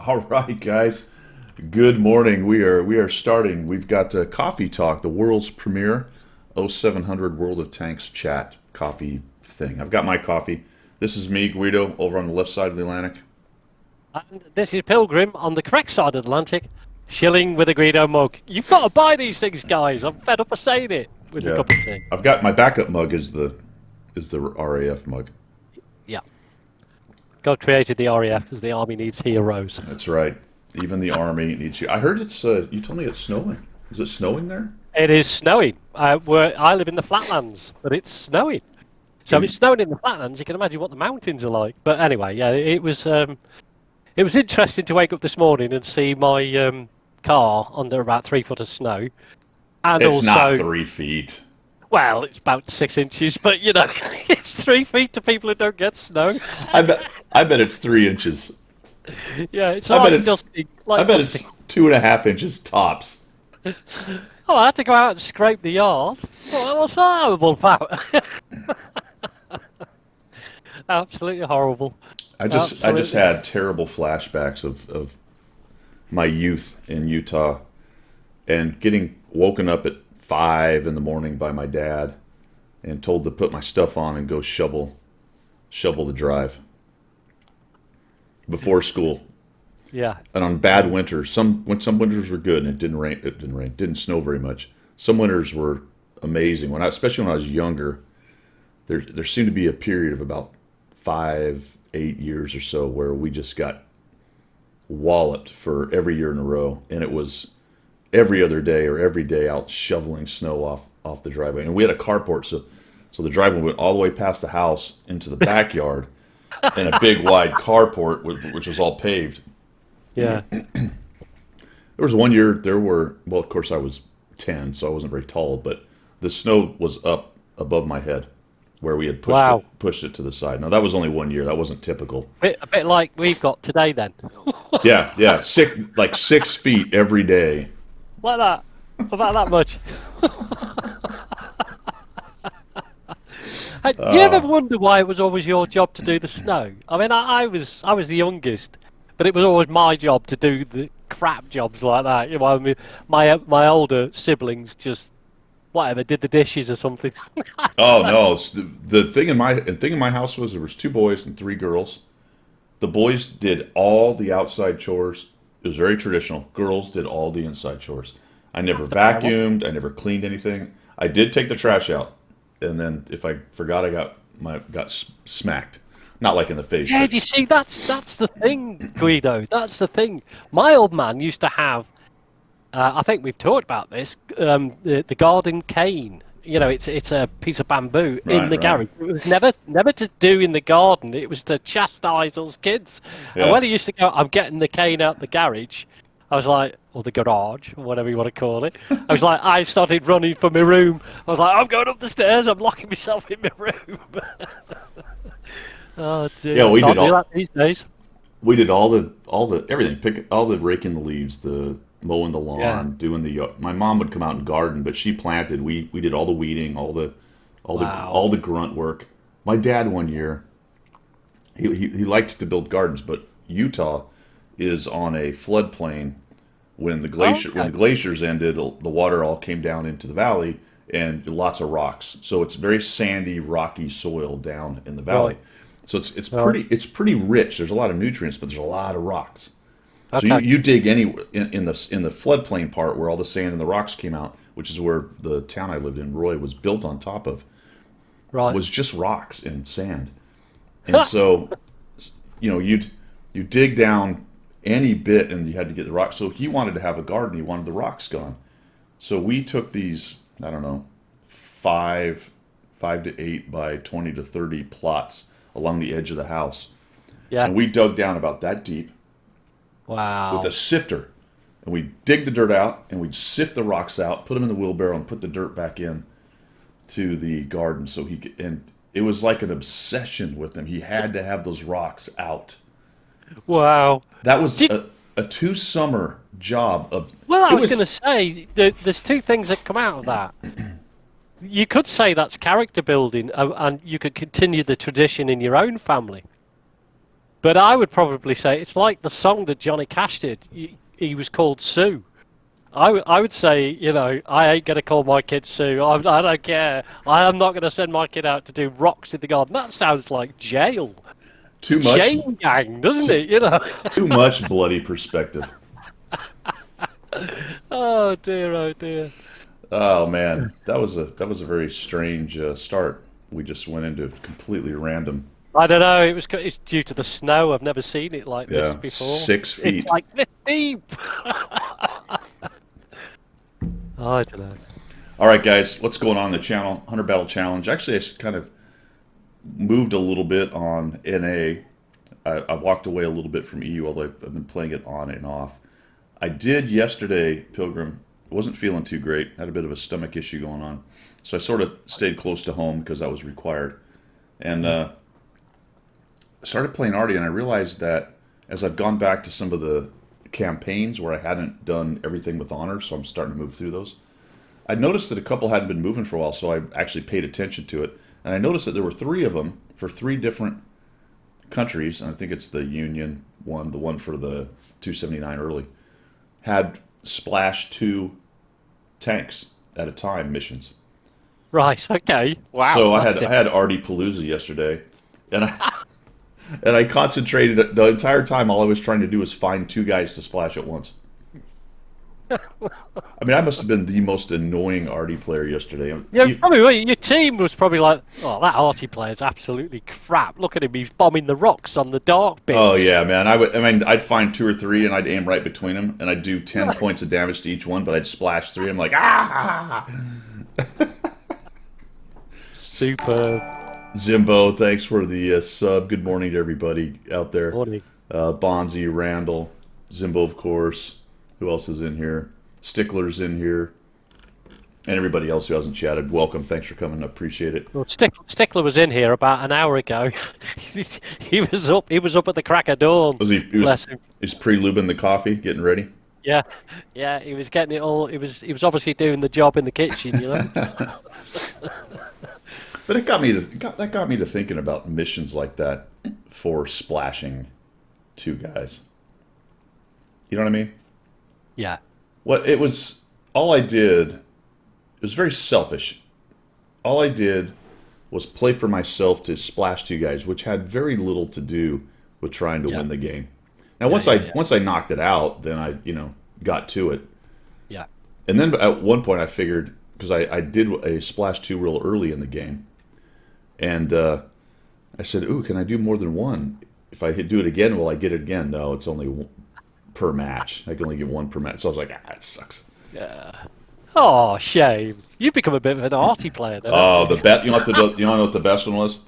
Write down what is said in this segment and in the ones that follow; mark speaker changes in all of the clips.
Speaker 1: All right, guys. Good morning. We are starting. We've got Coffee Talk, the world's premier 0700 World of Tanks chat coffee thing. I've got my coffee. This is me, Guido, over on the left side of the Atlantic.
Speaker 2: And this is Pilgrim on the correct side of the Atlantic, shilling with a Guido mug. You've got to buy these things, guys. I'm fed up of saying it with a
Speaker 1: Yeah,
Speaker 2: cup of tea.
Speaker 1: I've got my backup mug is the RAF mug.
Speaker 2: Yeah. God created the RAF because the army needs heroes.
Speaker 1: That's right. Even the army needs you. I heard it's. You told me it's snowing. Is it snowing there?
Speaker 2: It is snowing. I live in the flatlands, but it's snowing. So if it's snowing in the flatlands, you can imagine what the mountains are like. But anyway, yeah, it was interesting to wake up this morning and see my car under about 3 foot of snow. And
Speaker 1: It's
Speaker 2: also,
Speaker 1: not 3 feet.
Speaker 2: well, it's about 6 inches, but you know, it's 3 feet to people who don't get snow.
Speaker 1: I bet. I bet it's 3 inches.
Speaker 2: Yeah, it's
Speaker 1: I bet
Speaker 2: like
Speaker 1: it's.
Speaker 2: dusting.
Speaker 1: I
Speaker 2: Like
Speaker 1: bet
Speaker 2: dusting.
Speaker 1: it's 2.5 inches tops.
Speaker 2: Oh, I had to go out and scrape the yard. What's that horrible about? Absolutely horrible.
Speaker 1: I just had terrible flashbacks of my youth in Utah and getting woken up at 5 in the morning by my dad and told to put my stuff on and go shovel the drive before school.
Speaker 2: Yeah.
Speaker 1: And on bad winters, some winters were good and it didn't snow very much. Some winters were amazing. Especially when I was younger, there seemed to be a period of about 5, 8 years or so where we just got walloped for every year in a row, and it was every other day or every day out shoveling snow off the driveway. And we had a carport, so the driveway went all the way past the house into the backyard, and a big wide carport which was all paved.
Speaker 2: Yeah.
Speaker 1: There was one year well, of course I was 10, so I wasn't very tall, but the snow was up above my head where we had
Speaker 2: Wow.
Speaker 1: pushed it to the side. Now that was only one year. That wasn't typical.
Speaker 2: A bit like we've got today then.
Speaker 1: Yeah, 6 feet every day.
Speaker 2: Like that. About that much. Do you ever wonder why it was always your job to do the snow? I mean, I was the youngest, but it was always my job to do the crap jobs like that. You know, I mean, my older siblings just whatever did the dishes or something.
Speaker 1: Oh no! The thing in my house was there was 2 boys and 3 girls. The boys did all the outside chores. It was very traditional. Girls did all the inside chores. I never vacuumed. I never cleaned anything. I did take the trash out, and then if I forgot, I got smacked. Not like in the face.
Speaker 2: Yeah,
Speaker 1: But
Speaker 2: do you see, that's the thing, Guido. That's the thing. My old man used to have. I think we've talked about this. The garden cane. You know, it's a piece of bamboo in the
Speaker 1: right.
Speaker 2: garage. It was never to do in the garden. It was to chastise us kids. And
Speaker 1: Yeah.
Speaker 2: when he used to go, I'm getting the cane out the garage. I was like, or the garage, or whatever you want to call it. I was like, I started running for my room. I was like, I'm going up the stairs. I'm locking myself in my room. Oh dear.
Speaker 1: Yeah, we
Speaker 2: Can't
Speaker 1: did
Speaker 2: do
Speaker 1: all
Speaker 2: that these days.
Speaker 1: we did all the everything. Pick all the raking the leaves, the mowing the lawn,
Speaker 2: Yeah.
Speaker 1: doing the. My mom would come out and garden, but she planted. We did all the weeding,
Speaker 2: Wow.
Speaker 1: all the grunt work. My dad one year, he liked to build gardens, but Utah is on a floodplain. When the
Speaker 2: Okay.
Speaker 1: glaciers ended, the water all came down into the valley and lots of rocks. So it's very sandy, rocky soil down in the valley.
Speaker 2: Right.
Speaker 1: So it's
Speaker 2: Right.
Speaker 1: pretty rich. There's a lot of nutrients, but there's a lot of rocks. So you,
Speaker 2: Okay.
Speaker 1: you dig anywhere in the floodplain part where all the sand and the rocks came out, which is where the town I lived in, Roy, was built on top of,
Speaker 2: Right.
Speaker 1: was just rocks and sand. And so, you dig down any bit and you had to get the rocks. So he wanted to have a garden. He wanted the rocks gone. So we took these, I don't know, 5 to 8 by 20 to 30 plots along the edge of the house.
Speaker 2: Yeah.
Speaker 1: And we dug down about that deep with a
Speaker 2: Wow.
Speaker 1: sifter. And we dig the dirt out and we'd sift the rocks out, put them in the wheelbarrow and put the dirt back in to the garden so he could, and it was like an obsession with him. He had to have those rocks out.
Speaker 2: Wow.
Speaker 1: That was
Speaker 2: Did,
Speaker 1: a 2 summer job of
Speaker 2: well, I
Speaker 1: it
Speaker 2: was going to
Speaker 1: was
Speaker 2: say there's two things that come out of that. You could say that's character building, and you could continue the tradition in your own family. But I would probably say it's like the song that Johnny Cash did. He was called Sue. I would say, I ain't gonna call my kid Sue. I don't care. I am not gonna send my kid out to do rocks in the garden. That sounds like jail,
Speaker 1: Too much,
Speaker 2: chain gang, doesn't it?
Speaker 1: too much bloody perspective.
Speaker 2: Oh dear, oh dear.
Speaker 1: Oh man, that was a very strange start. We just went into completely random.
Speaker 2: I don't know. It's due to the snow. I've never seen it like this
Speaker 1: Yeah,
Speaker 2: before.
Speaker 1: 6 feet.
Speaker 2: It's like this deep. I don't know.
Speaker 1: All right, guys, what's going on in the channel? 100 Battle Challenge. Actually, I kind of moved a little bit on NA. I walked away a little bit from EU, although I've been playing it on and off. I did yesterday, Pilgrim. Wasn't feeling too great. Had a bit of a stomach issue going on. So I sort of stayed close to home because I was required. And I started playing Artie, and I realized that as I've gone back to some of the campaigns where I hadn't done everything with honor, so I'm starting to move through those. I noticed that a couple hadn't been moving for a while, so I actually paid attention to it. And I noticed that there were 3 of them for 3 different countries, and I think it's the Union one, the one for the 279 early, had splash 2 tanks at a time missions.
Speaker 2: Right. Okay. Wow.
Speaker 1: So I
Speaker 2: that's
Speaker 1: had Artie Palooza yesterday, and I concentrated the entire time. All I was trying to do was find 2 guys to splash at once. I mean, I must have been the most annoying Artie player yesterday.
Speaker 2: Yeah, probably. Well, your team was probably like, "Oh, that Artie player's absolutely crap. Look at him; he's bombing the rocks on the dark bits."
Speaker 1: Oh yeah, man. I'd find 2 or 3 and I'd aim right between them, and I'd do 10 points of damage to each one, but I'd splash 3. I'm like, ah.
Speaker 2: Superb.
Speaker 1: Zimbo, thanks for the sub. Good morning to everybody out there.
Speaker 2: Morning.
Speaker 1: Bonzi, Randall, Zimbo, of course. Who else is in here? Stickler's in here. And everybody else who hasn't chatted, welcome. Thanks for coming. I appreciate it.
Speaker 2: Well, Stickler was in here about an hour ago. He was up. He was up at the crack of dawn.
Speaker 1: Was he?
Speaker 2: Bless him.
Speaker 1: He's pre-lubing the coffee, getting ready.
Speaker 2: Yeah, yeah. He was getting it all. He was obviously doing the job in the kitchen,
Speaker 1: But that got me to thinking about missions like that for splashing 2 guys. You know what I mean?
Speaker 2: Yeah.
Speaker 1: Well, it was all I did. It was very selfish. All I did was play for myself to splash 2 guys, which had very little to do with trying to win the game. Now, once I knocked it out, then I got to it.
Speaker 2: Yeah.
Speaker 1: And then at one point I figured, because I did a splash 2 real early in the game, and I said, "Ooh, can I do more than 1? If I do it again, will I get it again?" No, it's only per match. I can only get 1 per match. So I was like, it sucks.
Speaker 2: Yeah. Oh, shame. You've become a bit of an Artie player then.
Speaker 1: Oh, the bet. You know what the best one was?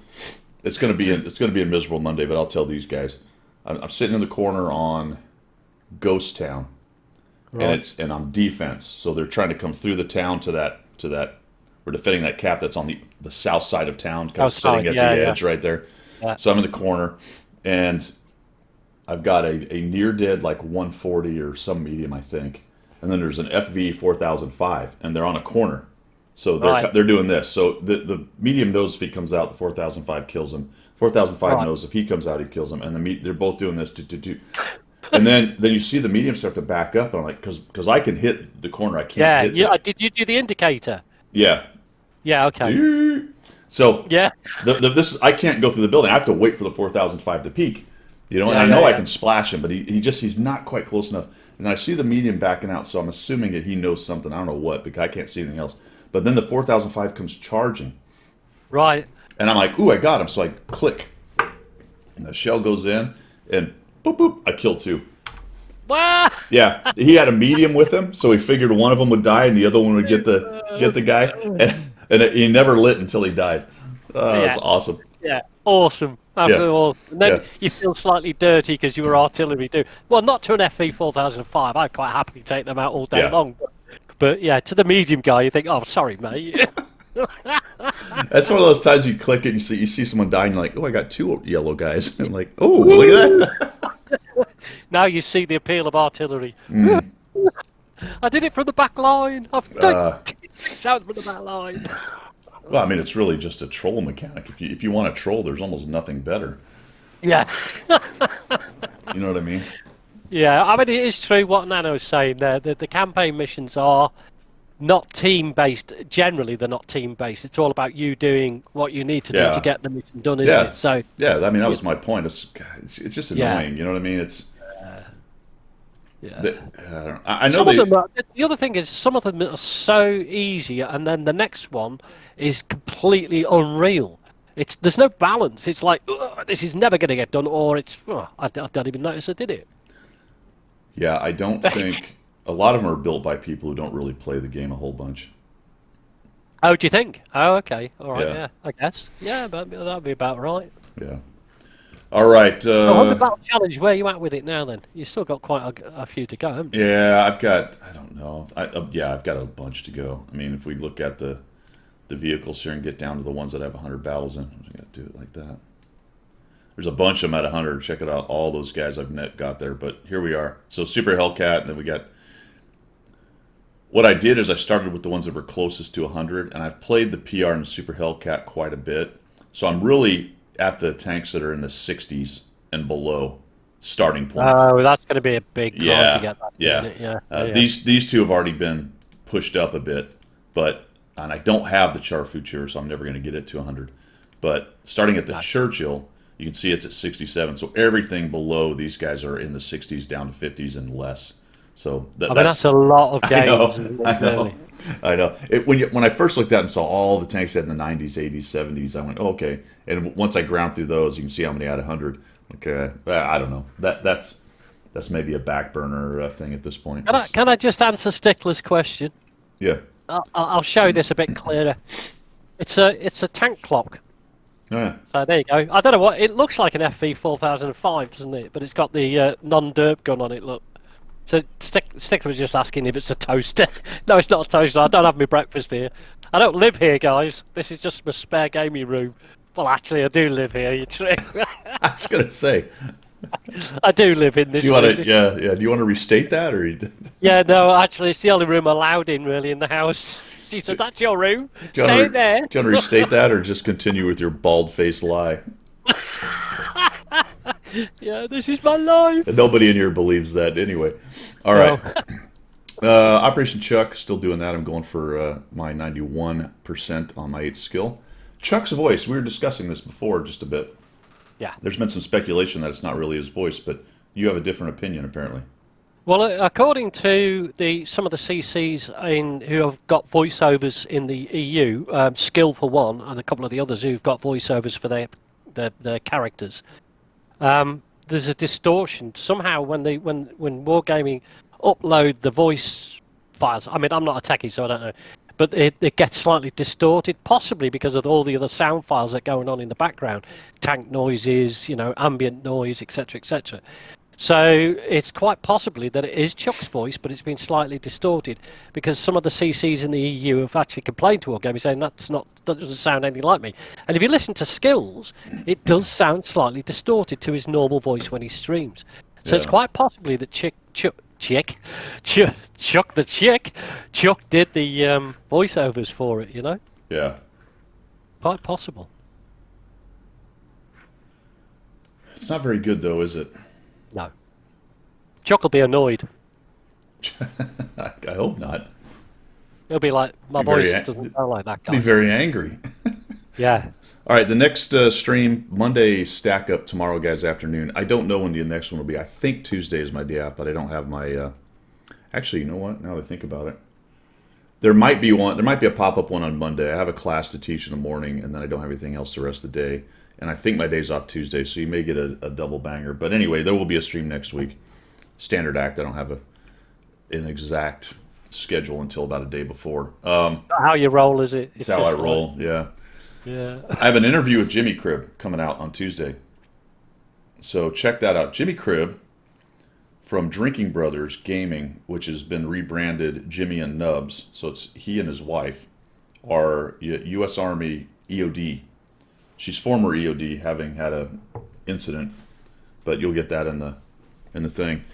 Speaker 1: It's gonna be a miserable Monday, but I'll tell these guys. I'm sitting in the corner on Ghost Town,
Speaker 2: Right.
Speaker 1: and I'm defense. So they're trying to come through the town to that. We're defending that cap that's on the south side of town, kind of sitting at the edge right there.
Speaker 2: Yeah.
Speaker 1: So I'm in the corner, and I've got a near dead like 140 or some medium, I think, and then there's an FV 4005, and they're on a corner. So they're doing this. So the medium knows if he comes out, the 4005 kills him. 4005 knows if he comes out, he kills him. And they're both doing this. And then you see the medium start to back up. And I'm like, because I can hit the corner, I can't hit.
Speaker 2: Yeah. Did you do the indicator?
Speaker 1: Yeah.
Speaker 2: Yeah. Okay.
Speaker 1: So
Speaker 2: Yeah.
Speaker 1: I can't go through the building. I have to wait for the 4005 to peak. And I know I can splash him, but he's not quite close enough. And then I see the medium backing out, so I'm assuming that he knows something. I don't know what, because I can't see anything else. But then the 4005 comes charging.
Speaker 2: Right.
Speaker 1: And I'm like, ooh, I got him. So I click. And the shell goes in, and boop, boop, I kill 2.
Speaker 2: Wow.
Speaker 1: Yeah, he had a medium with him, so he figured one of them would die and the other one would get the guy. And he never lit until he died. That's awesome.
Speaker 2: Yeah. Awesome. Absolutely awesome. And then you feel slightly dirty because you were artillery too. Well, not to an FV 4005. I'd quite happily take them out all day long. But yeah, to the medium guy, you think, oh, sorry, mate.
Speaker 1: That's one of those times you click it, you see someone dying, you're like, oh, I got 2 yellow guys. And I'm like, oh, look at that.
Speaker 2: Now you see the appeal of artillery. I did it from the back line. I've done 6 out from the back line.
Speaker 1: Well, I mean, it's really just a troll mechanic. If you want to troll, there's almost nothing better.
Speaker 2: Yeah.
Speaker 1: You know what I mean?
Speaker 2: Yeah, I mean, it is true what Nano's saying there. The campaign missions are not team based. Generally, they're not team based. It's all about you doing what you need to do to
Speaker 1: Yeah,
Speaker 2: get the mission done, isn't
Speaker 1: yeah,
Speaker 2: it? So,
Speaker 1: yeah. I mean, that
Speaker 2: you
Speaker 1: was
Speaker 2: know,
Speaker 1: my point. It's just
Speaker 2: yeah,
Speaker 1: annoying. You know what I mean? It's
Speaker 2: yeah.
Speaker 1: that I know
Speaker 2: Some of
Speaker 1: they.
Speaker 2: them are, the other thing is some of them are so easy, and then the next one is completely unreal. It's there's no balance. It's like "Ugh, this is never going to get done, or it's I don't even notice I did it.
Speaker 1: Yeah, I don't think a lot of them are built by people who don't really play the game a whole bunch.
Speaker 2: Oh, do you think? Oh, okay, all right,
Speaker 1: Yeah,
Speaker 2: yeah, I guess, yeah, but that'd be about right.
Speaker 1: yeah. All right.
Speaker 2: Oh, 100 battle challenge. Where are you at with it now? Then you've still got quite a few to go, haven't you?
Speaker 1: Yeah, I've got. I don't know. Yeah, I've got a bunch to go. I mean, if we look at the vehicles here and get down to the ones that have 100 battles in, I'm just gonna do it like that. There's a bunch of them at 100. Check it out. All those guys I've net got there. But here we are. So Super Hellcat, and then we got. What I did is I started with the ones that were closest to 100, and I've played the PR and Super Hellcat quite a bit. So I'm really at the tanks that are in the 60s and below starting point.
Speaker 2: Oh, that's going to be a big grind to
Speaker 1: Yeah,
Speaker 2: get that, isn't
Speaker 1: yeah.
Speaker 2: it? Yeah, yeah.
Speaker 1: These two have already been pushed up a bit, but and I don't have the Charfuture, so I'm never going to get it to 100. But starting at the
Speaker 2: No.
Speaker 1: Churchill, you can see it's at 67. So everything below these guys are in the 60s down to 50s and less. So
Speaker 2: I mean, that's a lot of
Speaker 1: I know,
Speaker 2: games, isn't
Speaker 1: I
Speaker 2: it,
Speaker 1: know,
Speaker 2: really?
Speaker 1: I know. When I first looked at it and saw all the tanks had in the 90s, 80s, 70s, I went, oh, okay. And once I ground through those, you can see how many had 100. Okay, I don't know. That's maybe a back burner thing at this point.
Speaker 2: Can I just answer Stickler's question?
Speaker 1: Yeah.
Speaker 2: I'll show this a bit clearer. It's a tank clock.
Speaker 1: Yeah.
Speaker 2: So there you go. I don't know what it looks like an FV 4005, doesn't it? But it's got the non-derp gun on it. Look. So Stickler was just asking if it's a toaster. No, it's not a toaster. I don't have my breakfast here. I don't live here, guys. This is just my spare gaming room. Well, actually, I do live here. You trick.
Speaker 1: I was gonna say,
Speaker 2: I do live in this
Speaker 1: do you want
Speaker 2: room.
Speaker 1: to? Yeah, yeah. Do you want to restate that, or do
Speaker 2: Yeah, no, actually, it's the only room allowed in, really, in the house. She said, that's your room.
Speaker 1: you want
Speaker 2: Stay
Speaker 1: to,
Speaker 2: in there.
Speaker 1: do you want to restate that, or just continue with your bald-faced lie?
Speaker 2: Yeah, this is my life.
Speaker 1: And nobody in here believes that anyway. All
Speaker 2: No.
Speaker 1: right. Operation Chuck, still doing that. I'm going for my 91% on my 8th skill. Chuck's voice, we were discussing this before just a bit.
Speaker 2: Yeah.
Speaker 1: There's been some speculation that it's not really his voice, but you have a different opinion apparently.
Speaker 2: Well, according to some of the CCs who have got voiceovers in the EU, Skill for one, and a couple of the others who've got voiceovers for their characters, there's a distortion somehow when Wargaming upload the voice files. I mean, I'm not a techie, so I don't know, but it gets slightly distorted, possibly because of all the other sound files that are going on in the background, tank noises, ambient noise, etc., etc. So it's quite possibly that it is Chuck's voice, but it's been slightly distorted because some of the CCs in the EU have actually complained to Wargaming saying that doesn't sound anything like me. And if you listen to Skills, it does sound slightly distorted to his normal voice when he streams. So it's
Speaker 1: Yeah.
Speaker 2: quite possibly that Chuck did the voiceovers for it.
Speaker 1: Yeah.
Speaker 2: Quite possible.
Speaker 1: It's not very good though, is it?
Speaker 2: No. Chuck will be annoyed.
Speaker 1: I hope not.
Speaker 2: He'll be like, my
Speaker 1: Be very
Speaker 2: voice
Speaker 1: an-
Speaker 2: doesn't sound like that
Speaker 1: I'd be
Speaker 2: guy.
Speaker 1: very angry.
Speaker 2: Yeah.
Speaker 1: All right, the next stream, Monday stack up tomorrow, guys, afternoon. I don't know when the next one will be. I think Tuesday is my day off, but I don't have my... Actually, you know what? Now that I think about it. There might be one. There might be a pop-up one on Monday. I have a class to teach in the morning, and then I don't have anything else the rest of the day. And I think my day's off Tuesday, so you may get a double banger. But anyway, there will be a stream next week. Standard act. I don't have an exact schedule until about a day before.
Speaker 2: How you roll, is it?
Speaker 1: That's how I roll, yeah.
Speaker 2: Yeah.
Speaker 1: I have an interview with Jimmy Cribb coming out on Tuesday. So check that out. Jimmy Cribb from Drinking Brothers Gaming, which has been rebranded Jimmy and Nubs. So it's he and his wife are U.S. Army EOD. She's former EOD, having had a incident, but you'll get that in the thing.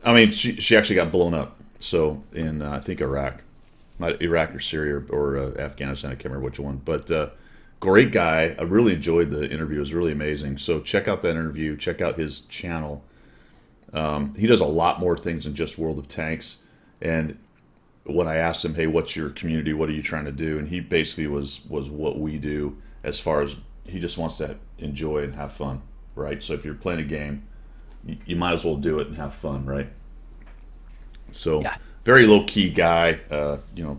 Speaker 1: I mean, she actually got blown up. So in I think Iraq, not Iraq or Syria or Afghanistan, I can't remember which one. But Great guy. I really enjoyed the interview. It was really amazing. So check out that interview. Check out his channel. He does a lot more things than just World of Tanks. And when I asked him, "Hey, what's your community? What are you trying to do?" and he basically was what we do, as far as he just wants to enjoy and have fun, right? So if you're playing a game, you might as well do it and have fun, right? So
Speaker 2: Yeah.
Speaker 1: very low key guy,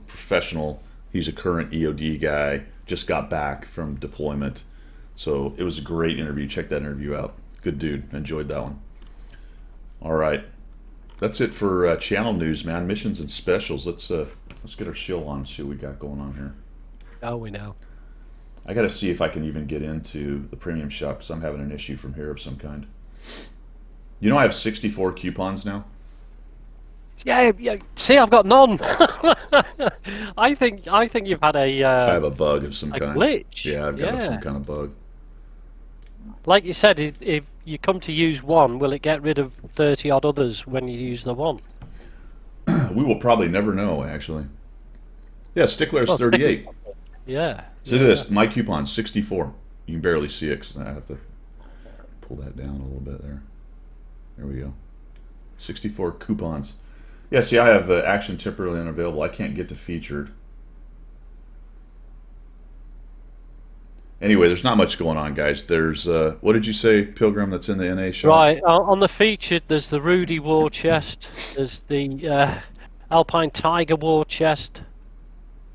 Speaker 1: professional. He's a current EOD guy. Just got back from deployment, so it was a great interview. Check that interview out. Good dude. Enjoyed that one. All right, that's it for channel news, man. Missions and specials. Let's get our shill on. See what we got going on here.
Speaker 2: Oh, we know.
Speaker 1: I got to see if I can even get into the premium shop because I'm having an issue from here of some kind. You know, I have 64 coupons now.
Speaker 2: Yeah, yeah. See, I've got none. I think you've had
Speaker 1: I have a bug of some
Speaker 2: a
Speaker 1: kind.
Speaker 2: glitch.
Speaker 1: Yeah, I've got
Speaker 2: Yeah.
Speaker 1: some kind of bug.
Speaker 2: Like you said, if you come to use one, will it get rid of 30 odd others when you use the one?
Speaker 1: We will probably never know, actually. Yeah, Stickler's
Speaker 2: Well,
Speaker 1: 38.
Speaker 2: Yeah.
Speaker 1: So look at this. My coupon, 64. You can barely see it 'cause I have to pull that down a little bit there. There we go. 64 coupons. Yeah, see, I have action temporarily unavailable. I can't get to featured. Anyway, there's not much going on, guys. There's, what did you say, Pilgrim, that's in the NA shop?
Speaker 2: Right, on the featured, there's the Rudy War Chest, there's the Alpine Tiger War Chest,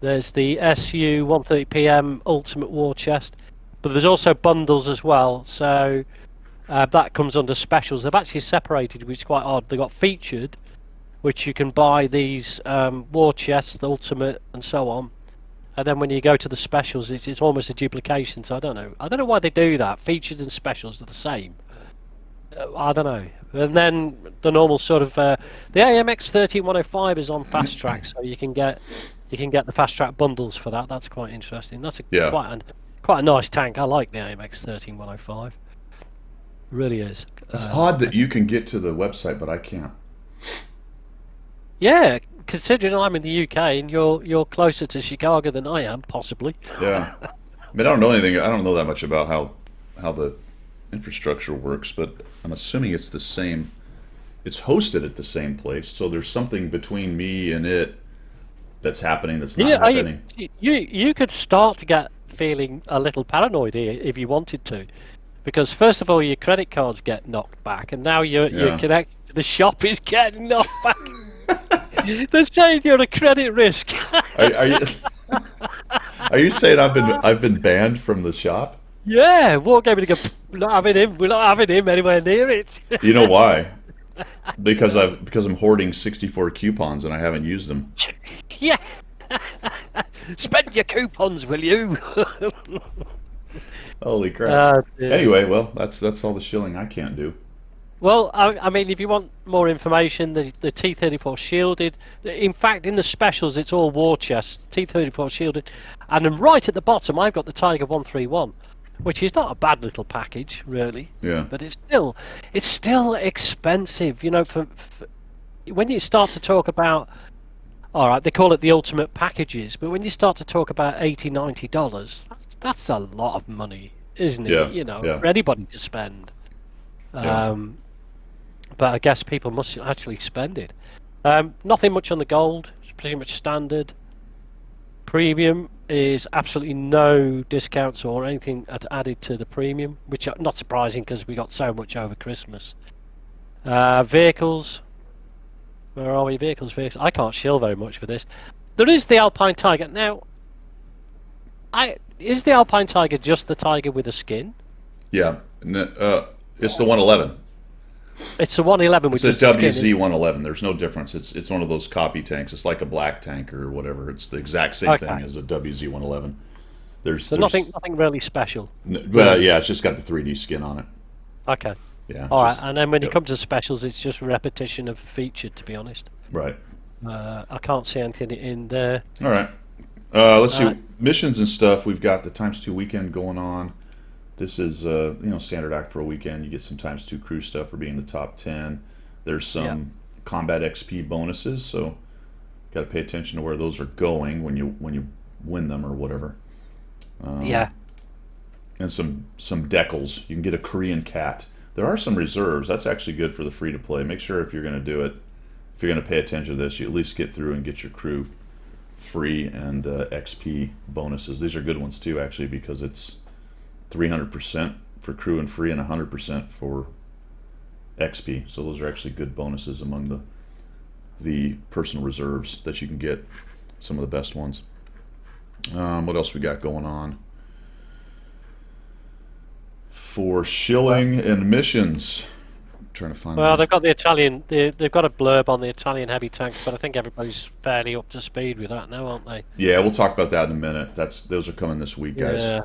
Speaker 2: there's the SU 130 PM Ultimate War Chest, but there's also bundles as well, so that comes under specials. They've actually separated, which is quite odd. They've got featured, which you can buy these war chests, the Ultimate, and so on. And then when you go to the specials, it's almost a duplication. So I don't know why they do that. Featured and specials are the same. I don't know. And then the normal sort of the AMX 13105 is on fast track, so you can get the fast track bundles for that. That's quite interesting. That's
Speaker 1: Yeah.
Speaker 2: quite a nice tank. I like the AMX 13105. Really is.
Speaker 1: It's odd that you can get to the website, but I can't.
Speaker 2: Yeah, considering I'm in the UK and you're closer to Chicago than I am, possibly.
Speaker 1: Yeah. I mean, I don't know anything. I don't know that much about how the infrastructure works, but I'm assuming it's the same. It's hosted at the same place, so there's something between me and it that's happening that's not happening.
Speaker 2: You could start to get feeling a little paranoid here if you wanted to, because first of all your credit cards get knocked back, and now your connection to the shop is getting knocked back. They're saying you're a credit risk.
Speaker 1: Are you are you saying I've been banned from the shop?
Speaker 2: Yeah, Wargaming go. We're not having him anywhere near it.
Speaker 1: You know why? Because I'm hoarding 64 coupons and I haven't used them.
Speaker 2: Yeah. Spend your coupons, will you?
Speaker 1: Holy crap!
Speaker 2: Dear.
Speaker 1: Anyway, well, that's all the shilling I can't do.
Speaker 2: Well, I mean, if you want more information, the T-34 shielded. In fact, in the specials, it's all war chests. T-34 shielded, and then right at the bottom, I've got the Tiger 131, which is not a bad little package, really.
Speaker 1: Yeah.
Speaker 2: But it's still expensive. You know, for when you start to talk about, all right, they call it the ultimate packages, but when you start to talk about $80-90, that's a lot of money, isn't it?
Speaker 1: Yeah,
Speaker 2: You know,
Speaker 1: yeah.
Speaker 2: for anybody to spend.
Speaker 1: Yeah.
Speaker 2: But I guess people must actually spend it. Nothing much on the gold. It's pretty much standard. Premium is absolutely no discounts or anything added to the premium, which are not surprising because we got so much over Christmas. Vehicles. Where are we? Vehicles. I can't shill very much for this. There is the Alpine Tiger. Now, is the Alpine Tiger just the Tiger with a skin?
Speaker 1: Yeah. It's the 111.
Speaker 2: It's the 111, which
Speaker 1: It's
Speaker 2: is
Speaker 1: a
Speaker 2: the skin,
Speaker 1: WZ 111. There's no difference. It's one of those copy tanks. It's like a black tank or whatever. It's the exact same
Speaker 2: Okay.
Speaker 1: thing as a WZ 111.
Speaker 2: So nothing really special.
Speaker 1: Well, yeah, it's just got the 3D skin on it.
Speaker 2: Okay.
Speaker 1: Yeah.
Speaker 2: All right,
Speaker 1: just-
Speaker 2: and then when you
Speaker 1: yep.
Speaker 2: come to specials, it's just repetition of featured. To be honest,
Speaker 1: Right.
Speaker 2: I can't see anything in there.
Speaker 1: All right. Let's see. Missions and stuff. We've got the ×2 weekend going on. This is standard act for a weekend. You get some ×2 crew stuff for being the top 10. There's some combat XP bonuses, so got to pay attention to where those are going when you win them or whatever.
Speaker 2: Yeah.
Speaker 1: and some decals. You can get a Korean cat. There are some reserves. That's actually good for the free to play. Make sure if you're going to do it, if you're going to pay attention to this, you at least get through and get your crew free and XP bonuses. These are good ones too, actually, because it's 300% for crew and free and 100% for XP. So those are actually good bonuses among the personal reserves that you can get. Some of the best ones. What else we got going on? For shilling and missions. I'm trying to find.
Speaker 2: Well, they've got the Italian. They've got a blurb on the Italian heavy tanks, but I think everybody's fairly up to speed with that now, aren't they?
Speaker 1: Yeah, we'll talk about that in a minute. Those are coming this week, guys.
Speaker 2: Yeah.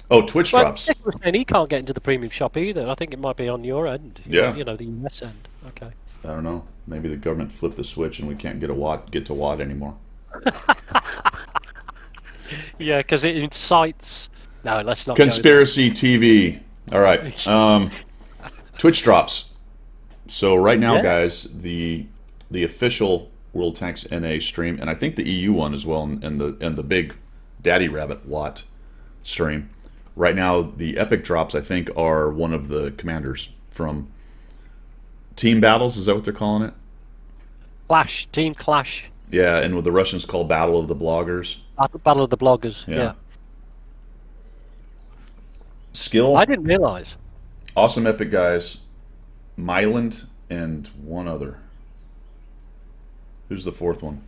Speaker 1: Oh, Twitch
Speaker 2: Well,
Speaker 1: drops.
Speaker 2: Nick was saying he can't get into the premium shop either. I think it might be on your end.
Speaker 1: Yeah.
Speaker 2: You know, the US end. Okay.
Speaker 1: I don't know. Maybe the government flipped the switch and we can't get to WOD anymore.
Speaker 2: Yeah, because it incites. No, let's not. Go
Speaker 1: Conspiracy TV. All right. Twitch drops. So right now,
Speaker 2: Yeah.
Speaker 1: guys, the official World Tanks NA stream, and I think the EU one as well, and the big Daddy Rabbit Watt stream. Right now, the epic drops, I think, are one of the commanders from Team Battles. Is that what they're calling it?
Speaker 2: Clash, Team Clash,
Speaker 1: Yeah, and what the Russians call Battle of the Bloggers.
Speaker 2: Battle of the Bloggers.
Speaker 1: Yeah.
Speaker 2: Yeah.
Speaker 1: Skill,
Speaker 2: I didn't realise.
Speaker 1: awesome epic guys, Myland, and one other. Who's the fourth one?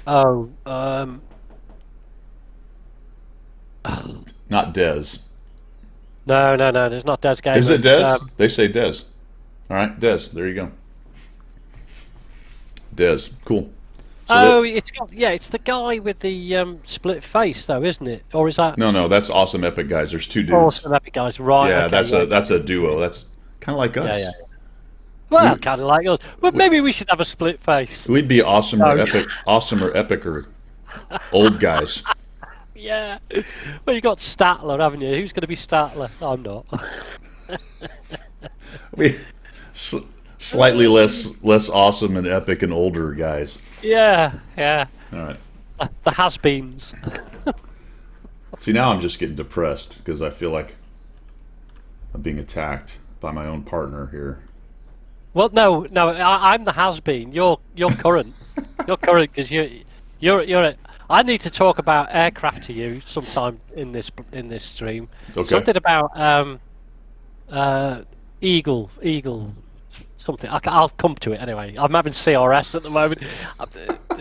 Speaker 2: Oh,
Speaker 1: Not Dez.
Speaker 2: no, there's not Des Gamer.
Speaker 1: Is it Dez?
Speaker 2: It's,
Speaker 1: They say Dez. All right, Dez. There you go. Dez. Cool. So
Speaker 2: oh, it's the guy with the split face, though, isn't it? Or is that?
Speaker 1: no, that's awesome epic guys. There's two dudes.
Speaker 2: Awesome epic guys, right?
Speaker 1: Yeah,
Speaker 2: okay,
Speaker 1: that's a duo. That's kind of like us.
Speaker 2: Yeah. Well, kind of like us. But maybe we should have a split face.
Speaker 1: We'd be awesome or
Speaker 2: Oh.
Speaker 1: epic or old guys.
Speaker 2: Yeah. Well, you got Statler, haven't you? Who's going to be Statler? I'm not.
Speaker 1: We slightly less awesome and epic and older guys.
Speaker 2: Yeah.
Speaker 1: All right.
Speaker 2: The has-beens.
Speaker 1: See, now I'm just getting depressed because I feel like I'm being attacked by my own partner here.
Speaker 2: Well, no, I'm the has-been. You're current. You're current because you're. I need to talk about aircraft to you sometime in this stream.
Speaker 1: Okay.
Speaker 2: Something about Eagle, something. I'll come to it anyway. I'm having CRS at the moment.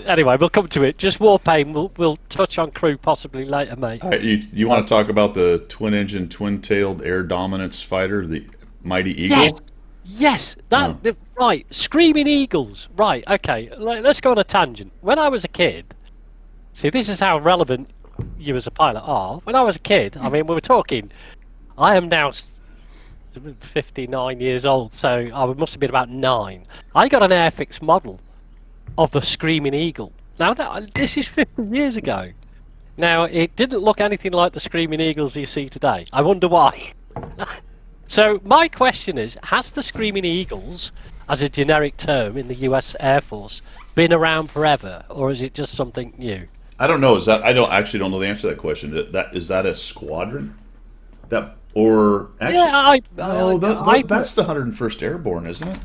Speaker 2: Anyway, we'll come to it. Just Warpaint. We'll touch on crew possibly later, mate.
Speaker 1: All right, you want to talk about the twin-engine, twin-tailed air dominance fighter, the Mighty Eagle?
Speaker 2: Yes,
Speaker 1: Oh.
Speaker 2: right. Screaming Eagles. Right. Okay. Let's go on a tangent. When I was a kid, see, this is how relevant you as a pilot are. When I was a kid, I mean, we were talking. I am now 59 years old, so I must have been about 9. I got an Airfix model of the Screaming Eagle. Now this is 50 years ago. Now it didn't look anything like the Screaming Eagles you see today. I wonder why. So my question is, has the Screaming Eagles, as a generic term in the US Air Force, been around forever, or is it just something new?
Speaker 1: I don't know. I don't know the answer to that question. Is that a squadron? Or actually?
Speaker 2: Yeah,
Speaker 1: That's the 101st Airborne, isn't it?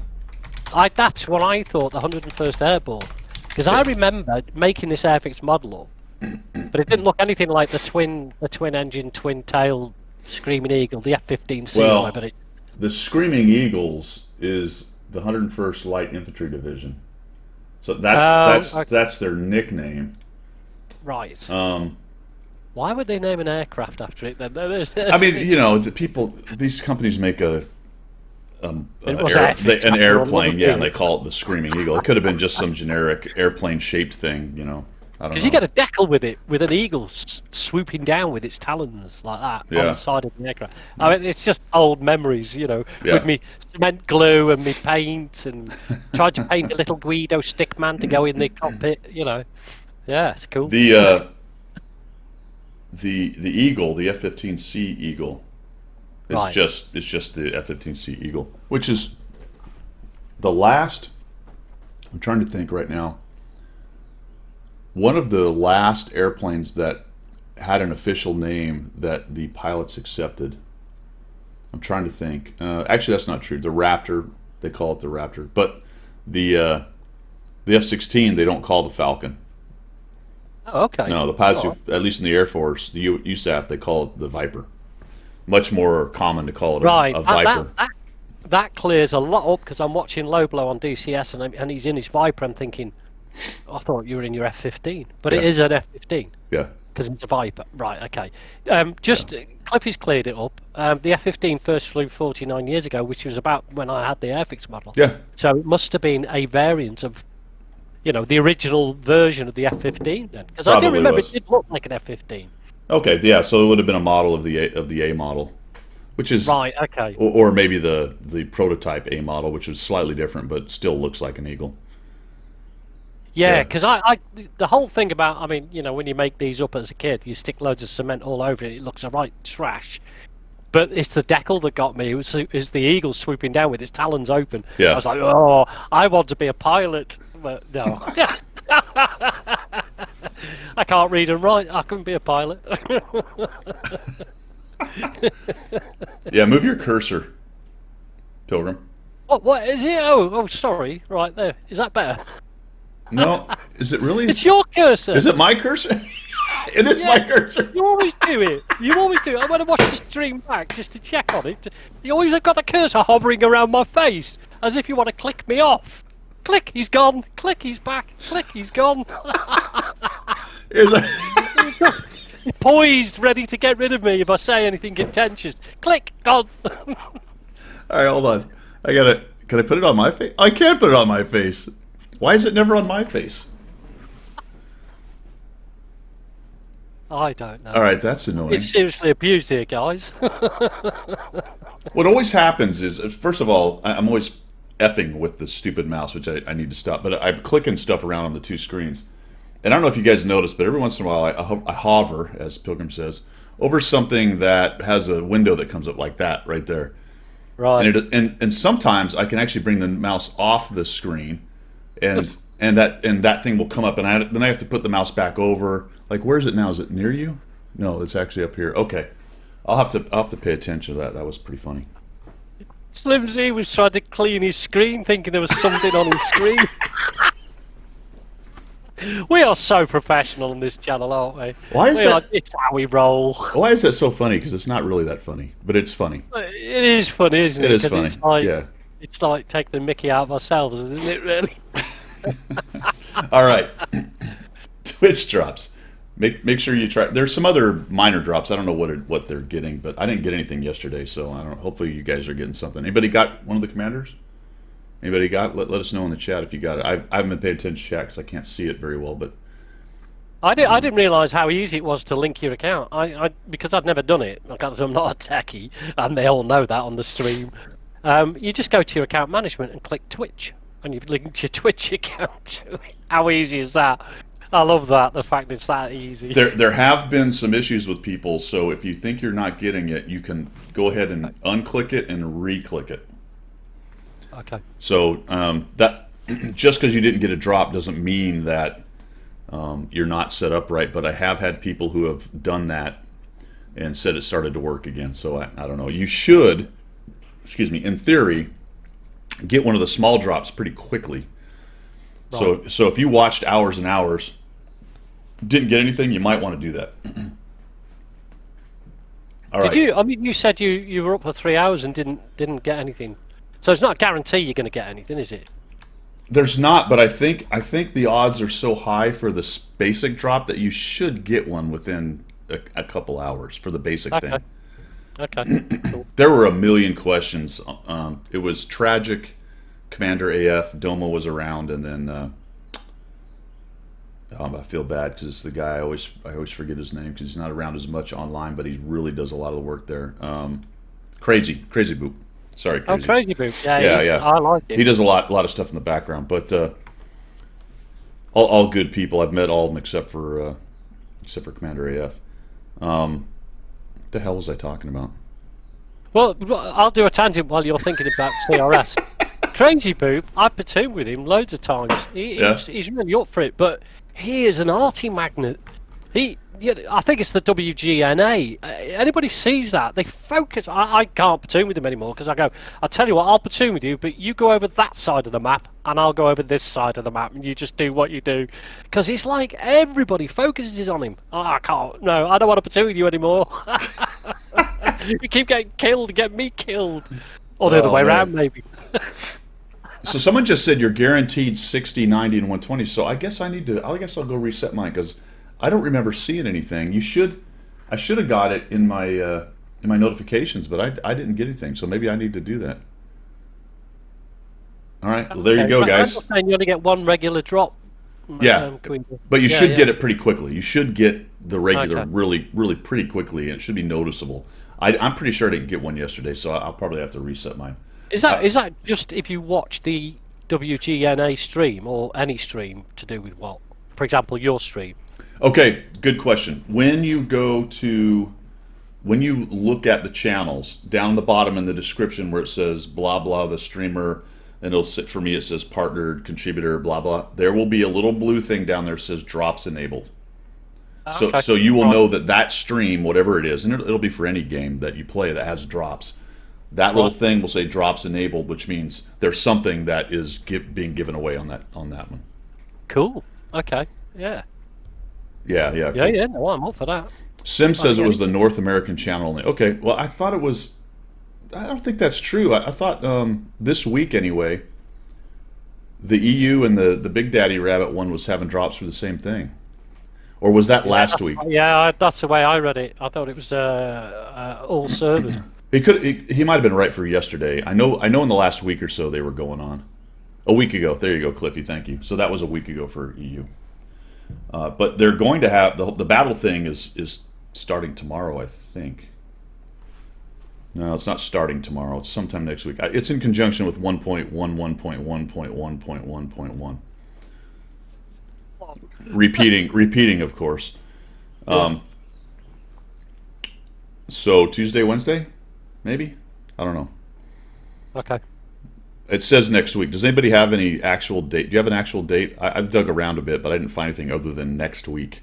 Speaker 2: That's what I thought, the 101st Airborne. Because I remember making this Airfix model up, but it didn't look anything like the twin engine, twin tail Screaming Eagle, the F-15C.
Speaker 1: Well,
Speaker 2: but
Speaker 1: the Screaming Eagles is the 101st Light Infantry Division. So that's their nickname.
Speaker 2: right.
Speaker 1: Um,
Speaker 2: Why would they name an aircraft after it then?
Speaker 1: I mean, these companies make an
Speaker 2: was Airfix after all,
Speaker 1: airplane,
Speaker 2: wasn't
Speaker 1: yeah,
Speaker 2: it?
Speaker 1: and they call it the Screaming Eagle. It could have been just some generic airplane-shaped thing, I don't know.
Speaker 2: Because you get a decal with it, with an eagle swooping down with its talons like that on
Speaker 1: Yeah.
Speaker 2: the side of the aircraft. I mean, it's just old memories,
Speaker 1: Yeah.
Speaker 2: with me cement glue and me paint and tried to paint a little Guido stickman to go in the cockpit, Yeah, it's cool.
Speaker 1: The Eagle, the F-15C Eagle, it's
Speaker 2: Right.
Speaker 1: just the F-15C Eagle, which is the last. I'm trying to think right now. One of the last airplanes that had an official name that the pilots accepted I'm trying to think. Actually, that's not true. The Raptor, they call it the Raptor, but the F-16 they don't call the Falcon.
Speaker 2: Oh, okay.
Speaker 1: No, the pilots,
Speaker 2: All right.
Speaker 1: at least in the Air Force, the USAF, they call it the Viper. Much more common to call it
Speaker 2: Right.
Speaker 1: a Viper.
Speaker 2: That clears a lot up because I'm watching Low Blow on DCS and he's in his Viper. I'm thinking, I thought you were in your F-15, but it
Speaker 1: Yeah.
Speaker 2: is an F-15
Speaker 1: Yeah.
Speaker 2: because it's a Viper. Right. Okay. Cliffy's cleared it up. The F-15 first flew 49 years ago, which was about when I had the Airfix model.
Speaker 1: Yeah.
Speaker 2: So it must have been a variant of, the original version of the F-15 then, because I do
Speaker 1: Probably
Speaker 2: remember
Speaker 1: was.
Speaker 2: it did look like an F-15.
Speaker 1: Okay. Yeah. So it would have been a model of the A model, which is
Speaker 2: Right. Okay.
Speaker 1: or maybe the prototype A model, which is slightly different, but still looks like an Eagle.
Speaker 2: Yeah,
Speaker 1: Yeah.
Speaker 2: because the whole thing about, when you make these up as a kid, you stick loads of cement all over it, it looks a right trash. But it's the decal that got me. It's the eagle swooping down with its talons open.
Speaker 1: Yeah.
Speaker 2: I was like, oh, I want to be a pilot. But no. I can't read and write. I couldn't be a pilot.
Speaker 1: Yeah. Move your cursor, Pilgrim.
Speaker 2: What is it? Oh, sorry. Right there. Is that better?
Speaker 1: No, is it really?
Speaker 2: It's your cursor.
Speaker 1: Is it my cursor? It is my cursor.
Speaker 2: You always do it. You always do it. I want to watch the stream back just to check on it. You always have got the cursor hovering around my face, as if you want to click me off. Click, he's gone. Click, he's back. Click, he's gone.
Speaker 1: Is it-
Speaker 2: Poised, ready to get rid of me if I say anything contentious. Click, gone.
Speaker 1: All right, hold on. Can I put it on my face? I can't put it on my face. Why is it never on my face?
Speaker 2: I don't know.
Speaker 1: All right, that's annoying.
Speaker 2: It's seriously abused here, guys.
Speaker 1: What always happens is, first of all, I'm always effing with the stupid mouse, which I need to stop. But I'm clicking stuff around on the two screens. And I don't know if you guys noticed, but every once in a while I hover, as Pilgrim says, over something that has a window that comes up like that right there.
Speaker 2: Right.
Speaker 1: And sometimes I can actually bring the mouse off the screen, and that thing will come up, and then I have to put the mouse back over. Like, where is it now? Is it near you? No, it's actually up here. Okay, I'll have to pay attention to that. That was pretty funny.
Speaker 2: Slim Z was trying to clean his screen, thinking there was something on his screen. We are so professional on this channel, aren't we?
Speaker 1: Why is that?
Speaker 2: It's how we roll.
Speaker 1: Why is that so funny? Because it's not really that funny, but it's funny.
Speaker 2: It is funny, isn't it?
Speaker 1: It is
Speaker 2: 'Cause
Speaker 1: funny.
Speaker 2: It's like,
Speaker 1: Yeah.
Speaker 2: It's like taking the mickey out of ourselves, isn't it, really?
Speaker 1: All right. Twitch drops. Make sure you try. There's some other minor drops. I don't know what they're getting, but I didn't get anything yesterday, so I don't know. Hopefully you guys are getting something. Anybody got one of the commanders? Anybody got? Let us know in the chat if you got it. I haven't been paying attention to chat because I can't see it very well, but
Speaker 2: I didn't realise how easy it was to link your account. Because I'd never done it. Because I'm not a techie, and they all know that on the stream. You just go to your account management and click Twitch, and you've linked your Twitch account to it. How easy is that? I love that. The fact it's that easy.
Speaker 1: there have been some issues with people. So if you think you're not getting it, you can go ahead and unclick it and re-click it.
Speaker 2: Okay.
Speaker 1: So that just because you didn't get a drop doesn't mean that you're not set up right. But I have had people who have done that and said it started to work again. So I don't know. You should, in theory, get one of the small drops pretty quickly.
Speaker 2: Right.
Speaker 1: So if you watched hours and hours, didn't get anything, you might want to do that. All right.
Speaker 2: Did you? I mean, you said you were up for 3 hours and didn't get anything. So it's not a guarantee you're going to get anything, is it?
Speaker 1: There's not, but I think the odds are so high for this basic drop that you should get one within a couple hours for the basic thing.
Speaker 2: Okay. Cool.
Speaker 1: There were a million questions. It was tragic. Commander AF Domo was around, and then I feel bad because it's the guy I always forget his name because he's not around as much online, but he really does a lot of the work there. Crazy Boop. Sorry, Crazy.
Speaker 2: Oh, Crazy Boop.
Speaker 1: Yeah.
Speaker 2: I like it.
Speaker 1: He does a lot of stuff in the background, but all good people. I've met all of them except for Commander AF. What the hell was I talking about?
Speaker 2: Well, I'll do a tangent while you're thinking about CRS. Crazy Boop, I platooned with him loads of times. He's really up for it, but he is an arty magnet. I think it's the WGNA. Anybody sees that, they focus. I can't platoon with them anymore because I go, I'll tell you what, I'll platoon with you, but you go over that side of the map and I'll go over this side of the map and you just do what you do. Because it's like everybody focuses on him. Oh, I can't, no, I don't want to platoon with you anymore. You keep getting killed, get me killed. Or the other
Speaker 1: Oh,
Speaker 2: way
Speaker 1: man.
Speaker 2: around, maybe.
Speaker 1: So someone just said you're guaranteed 60, 90, and 120. So I guess I'll go reset mine because I don't remember seeing anything. I should have got it in my notifications, but I didn't get anything. So maybe I need to do that. All right, well, there you
Speaker 2: Okay,
Speaker 1: go,
Speaker 2: but I'm
Speaker 1: guys.
Speaker 2: not saying you only get one regular drop.
Speaker 1: Yeah,
Speaker 2: Queen.
Speaker 1: but you
Speaker 2: Yeah,
Speaker 1: should
Speaker 2: yeah.
Speaker 1: get it pretty quickly. You should get the regular
Speaker 2: Okay.
Speaker 1: really, really pretty quickly, and it should be noticeable. I'm pretty sure I didn't get one yesterday, so I'll probably have to reset mine.
Speaker 2: Is that just if you watch the WGNA stream or any stream to do with what? For example, your stream.
Speaker 1: Okay, good question. When you look at the channels down the bottom in the description where it says blah blah the streamer, and it'll sit for me it says partnered contributor blah blah. There will be a little blue thing down there that says drops enabled. So
Speaker 2: Okay.
Speaker 1: so you will
Speaker 2: Right.
Speaker 1: know that stream, whatever it is, and it'll be for any game that you play that has drops. That little
Speaker 2: Right.
Speaker 1: thing will say drops enabled, which means there's something that is being given away on that one.
Speaker 2: Cool. Okay. Yeah.
Speaker 1: Yeah, yeah,
Speaker 2: Yeah.
Speaker 1: cool.
Speaker 2: Yeah. No, I'm up for that.
Speaker 1: Sim
Speaker 2: I
Speaker 1: says
Speaker 2: think
Speaker 1: it was
Speaker 2: any-
Speaker 1: the North American channel only. Okay, well, I thought it was. I don't think that's true. I thought this week anyway, the EU and the Big Daddy Rabbit one was having drops for the same thing, or was that last week?
Speaker 2: Yeah, that's the way I read it. I thought it was all servers.
Speaker 1: He might have been right for yesterday. I know in the last week or so they were going on. A week ago. There you go, Cliffy. Thank you. So that was a week ago for EU. But they're going to have the battle thing is starting tomorrow, I think. No, it's not starting tomorrow. It's sometime next week. It's in conjunction with 1.11.1.1.1.1. Repeating, of course. So Tuesday, Wednesday, maybe. I don't know.
Speaker 2: Okay.
Speaker 1: It says next week. Does anybody have any actual date? Do you have an actual date? I've dug around a bit, but I didn't find anything other than next week.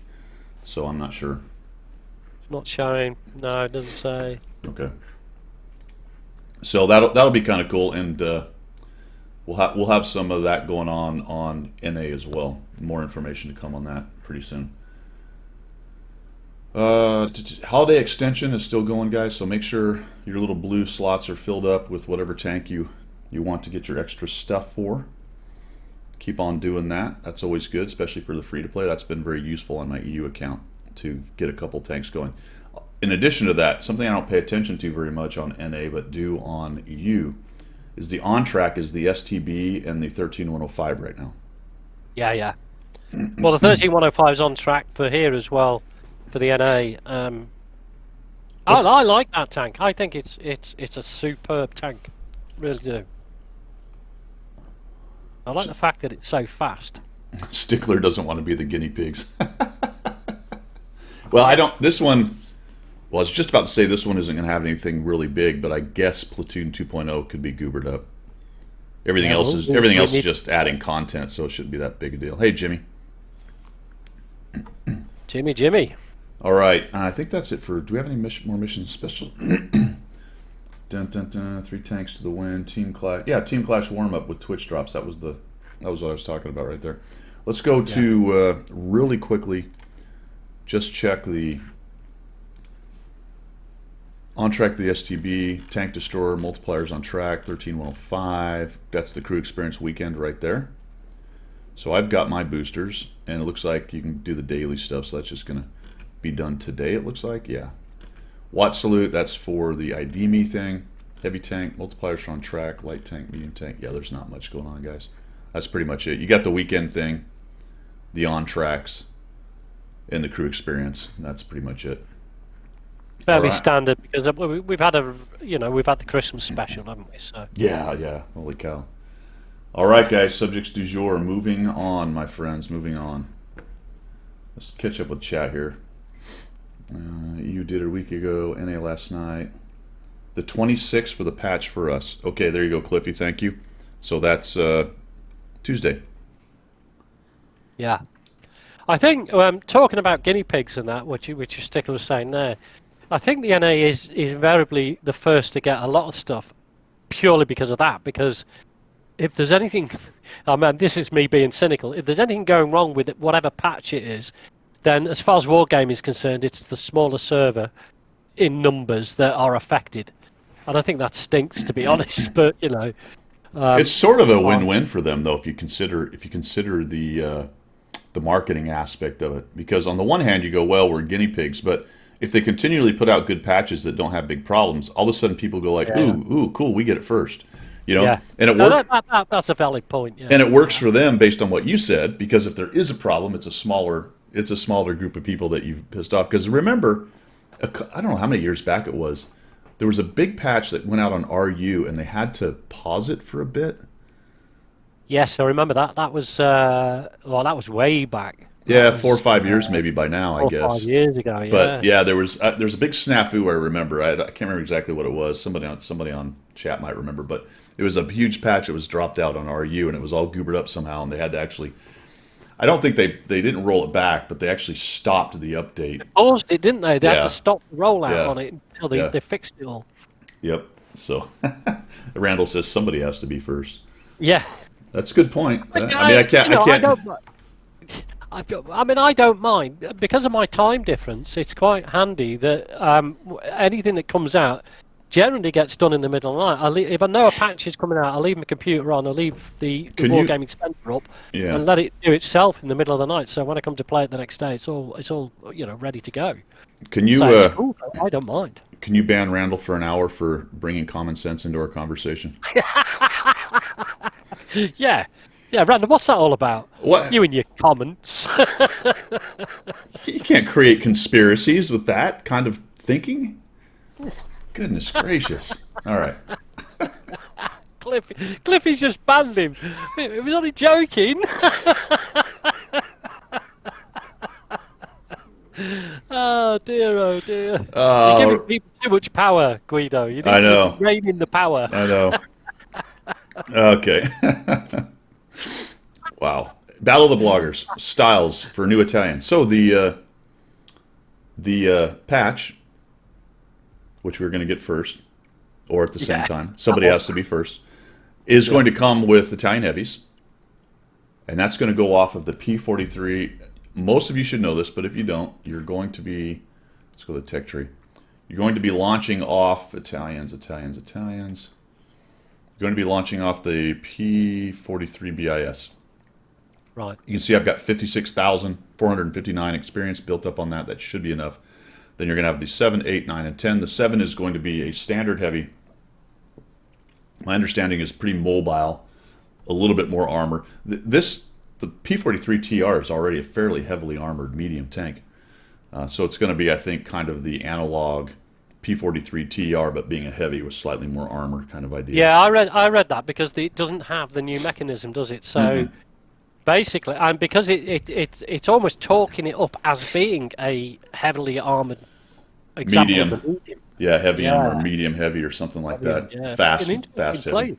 Speaker 1: So I'm not sure.
Speaker 2: It's not showing. No, it doesn't say.
Speaker 1: Okay. So that'll be kind of cool, and we'll have some of that going on NA as well. More information to come on that pretty soon. Holiday extension is still going, guys. So make sure your little blue slots are filled up with whatever tank you want to get your extra stuff for. Keep on doing that. That's always good, especially for the free to play. That's been very useful on my EU account to get a couple tanks going. In addition to that, something I don't pay attention to very much on NA but do on EU is the on track is the STB and the 13105 right now.
Speaker 2: Yeah, yeah. Well, the 13105 is on track for here as well, for the NA. I like that tank. I think it's a superb tank. Really do. I like the fact that it's so fast.
Speaker 1: Stickler doesn't want to be the guinea pigs. Well, I don't. This one. Well, I was just about to say this one isn't going to have anything really big, but I guess Platoon 2.0 could be goobered up. Everything
Speaker 2: Yeah,
Speaker 1: else is just adding content, so it shouldn't be that big a deal. Hey, Jimmy.
Speaker 2: Jimmy.
Speaker 1: All right, I think that's it for. Do we have any more missions special? Dun, dun, dun, 3 tanks to the win. Team Clash. Yeah, Team Clash warm up with Twitch drops. That was what I was talking about right there. Let's go to really quickly. Just check the on track. The STB tank destroyer multipliers on track. 13105. That's the crew experience weekend right there. So I've got my boosters, and it looks like you can do the daily stuff. So that's just gonna be done today. It looks like, yeah. Watt salute, that's for the ID me thing. Heavy tank, multipliers are on track. Light tank, medium tank. Yeah, there's not much going on, guys. That's pretty much it. You got the weekend thing, the on tracks, and the crew experience. That's pretty much it.
Speaker 2: Fairly
Speaker 1: Alright.
Speaker 2: standard because we've had we've had the Christmas special, haven't we? So
Speaker 1: Yeah. Holy cow. All right, guys. Subjects du jour. Moving on, my friends. Moving on. Let's catch up with chat here. You did it a week ago. NA last night. The 26th for the patch for us. Okay, there you go, Cliffy. Thank you. So that's Tuesday.
Speaker 2: yeah, I think talking about guinea pigs and that, which Stickler was saying there, I think the NA is invariably the first to get a lot of stuff purely because of that. Because if there's anything, I mean, this is me being cynical. If there's anything going wrong with it, whatever patch it is, then as far as Wargame is concerned, it's the smaller server in numbers that are affected. And I think that stinks, to be honest. But you know,
Speaker 1: It's sort of a win-win for them, though, if you consider the marketing aspect of it. Because on the one hand, you go, well, we're guinea pigs, but if they continually put out good patches that don't have big problems, all of a sudden people go like, ooh, cool, we get it first, you know.
Speaker 2: yeah,
Speaker 1: And it
Speaker 2: no,
Speaker 1: works.
Speaker 2: that's a valid point. Yeah.
Speaker 1: And it works for them based on what you said, because if there is a problem, it's a smaller group of people that you've pissed off. Because remember, I don't know how many years back it was, there was a big patch that went out on RU, and they had to pause it for a bit.
Speaker 2: Yes, I remember that. That was that was way back.
Speaker 1: Yeah,
Speaker 2: That
Speaker 1: 4 or
Speaker 2: was
Speaker 1: 5 years maybe by now, I
Speaker 2: 4 or
Speaker 1: guess.
Speaker 2: 5 years ago. Yeah.
Speaker 1: But yeah, there's a big snafu. I remember. I can't remember exactly what it was. Somebody on chat might remember, but it was a huge patch that was dropped out on RU, and it was all goobered up somehow, and they had to actually. I don't think they didn't roll it back, but they actually stopped the update.
Speaker 2: They paused it, didn't they? They had
Speaker 1: Yeah.
Speaker 2: to stop the rollout
Speaker 1: Yeah.
Speaker 2: on it until
Speaker 1: Yeah.
Speaker 2: they fixed it all.
Speaker 1: Yep. So Randall says somebody has to be first.
Speaker 2: Yeah.
Speaker 1: That's a good point. I mean,
Speaker 2: I
Speaker 1: I can't.
Speaker 2: I mean, I don't mind because of my time difference. It's quite handy that anything that comes out generally gets done in the middle of the night. If I know a patch is coming out, I'll leave my computer on. I'll leave the Wargaming Center up
Speaker 1: Yeah.
Speaker 2: and let it do itself in the middle of the night. So when I come to play it the next day, it's all ready to go.
Speaker 1: Can you
Speaker 2: So it's cool. I don't mind.
Speaker 1: can you ban Randall for an hour for bringing common sense into our conversation?
Speaker 2: Yeah. Yeah, Randall, what's that all about?
Speaker 1: What?
Speaker 2: You and your comments.
Speaker 1: You can't create conspiracies with that kind of thinking. Goodness gracious! All right.
Speaker 2: Cliffy's just banned him. He was only joking. Oh dear, oh dear. You're giving people too much power, Guido. You need
Speaker 1: I know.
Speaker 2: to rein in the power.
Speaker 1: I know. Okay. Wow. Battle of the Bloggers. Styles for New Italian. So the patch, which we're going to get first, or at the same time, somebody has to be first, is going to come with Italian heavies. And that's going to go off of the P43. Most of you should know this, but if you don't, you're going to be, let's go to the tech tree. You're going to be launching off Italians. You're going to be launching off the P43 BIS.
Speaker 2: Right.
Speaker 1: You can see I've got 56,459 experience built up on that. That should be enough. Then you're going to have the 7, 8, 9, and 10. The 7 is going to be a standard heavy. My understanding is pretty mobile, a little bit more armor. The P43 TR is already a fairly heavily armored medium tank. So it's going to be, I think, kind of the analog P43 TR, but being a heavy with slightly more armor kind of idea.
Speaker 2: Yeah, I read that because it doesn't have the new mechanism, does it? So basically, and because it's almost talking it up as being a heavily armored example of the medium.
Speaker 1: Yeah, heavy armor, medium heavy, or something like that.
Speaker 2: Yeah.
Speaker 1: Fast heavy.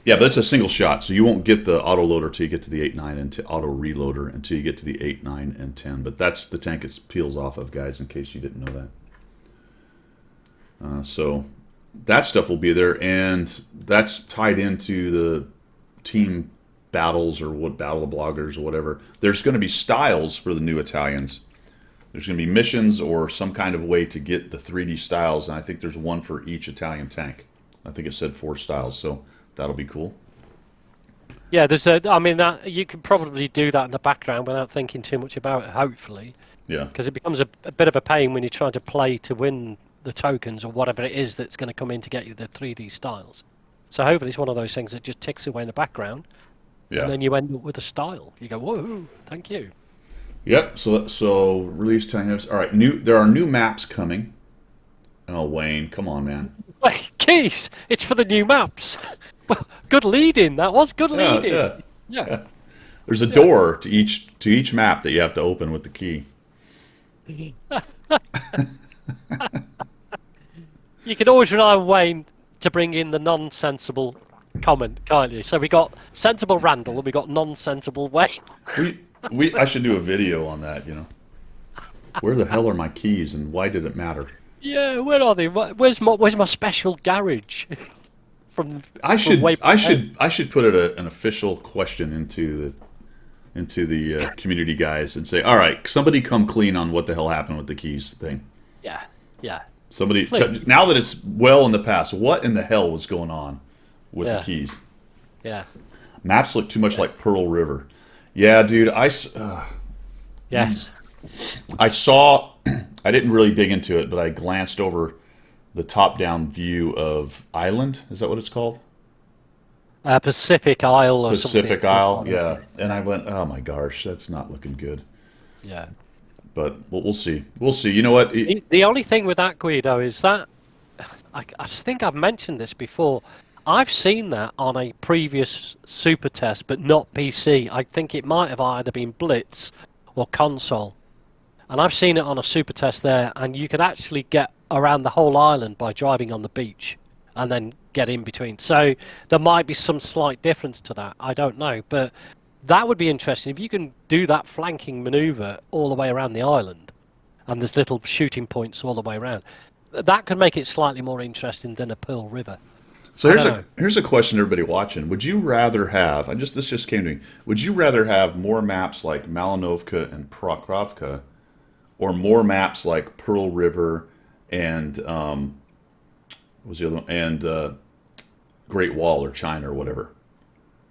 Speaker 1: Yeah, but it's a single shot, so you won't get the auto loader till you get to the 8, 9, and auto reloader until you get to the 8, 9, and 10. But that's the tank it peels off of, guys, in case you didn't know that. So that stuff will be there, and that's tied into the team battles or what Battle of Bloggers or whatever. There's going to be styles for the new Italians. There's going to be missions or some kind of way to get the 3D styles, and I think there's one for each Italian tank. I think it said 4 styles, so that'll be cool.
Speaker 2: Yeah, you can probably do that in the background without thinking too much about it, hopefully.
Speaker 1: Yeah.
Speaker 2: Because it becomes a bit of a pain when you're trying to play to win the tokens or whatever it is that's going to come in to get you the 3D styles. So hopefully it's one of those things that just ticks away in the background.
Speaker 1: Yeah.
Speaker 2: And then you end up with a style. You go, whoa, thank you.
Speaker 1: Yep. So release times. All right. There are new maps coming. Oh, Wayne, come on, man.
Speaker 2: Wait, Keys, it's for the new maps. Well, good lead-in. That was good lead-in. Yeah.
Speaker 1: There's a door to each map that you have to open with the key.
Speaker 2: You can always rely on Wayne to bring in the non-sensible comment, can't you? So we got sensible Randall and we got non-sensible Wayne.
Speaker 1: I should do a video on that. Where the hell are my keys, and why did it matter?
Speaker 2: Yeah, where are they? Where's my special garage from
Speaker 1: I
Speaker 2: from
Speaker 1: should
Speaker 2: way
Speaker 1: I
Speaker 2: back then?
Speaker 1: should I should put an official question into the community guys and say, all right, somebody come clean on what the hell happened with the keys thing.
Speaker 2: Yeah, yeah,
Speaker 1: Somebody
Speaker 2: please.
Speaker 1: now that it's well in the past, what in the hell was going on with the
Speaker 2: Yeah,
Speaker 1: keys?
Speaker 2: yeah,
Speaker 1: Maps look too much like Pearl River. Yeah, dude,
Speaker 2: yes.
Speaker 1: I saw. I didn't really dig into it, but I glanced over the top-down view of Island. Is that what it's called?
Speaker 2: Pacific Isle or something.
Speaker 1: Pacific Isle. Yeah, and I went, oh my gosh, that's not looking good.
Speaker 2: Yeah.
Speaker 1: But we'll see. We'll see. You know what?
Speaker 2: The only thing with that, Guido, is that I think I've mentioned this before. I've seen that on a previous super test, but not PC. I think it might have either been Blitz or console. And I've seen it on a super test there, and you can actually get around the whole island by driving on the beach and then get in between. So there might be some slight difference to that. I don't know. But that would be interesting if you can do that flanking maneuver all the way around the island, and there's little shooting points all the way around. That could make it slightly more interesting than a Pearl River.
Speaker 1: So
Speaker 2: I
Speaker 1: here's
Speaker 2: don't
Speaker 1: a
Speaker 2: know.
Speaker 1: here's a question, to everybody watching. Would you rather have? This just came to me. Would you rather have more maps like Malinovka and Prokrovka, or more maps like Pearl River and what was the other one, and Great Wall or China or whatever?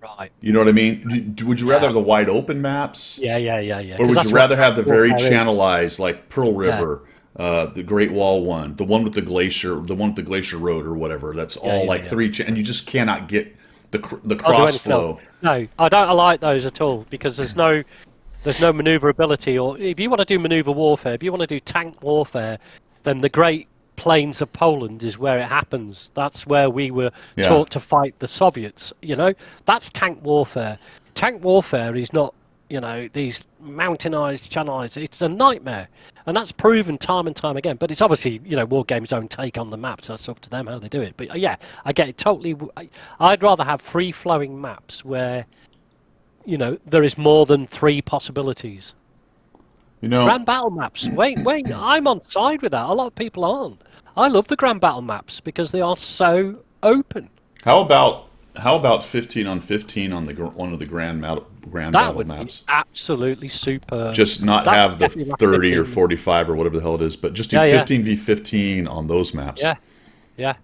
Speaker 2: Right.
Speaker 1: You know what I mean? Would you rather
Speaker 2: Yeah.
Speaker 1: have the wide open maps,
Speaker 2: Yeah.
Speaker 1: or
Speaker 2: 'Cause
Speaker 1: would
Speaker 2: that's
Speaker 1: you
Speaker 2: what
Speaker 1: rather have the very
Speaker 2: warfare is.
Speaker 1: channelized like Pearl
Speaker 2: Yeah.
Speaker 1: River, the Great Wall one, the one with the glacier, the one with the glacier road or whatever? That's all like
Speaker 2: Yeah.
Speaker 1: three, and you just cannot get the
Speaker 2: I'll do
Speaker 1: cross
Speaker 2: anything else.
Speaker 1: flow.
Speaker 2: No, I don't like those at all because there's no maneuverability. Or if you want to do maneuver warfare, if you want to do tank warfare, then the Great Plains of Poland is where it happens. That's where we were
Speaker 1: Yeah.
Speaker 2: taught to fight the Soviets. That's tank warfare. Tank warfare is not, these mountainized, channelized. It's a nightmare, and that's proven time and time again. But it's obviously, War Games' own take on the maps. That's up to them how they do it. But yeah, I get it totally. I'd rather have free-flowing maps where there is more than three possibilities.
Speaker 1: You know,
Speaker 2: Grand battle maps. Wait, I'm on side with that. A lot of people aren't. I love the grand battle maps because they are so open.
Speaker 1: how about 15 on 15 on one of the grand
Speaker 2: That
Speaker 1: battle
Speaker 2: would be
Speaker 1: maps?
Speaker 2: absolutely superb.
Speaker 1: Just not
Speaker 2: That's
Speaker 1: have the
Speaker 2: definitely like
Speaker 1: 30 or
Speaker 2: 15.
Speaker 1: 45 or whatever the hell it is, but just do
Speaker 2: Yeah.
Speaker 1: 15v15 on those maps.
Speaker 2: Yeah, yeah.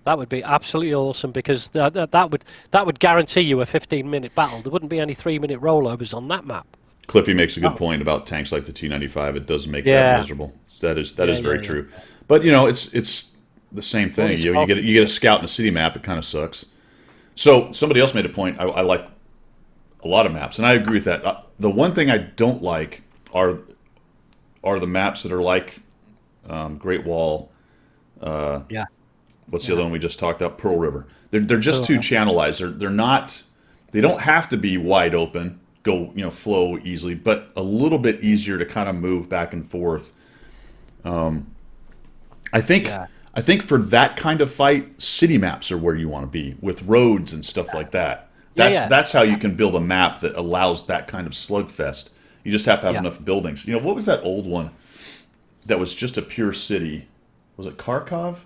Speaker 2: That would be absolutely awesome because that would guarantee you a 15-minute battle. There wouldn't be any 3-minute rollovers on that map.
Speaker 1: Cliffy makes a good
Speaker 2: Oh.
Speaker 1: point about tanks like the T95. It does make that
Speaker 2: Yeah.
Speaker 1: miserable. That is very
Speaker 2: Yeah.
Speaker 1: true. But it's the same thing.
Speaker 2: it's
Speaker 1: You get a scout in a city map. It kind of sucks. So somebody else made a point. I like a lot of maps, and I agree with that. The one thing I don't like are the maps that are like Great Wall.
Speaker 2: Yeah.
Speaker 1: What's the other one we just talked about? Pearl River. They're just too channelized. They're not. They don't have to be wide open. Go flow easily, but a little bit easier to kind of move back and forth. I think
Speaker 2: Yeah.
Speaker 1: I think for that kind of fight, city maps are where you want to be with roads and stuff like that.
Speaker 2: Yeah.
Speaker 1: That's how you can build a map that allows that kind of slugfest. You just have to have
Speaker 2: Yeah.
Speaker 1: enough buildings. What was that old one that was just a pure city? Was it Kharkov?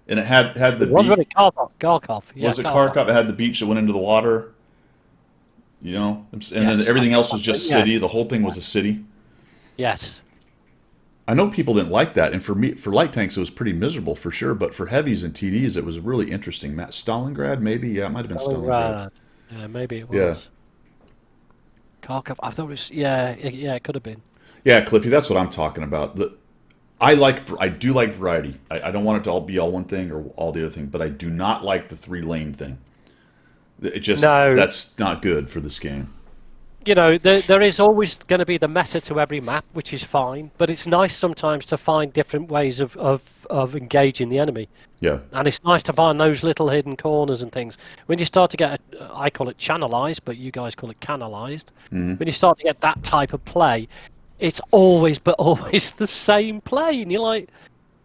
Speaker 1: And it had the
Speaker 2: It was
Speaker 1: beach.
Speaker 2: really Kharkov. Yeah,
Speaker 1: Was it Kharkov? It had the beach that went into the water. And then
Speaker 2: Yes,
Speaker 1: everything
Speaker 2: I
Speaker 1: else
Speaker 2: think
Speaker 1: was just
Speaker 2: that's it, yeah.
Speaker 1: city. The whole thing was a city.
Speaker 2: Yes.
Speaker 1: I know people didn't like that, and for light tanks, it was pretty miserable for sure. But for heavies and TDs, it was really interesting. Stalingrad, maybe, yeah, it might have been Stalingrad.
Speaker 2: Yeah, maybe it was.
Speaker 1: Yeah.
Speaker 2: Kharkov. I thought it was. Yeah, it could have been.
Speaker 1: Yeah, Cliffy, that's what I'm talking about. I do like variety. I don't want it to all be all one thing or all the other thing, but I do not like the 3-lane thing. It just
Speaker 2: No.
Speaker 1: That's not good for this game.
Speaker 2: There is always going to be the meta to every map, which is fine. But it's nice sometimes to find different ways of engaging the enemy.
Speaker 1: Yeah,
Speaker 2: And it's nice to find those little hidden corners and things. When you start to get, I call it channelized, but you guys call it canalized. When you start to get that type of play, it's always the same play. And you're like,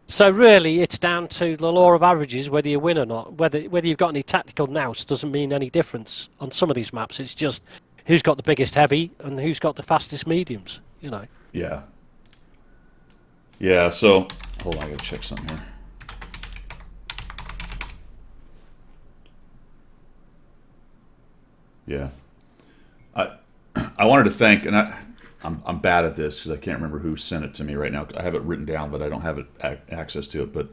Speaker 2: so really it's down to the law of averages whether you win or not. Whether you've got any tactical nous doesn't mean any difference on some of these maps. It's just who's got the biggest heavy and who's got the fastest mediums. You know.
Speaker 1: Yeah. Yeah. So hold on, I gotta check something here. Yeah. I wanted to thank, and I'm bad at this because I can't remember who sent it to me right now. I have it written down, but I don't have it access to it. But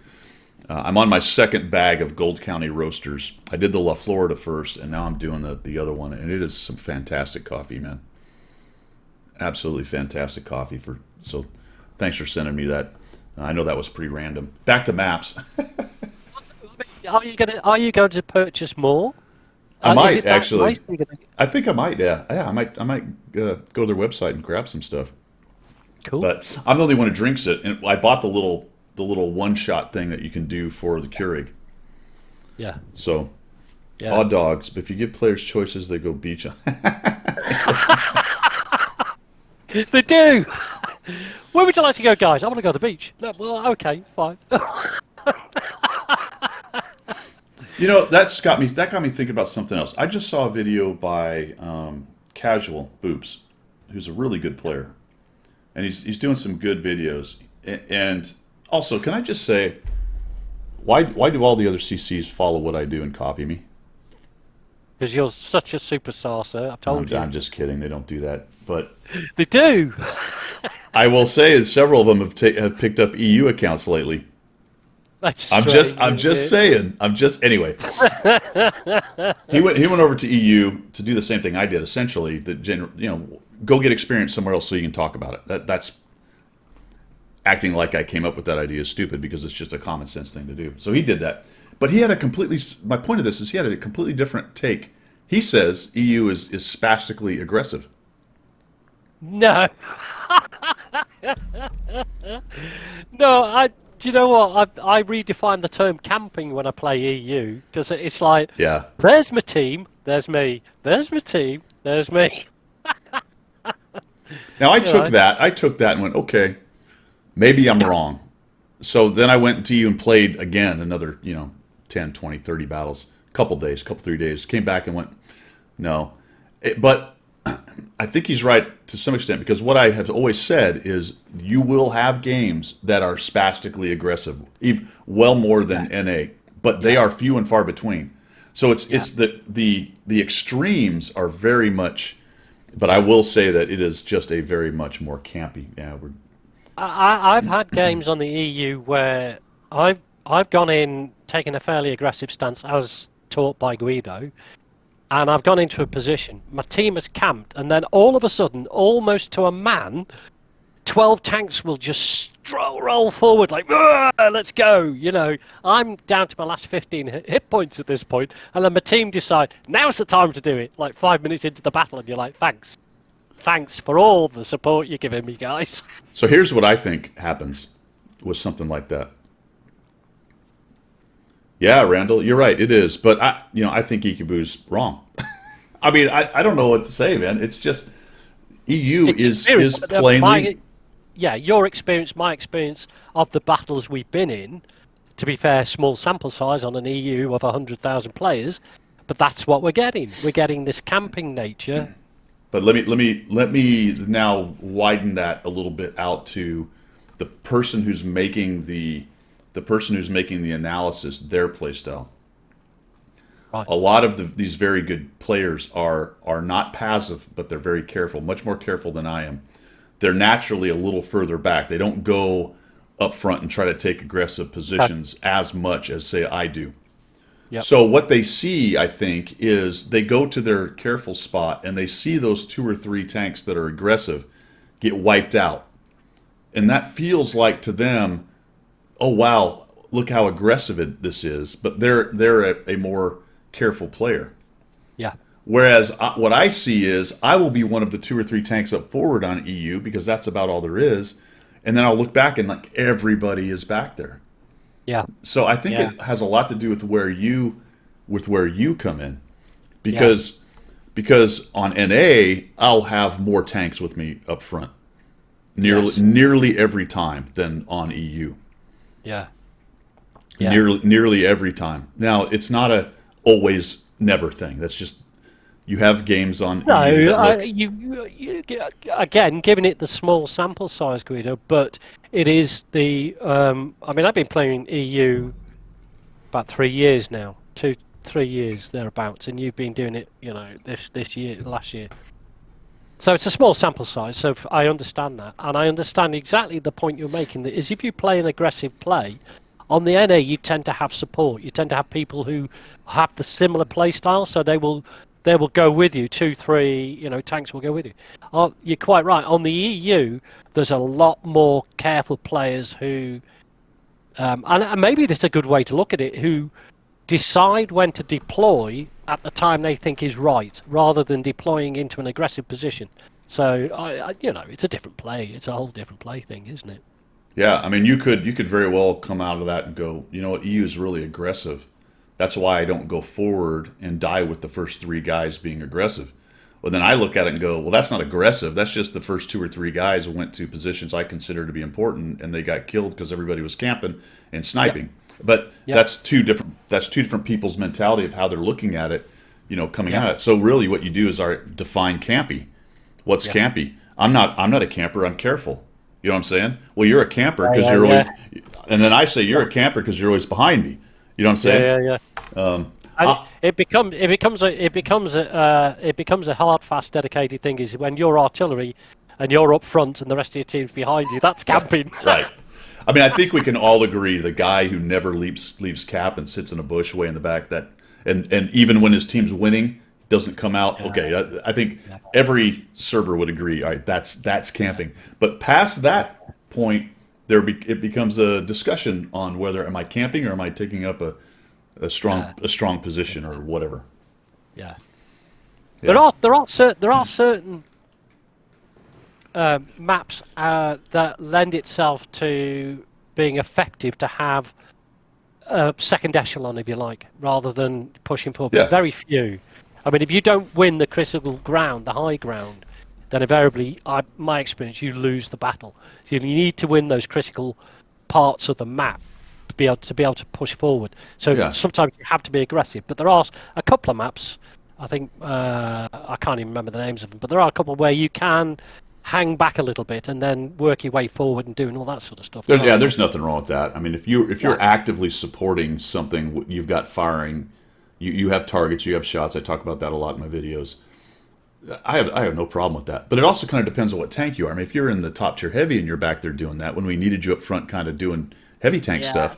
Speaker 1: I'm on my second bag of Gold County Roasters. I did the La Florida first, and now I'm doing the other one, and it is some fantastic coffee, man. Absolutely fantastic coffee. So thanks for sending me that. I know that was pretty random. Back to maps.
Speaker 2: Are you going to purchase more?
Speaker 1: I
Speaker 2: Is
Speaker 1: might
Speaker 2: it that
Speaker 1: actually.
Speaker 2: nice?
Speaker 1: I think I might. Yeah, yeah. I might go to their website and grab some stuff.
Speaker 2: Cool.
Speaker 1: But I'm the only one who drinks it, and I bought the little one shot thing that you can do for the Keurig.
Speaker 2: Yeah.
Speaker 1: So,
Speaker 2: Yeah.
Speaker 1: odd dogs. But if you give players choices, they go beach.
Speaker 2: They do. Where would you like to go, guys? I want to go to the beach. No, well, okay, fine.
Speaker 1: You know, that got me thinking about something else. I just saw a video by Casual Boops, who's a really good player, and he's doing some good videos. And also, can I just say, why do all the other CCs follow what I do and copy me?
Speaker 2: Because you're such a superstar, sir. I've told you.
Speaker 1: I'm just kidding. They don't do that, but
Speaker 2: They do.
Speaker 1: I will say that several of them have picked up EU accounts lately.
Speaker 2: That's
Speaker 1: I'm just saying. Anyway. He went over to EU to do the same thing I did. Essentially, go get experience somewhere else so you can talk about it. That's acting like I came up with that idea is stupid because it's just a common sense thing to do. So he did that, but he had a completely. My point of this is he had a completely different take. He says EU is spastically aggressive.
Speaker 2: No. No, do you know what? I redefine the term camping when I play EU because it's like,
Speaker 1: Yeah.
Speaker 2: there's my team, there's me, there's my team, there's me.
Speaker 1: Now I took that and went, okay, maybe I'm wrong. So then I went to you and played again another, 10, 20, 30 battles, couple 3 days, came back and went, no. But I think he's right to some extent because what I have always said is you will have games that are spastically aggressive, well more than NA, but they are few and far between. So it's the extremes are very much, but I will say that it is just a very much more campy. Yeah,
Speaker 2: I've had games on the EU where I've gone in taking a fairly aggressive stance as taught by Guido. And I've gone into a position, my team has camped, and then all of a sudden, almost to a man, 12 tanks will just roll forward like, let's go. I'm down to my last 15 hit points at this point, and then my team decide, now's the time to do it, like 5 minutes into the battle, and you're like, thanks. Thanks for all the support you're giving me, guys.
Speaker 1: So here's what I think happens with something like that. Yeah, Randall, you're right. It is, but I think Ikibu's wrong. I mean, I don't know what to say, man. It's just EU is plainly.
Speaker 2: Your experience, my experience of the battles we've been in. To be fair, small sample size on an EU of 100,000 players, but that's what we're getting. We're getting this camping nature.
Speaker 1: But let me now widen that a little bit out to the person who's making the analysis, their playstyle.
Speaker 2: Right.
Speaker 1: A lot of these very good players are not passive, but they're very careful, much more careful than I am. They're naturally a little further back. They don't go up front and try to take aggressive positions as much as, say, I do.
Speaker 2: Yep.
Speaker 1: So what they see, I think, is they go to their careful spot and they see those 2 or 3 tanks that are aggressive get wiped out. And that feels like to them, oh wow, look how aggressive this is. But they're a more careful player.
Speaker 2: Yeah.
Speaker 1: Whereas what I see is I will be one of the 2 or 3 tanks up forward on EU because that's about all there is, and then I'll look back and like everybody is back there.
Speaker 2: Yeah.
Speaker 1: So I think it has a lot to do with where you come in, because on NA I'll have more tanks with me up front, nearly every time than on EU.
Speaker 2: Yeah.
Speaker 1: Nearly every time. Now it's not a always never thing. That's just You have games on
Speaker 2: No,
Speaker 1: EU that look.
Speaker 2: again, giving it the small sample size, Guido, but it is the. I mean, I've been playing EU about 3 years now, 3 years thereabouts, and you've been doing it, this year, last year. So it's a small sample size. So I understand that, and I understand exactly the point you're making. That is, if you play an aggressive play, on the NA, you tend to have support. You tend to have people who have the similar play style, so they will go with you. 2, 3, tanks will go with you. You're quite right. On the EU, there's a lot more careful players who, and maybe this is a good way to look at it, who decide when to deploy at the time they think is right, rather than deploying into an aggressive position. So, it's a different play. It's a whole different play thing, isn't it?
Speaker 1: Yeah, I mean, you could very well come out of that and go, you know what, EU is really aggressive. That's why I don't go forward and die with the first three guys being aggressive. Well, then I look at it and go, well, that's not aggressive. That's just the first 2 or 3 guys went to positions I consider to be important, and they got killed because everybody was camping and sniping. But
Speaker 2: Yep.
Speaker 1: that's two different. That's two different people's mentality of how they're looking at it. Coming
Speaker 2: Yep.
Speaker 1: at it. So really, what you do is define campy. What's
Speaker 2: Yep.
Speaker 1: campy? I'm not a camper. I'm careful. You know what I'm saying? Well, you're a camper because
Speaker 2: Yeah,
Speaker 1: you're always,
Speaker 2: yeah.
Speaker 1: and then I say you're a camper because you're always behind me. You know what I'm saying?
Speaker 2: Yeah, yeah. And it becomes a hard, fast, dedicated thing. Is when you're artillery, and you're up front, and the rest of your team's behind you. That's camping.
Speaker 1: Right. I mean, I think we can all agree the guy who never leaves cap and sits in a bush way in the back, and even when his team's winning, doesn't come out. Okay, I think every server would agree. All right, that's camping. But past that point, it becomes a discussion on whether am I camping or am I taking up a strong position or whatever.
Speaker 2: Yeah.
Speaker 1: Yeah.
Speaker 2: There are certain maps that lend itself to being effective to have a second echelon, if you like, rather than pushing forward.
Speaker 1: Yeah.
Speaker 2: But very few. I mean, if you don't win the critical ground, the high ground, then invariably, my experience, you lose the battle. So you need to win those critical parts of the map to be able to push forward. So
Speaker 1: Yeah.
Speaker 2: sometimes you have to be aggressive. But there are a couple of maps. I think I can't even remember the names of them, but there are a couple where you can hang back a little bit and then work your way forward and doing all that sort of stuff.
Speaker 1: There's nothing wrong with that. I mean, if you're actively supporting something, you've got firing, you have targets, you have shots. I talk about that a lot in my videos. I have no problem with that. But it also kind of depends on what tank you are. I mean, if you're in the top tier heavy and you're back there doing that, when we needed you up front, kind of doing heavy tank
Speaker 2: Yeah.
Speaker 1: stuff.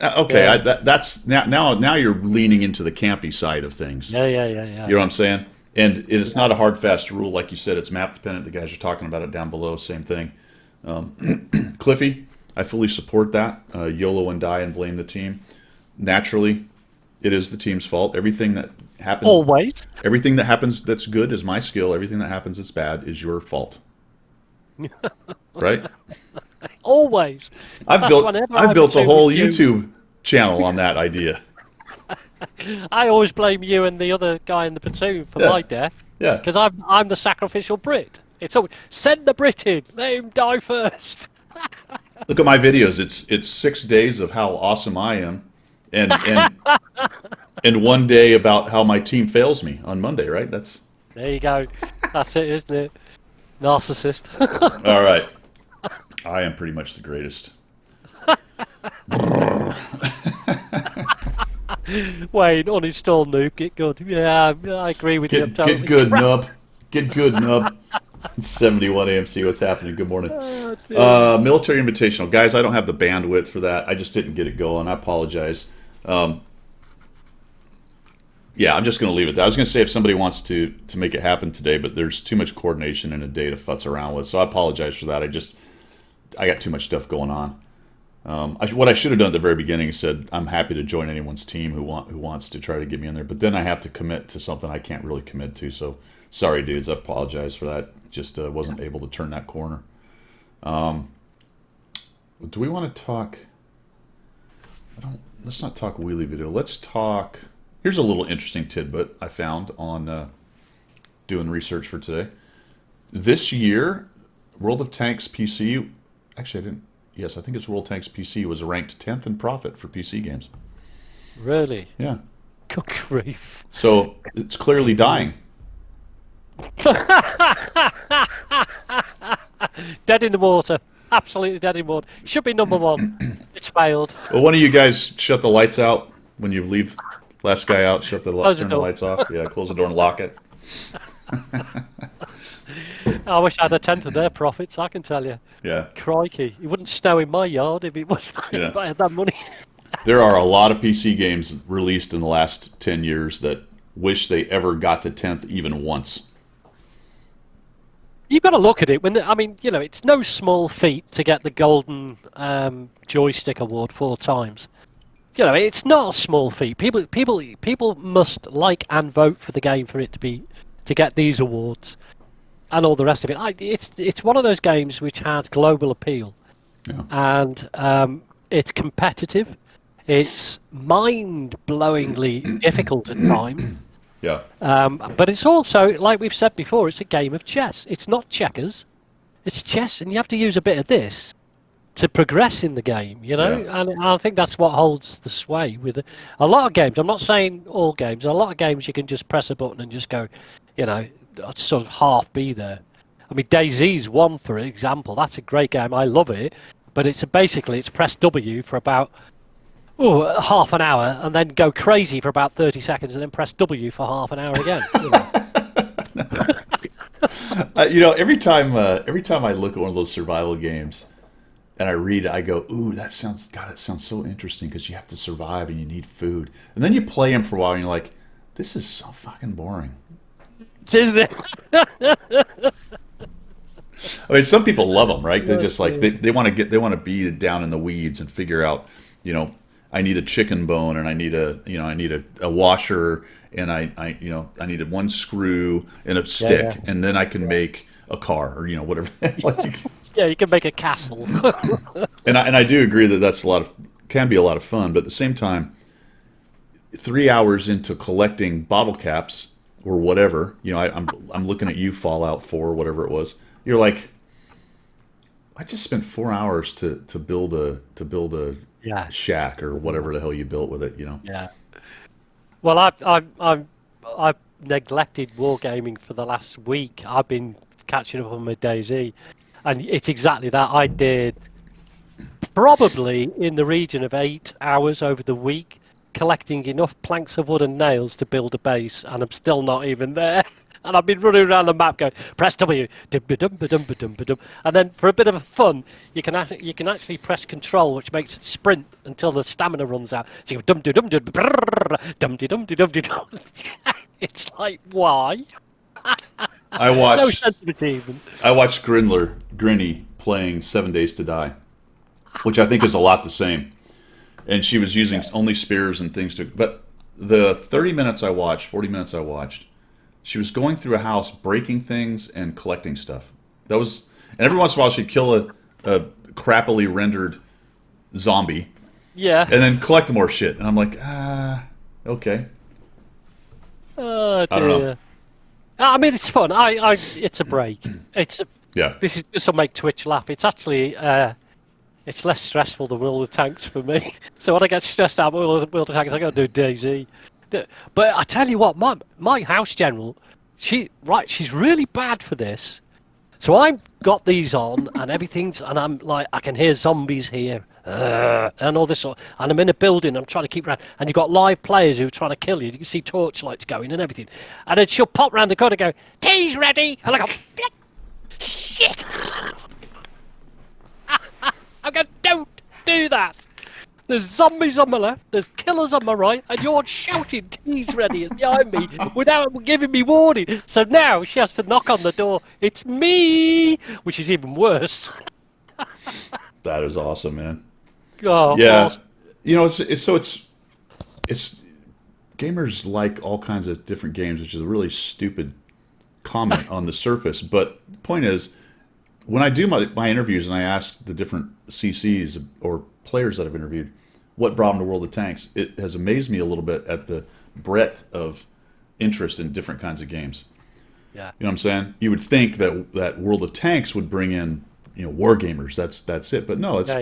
Speaker 1: Okay,
Speaker 2: Yeah.
Speaker 1: that's now you're leaning into the campy side of things.
Speaker 2: Yeah.
Speaker 1: You know what I'm saying? And it's not a hard, fast rule. Like you said, it's map dependent. The guys are talking about it down below. Same thing. Cliffy, I fully support that. YOLO and die and blame the team. Naturally, it is the team's fault. Everything that happens,
Speaker 2: Always.
Speaker 1: everything that happens that's good is my skill. Everything that happens that's bad is your fault. Right?
Speaker 2: Always.
Speaker 1: I've
Speaker 2: That's
Speaker 1: built
Speaker 2: whenever
Speaker 1: I've
Speaker 2: I'm
Speaker 1: built a
Speaker 2: too
Speaker 1: whole
Speaker 2: with you.
Speaker 1: YouTube channel on that idea.
Speaker 2: I always blame you and the other guy in the platoon for
Speaker 1: Yeah.
Speaker 2: my death
Speaker 1: Yeah.
Speaker 2: because I'm the sacrificial Brit. It's always send the Brit in. Let him die first.
Speaker 1: Look at my videos. It's 6 days of how awesome I am, and and one day about how my team fails me on Monday. Right? That's
Speaker 2: There you go. That's it, isn't it? Narcissist.
Speaker 1: all right. I am pretty much the greatest.
Speaker 2: Wayne, uninstall Nuke. Get good. Yeah, I agree with you.
Speaker 1: Get good, nub. Get good, nub. 71 AMC. What's happening? Good morning. Military Invitational, guys. I don't have the bandwidth for that. I just didn't get it going. I apologize. Yeah, I'm just going to leave it there. I was going to say if somebody wants to make it happen today, but there's too much coordination in a day to futz around with. So I apologize for that. I got too much stuff going on. What I should have done at the very beginning is said I'm happy to join anyone's team who wants to try to get me in there, but then I have to commit to something I can't really commit to. So sorry, dudes. I apologize for that. Just wasn't able to turn that corner. Do we want to talk? Let's not talk wheelie video. Let's talk. Here's a little interesting tidbit I found on doing research for today. This year, World of Tanks PC. Actually, I didn't. Yes, I think it's World Tanks PC was ranked 10th in profit for PC games.
Speaker 2: Really?
Speaker 1: Yeah.
Speaker 2: Good grief.
Speaker 1: So it's clearly dying.
Speaker 2: Dead in the water. Absolutely dead in the water. Should be number one. It's failed.
Speaker 1: Well, one of you guys shut the lights out when you leave. Last guy out,
Speaker 2: Close the
Speaker 1: turn the
Speaker 2: door.
Speaker 1: lights off. Yeah, close the door and lock it.
Speaker 2: I wish I had a tenth of their profits, I can tell you.
Speaker 1: Yeah,
Speaker 2: Crikey. It wouldn't snow in my yard if it was
Speaker 1: Yeah.
Speaker 2: if I had that money.
Speaker 1: there are a lot of PC games released in the last 10 years that wish they ever got to 10th even once.
Speaker 2: You've got to look at it. I mean, it's no small feat to get the golden joystick award 4 times. It's not a small feat. People must like and vote for the game for it to get these awards and all the rest of it. It's one of those games which has global appeal,
Speaker 1: Yeah.
Speaker 2: and it's competitive. It's mind-blowingly difficult at times.
Speaker 1: Yeah.
Speaker 2: But it's also, like we've said before, it's a game of chess. It's not checkers. It's chess, and you have to use a bit of this to progress in the game,
Speaker 1: Yeah.
Speaker 2: And I think that's what holds the sway with it. A lot of games. I'm not saying all games. A lot of games you can just press a button and just go, sort of half be there. I mean, DayZ's one, for example. That's a great game. I love it, but it's press W for about half an hour, and then go crazy for about 30 seconds, and then press W for half an hour again.
Speaker 1: Every time I look at one of those survival games and I read it, I go, "Ooh, it sounds so interesting because you have to survive and you need food." And then you play them for a while and you're like, "This is so fucking boring."
Speaker 2: Isn't it?
Speaker 1: I mean, some people love them, right? They just like they want to be down in the weeds and figure out, I need a chicken bone and I need a washer and I needed one screw and a stick and then I can make a car or whatever. Like,
Speaker 2: Yeah, you can make a castle.
Speaker 1: and I do agree that that's can be a lot of fun, but at the same time, 3 hours into collecting bottle caps or whatever, I'm looking at you, Fallout 4, whatever it was. You're like, I just spent 4 hours to build a
Speaker 2: Yeah.
Speaker 1: shack or whatever the hell you built with it.
Speaker 2: Yeah. Well, I've neglected wargaming for the last week. I've been catching up on my DayZ, and it's exactly that. I did probably in the region of 8 hours over the week, collecting enough planks of wood and nails to build a base, and I'm still not even there. And I've been running around the map going, press W, dum-ba-dum-ba-dum-ba-dum-ba-dum. And then for a bit of fun, you can actually press Control, which makes it sprint until the stamina runs out. So you go dum-de-dum-dum-dum. It's like, why?
Speaker 1: I
Speaker 2: No
Speaker 1: watched
Speaker 2: sense of achievement.
Speaker 1: Grinny playing 7 Days to Die, which I think is a lot the same. And she was using only spears and things but the 40 minutes I watched, she was going through a house, breaking things and collecting stuff. And every once in a while she'd kill a crappily rendered zombie
Speaker 2: Yeah.
Speaker 1: and then collect more shit. And I'm like, okay.
Speaker 2: Oh, dear.
Speaker 1: I don't know.
Speaker 2: I mean, it's fun. It's a break.
Speaker 1: Yeah.
Speaker 2: This will make Twitch laugh. It's actually it's less stressful than World of Tanks for me. So when I get stressed out by World of Tanks, I go do DayZ. But I tell you what, my house general, she's really bad for this. So I've got these on and and I'm like, I can hear zombies here and all this sort. And I'm in a building, I'm trying to keep around, and you've got live players who are trying to kill you. You can see torchlights going and everything. And then she'll pop round the corner and go, "Tea's ready," and I go, "Shit!" I go, "Don't do that. There's zombies on my left, there's killers on my right, and you're shouting tea's ready behind me without giving me warning." So now she has to knock on the door. "It's me," which is even worse.
Speaker 1: That is awesome, man.
Speaker 2: Oh,
Speaker 1: Yeah.
Speaker 2: awesome.
Speaker 1: It's gamers like all kinds of different games, which is a really stupid comment on the surface. But the point is, when I do my interviews and I ask the different CCs or players that I've interviewed what brought them to World of Tanks, it has amazed me a little bit at the breadth of interest in different kinds of games.
Speaker 2: Yeah.
Speaker 1: You know what I'm saying? You would think that World of Tanks would bring in, war gamers. That's it. But no, it's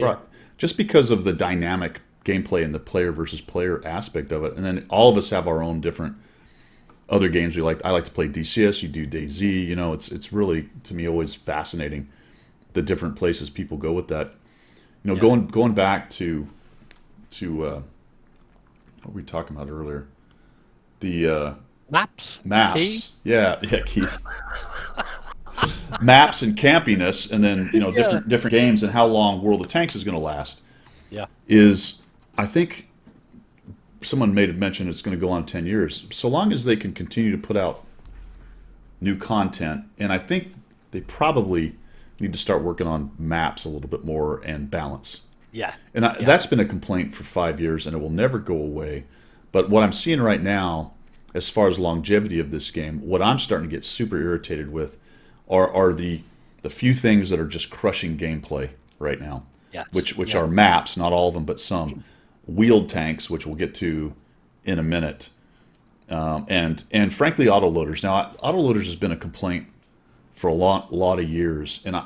Speaker 1: just because of the dynamic gameplay and the player versus player aspect of it. And then all of us have our own different other games we like. I like to play DCS. You do DayZ. You know, it's really to me always fascinating the different places people go with that. You know,
Speaker 2: Yeah.
Speaker 1: going back to what were we talking about earlier? The
Speaker 2: Maps,
Speaker 1: maps.
Speaker 2: key.
Speaker 1: Yeah, keys. Maps and campiness, and then you know
Speaker 2: Yeah.
Speaker 1: different games and how long World of Tanks is going to last.
Speaker 2: Yeah.
Speaker 1: Is I think someone made a mention it's going to go on 10 years. So long as they can continue to put out new content, and I think they probably need to start working on maps a little bit more and balance.
Speaker 2: Yeah.
Speaker 1: And
Speaker 2: Yeah.
Speaker 1: that's been a complaint for 5 years, and it will never go away. But what I'm seeing right now, as far as longevity of this game, what I'm starting to get super irritated with are the few things that are just crushing gameplay right now,
Speaker 2: Yes.
Speaker 1: which
Speaker 2: Yeah.
Speaker 1: are maps, not all of them, but some wheeled tanks, which we'll get to in a minute, and frankly, autoloaders. Now, autoloaders has been a complaint for a lot of years, and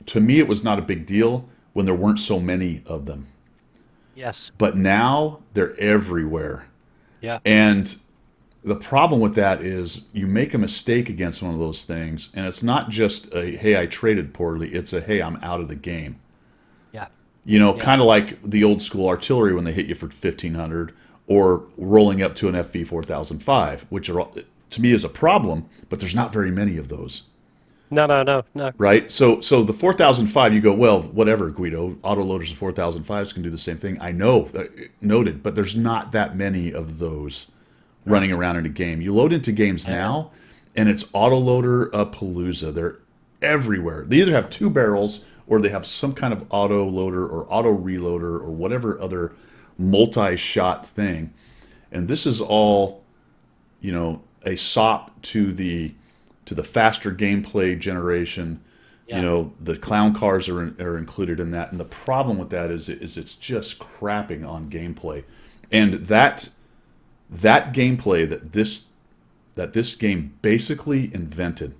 Speaker 1: to me, it was not a big deal when there weren't so many of them.
Speaker 2: Yes.
Speaker 1: But now they're everywhere.
Speaker 2: Yeah.
Speaker 1: And the problem with that is you make a mistake against one of those things, and it's not just a, hey, I traded poorly. It's a, hey, I'm out of the game.
Speaker 2: Yeah.
Speaker 1: You know,
Speaker 2: Yeah.
Speaker 1: kind of like the old school artillery when they hit you for 1,500 or rolling up to an FV 4005, which are, to me is a problem, but there's not very many of those.
Speaker 2: No.
Speaker 1: Right? So the 4005, you go, well, whatever, Guido, autoloaders of 4005s can do the same thing. I know, noted, but there's not that many of those running around in a game. You load into games now, and it's autoloader palooza. They're everywhere. They either have two barrels or they have some kind of auto loader or auto reloader or whatever other multi-shot thing. And this is all, you know, a sop to the faster gameplay generation.
Speaker 2: Yeah.
Speaker 1: You know, the clown cars are included in that, and the problem with that is it's just crapping on gameplay, and that gameplay that this game basically invented.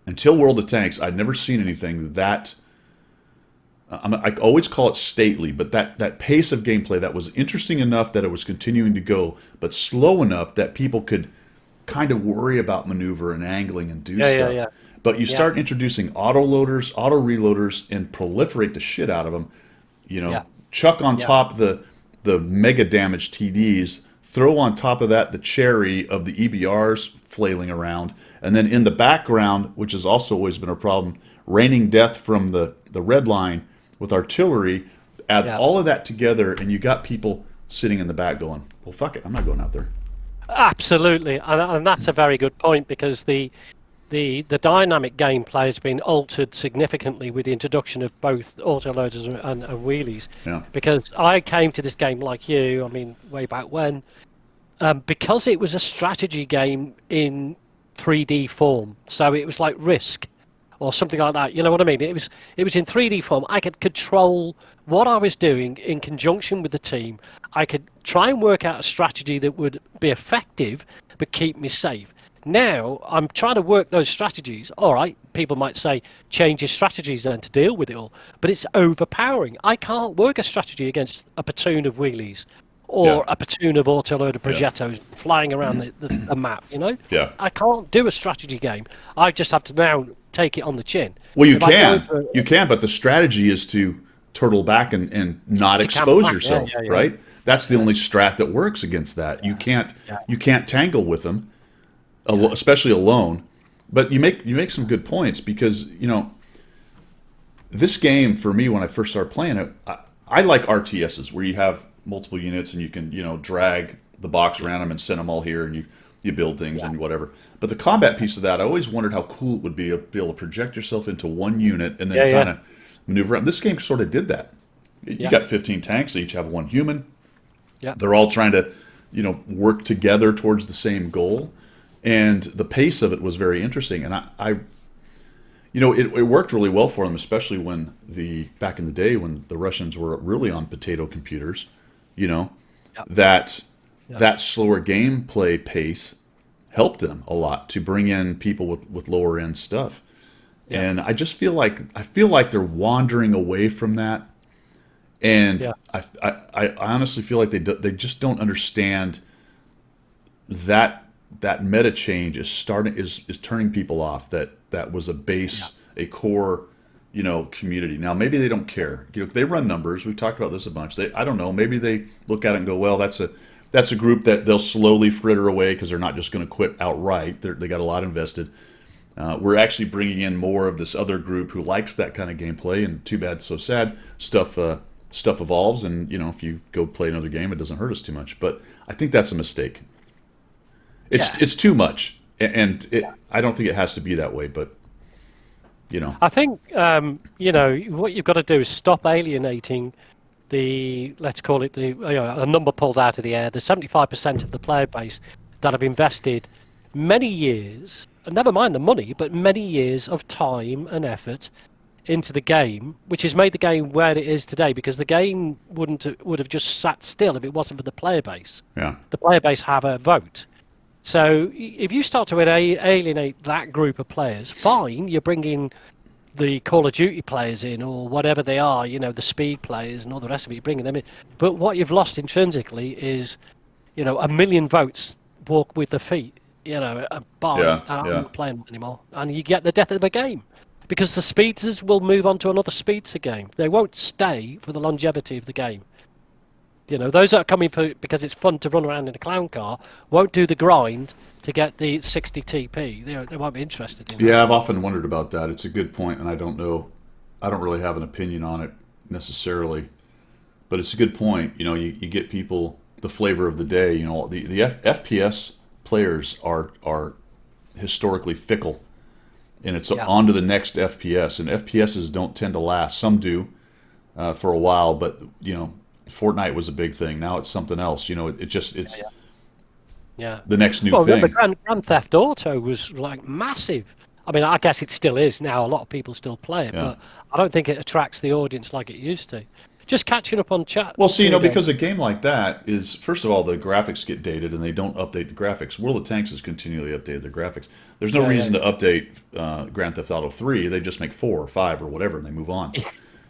Speaker 1: Until World of Tanks, I'd never seen anything that I always call it stately, but that pace of gameplay that was interesting enough that it was continuing to go, but slow enough that people could kind of worry about maneuver and angling and do stuff.
Speaker 2: Yeah.
Speaker 1: But you
Speaker 2: Yeah.
Speaker 1: start introducing auto loaders, auto reloaders, and proliferate the shit out of them. You know,
Speaker 2: Yeah.
Speaker 1: chuck on
Speaker 2: Yeah.
Speaker 1: top the mega damage TDs, throw on top of that the cherry of the EBRs flailing around, and then in the background, which has also always been a problem, raining death from the red line with artillery. Add
Speaker 2: Yeah.
Speaker 1: all of that together, and you got people sitting in the back going, well, fuck it, I'm not going out there.
Speaker 2: Absolutely, and that's a very good point because the dynamic gameplay has been altered significantly with the introduction of both autoloaders and wheelies.
Speaker 1: Yeah.
Speaker 2: Because I came to this game like you, I mean, way back when, because it was a strategy game in 3D form. So it was like Risk or something like that. You know what I mean? It was in 3D form. I could control what I was doing in conjunction with the team. I could try and work out a strategy that would be effective but keep me safe. Now I'm trying to work those strategies. All right, people might say change your strategies then to deal with it all, but it's overpowering. I can't work a strategy against a platoon of wheelies or
Speaker 1: Yeah.
Speaker 2: a platoon of autoloader projettos flying around the map. You know,
Speaker 1: Yeah.
Speaker 2: I can't do a strategy game. I just have to now take it on the chin.
Speaker 1: Well, you
Speaker 2: If I go
Speaker 1: can,
Speaker 2: for-
Speaker 1: but the strategy is to turtle back and not
Speaker 2: To
Speaker 1: expose
Speaker 2: camp back,
Speaker 1: yourself,
Speaker 2: yeah.
Speaker 1: right? That's the only strat that works against that. You can't tangle with them, especially alone. But you make some good points because you know this game for me when I first started playing it, I like RTSs where you have multiple units and you can drag the box around them and send them all here and you build things and whatever. But the combat piece of that, I always wondered how cool it would be to be able to project yourself into one unit and then kind of maneuver around. This game sort of did that. You got 15 tanks, they each have one human.
Speaker 2: Yeah.
Speaker 1: They're all trying to, work together towards the same goal. And the pace of it was very interesting. And it worked really well for them, especially when back in the day when the Russians were really on potato computers, that slower gameplay pace helped them a lot to bring in people with lower end stuff. Yeah. And I just feel like they're wandering away from that. And I honestly feel like they just don't understand that that meta change is turning people off. That was a
Speaker 2: Yeah.
Speaker 1: base, a core, community. Now maybe they don't care. They run numbers. We've talked about this a bunch. I don't know. Maybe they look at it and go, well, that's a group that they'll slowly fritter away because they're not just going to quit outright. They got a lot invested. We're actually bringing in more of this other group who likes that kind of gameplay, and too bad, so sad. Stuff evolves, and if you go play another game, it doesn't hurt us too much. But I think that's a mistake.
Speaker 2: Yeah.
Speaker 1: It's too much, and I don't think it has to be that way. But
Speaker 2: I think what you've got to do is stop alienating the, let's call it a number pulled out of the air, the 75% of the player base that have invested many years, and never mind the money, but many years of time and effort into the game, which has made the game where it is today. Because the game would have just sat still if it wasn't for the player base.
Speaker 1: yeah,
Speaker 2: The player base have a vote. So if you start to alienate that group of players, fine, you're bringing the Call of Duty players in, or whatever they are, the speed players and all the rest of it, you're bringing them in. But what you've lost intrinsically is, a million votes walk with the feet, by,
Speaker 1: Yeah,
Speaker 2: I'm
Speaker 1: yeah.
Speaker 2: not playing anymore. And you get the death of the game. Because the speedsters will move on to another speedster game. They won't stay for the longevity of the game. Those that are coming because it's fun to run around in a clown car won't do the grind to get the 60 TP. They won't be interested in that.
Speaker 1: Yeah, I've often wondered about that. It's a good point, and I don't know. I don't really have an opinion on it necessarily, but it's a good point. You get people the flavor of the day. The FPS players are historically fickle, and it's
Speaker 2: Yeah.
Speaker 1: on to the next FPS. And FPSs don't tend to last. Some do for a while, but Fortnite was a big thing. Now it's something else. It's
Speaker 2: Yeah.
Speaker 1: the next new
Speaker 2: Well, remember,
Speaker 1: thing.
Speaker 2: Grand Theft Auto was like massive. I mean, I guess it still is now. A lot of people still play it,
Speaker 1: Yeah.
Speaker 2: but I don't think it attracts the audience like it used to. Just catching up on chat.
Speaker 1: Well, see,
Speaker 2: Here we go.
Speaker 1: because a game like that is, first of all, the graphics get dated and they don't update the graphics. World of Tanks has continually updated the graphics. There's no
Speaker 2: Yeah,
Speaker 1: reason to update Grand Theft Auto 3. They just make 4 or 5 or whatever and they move on.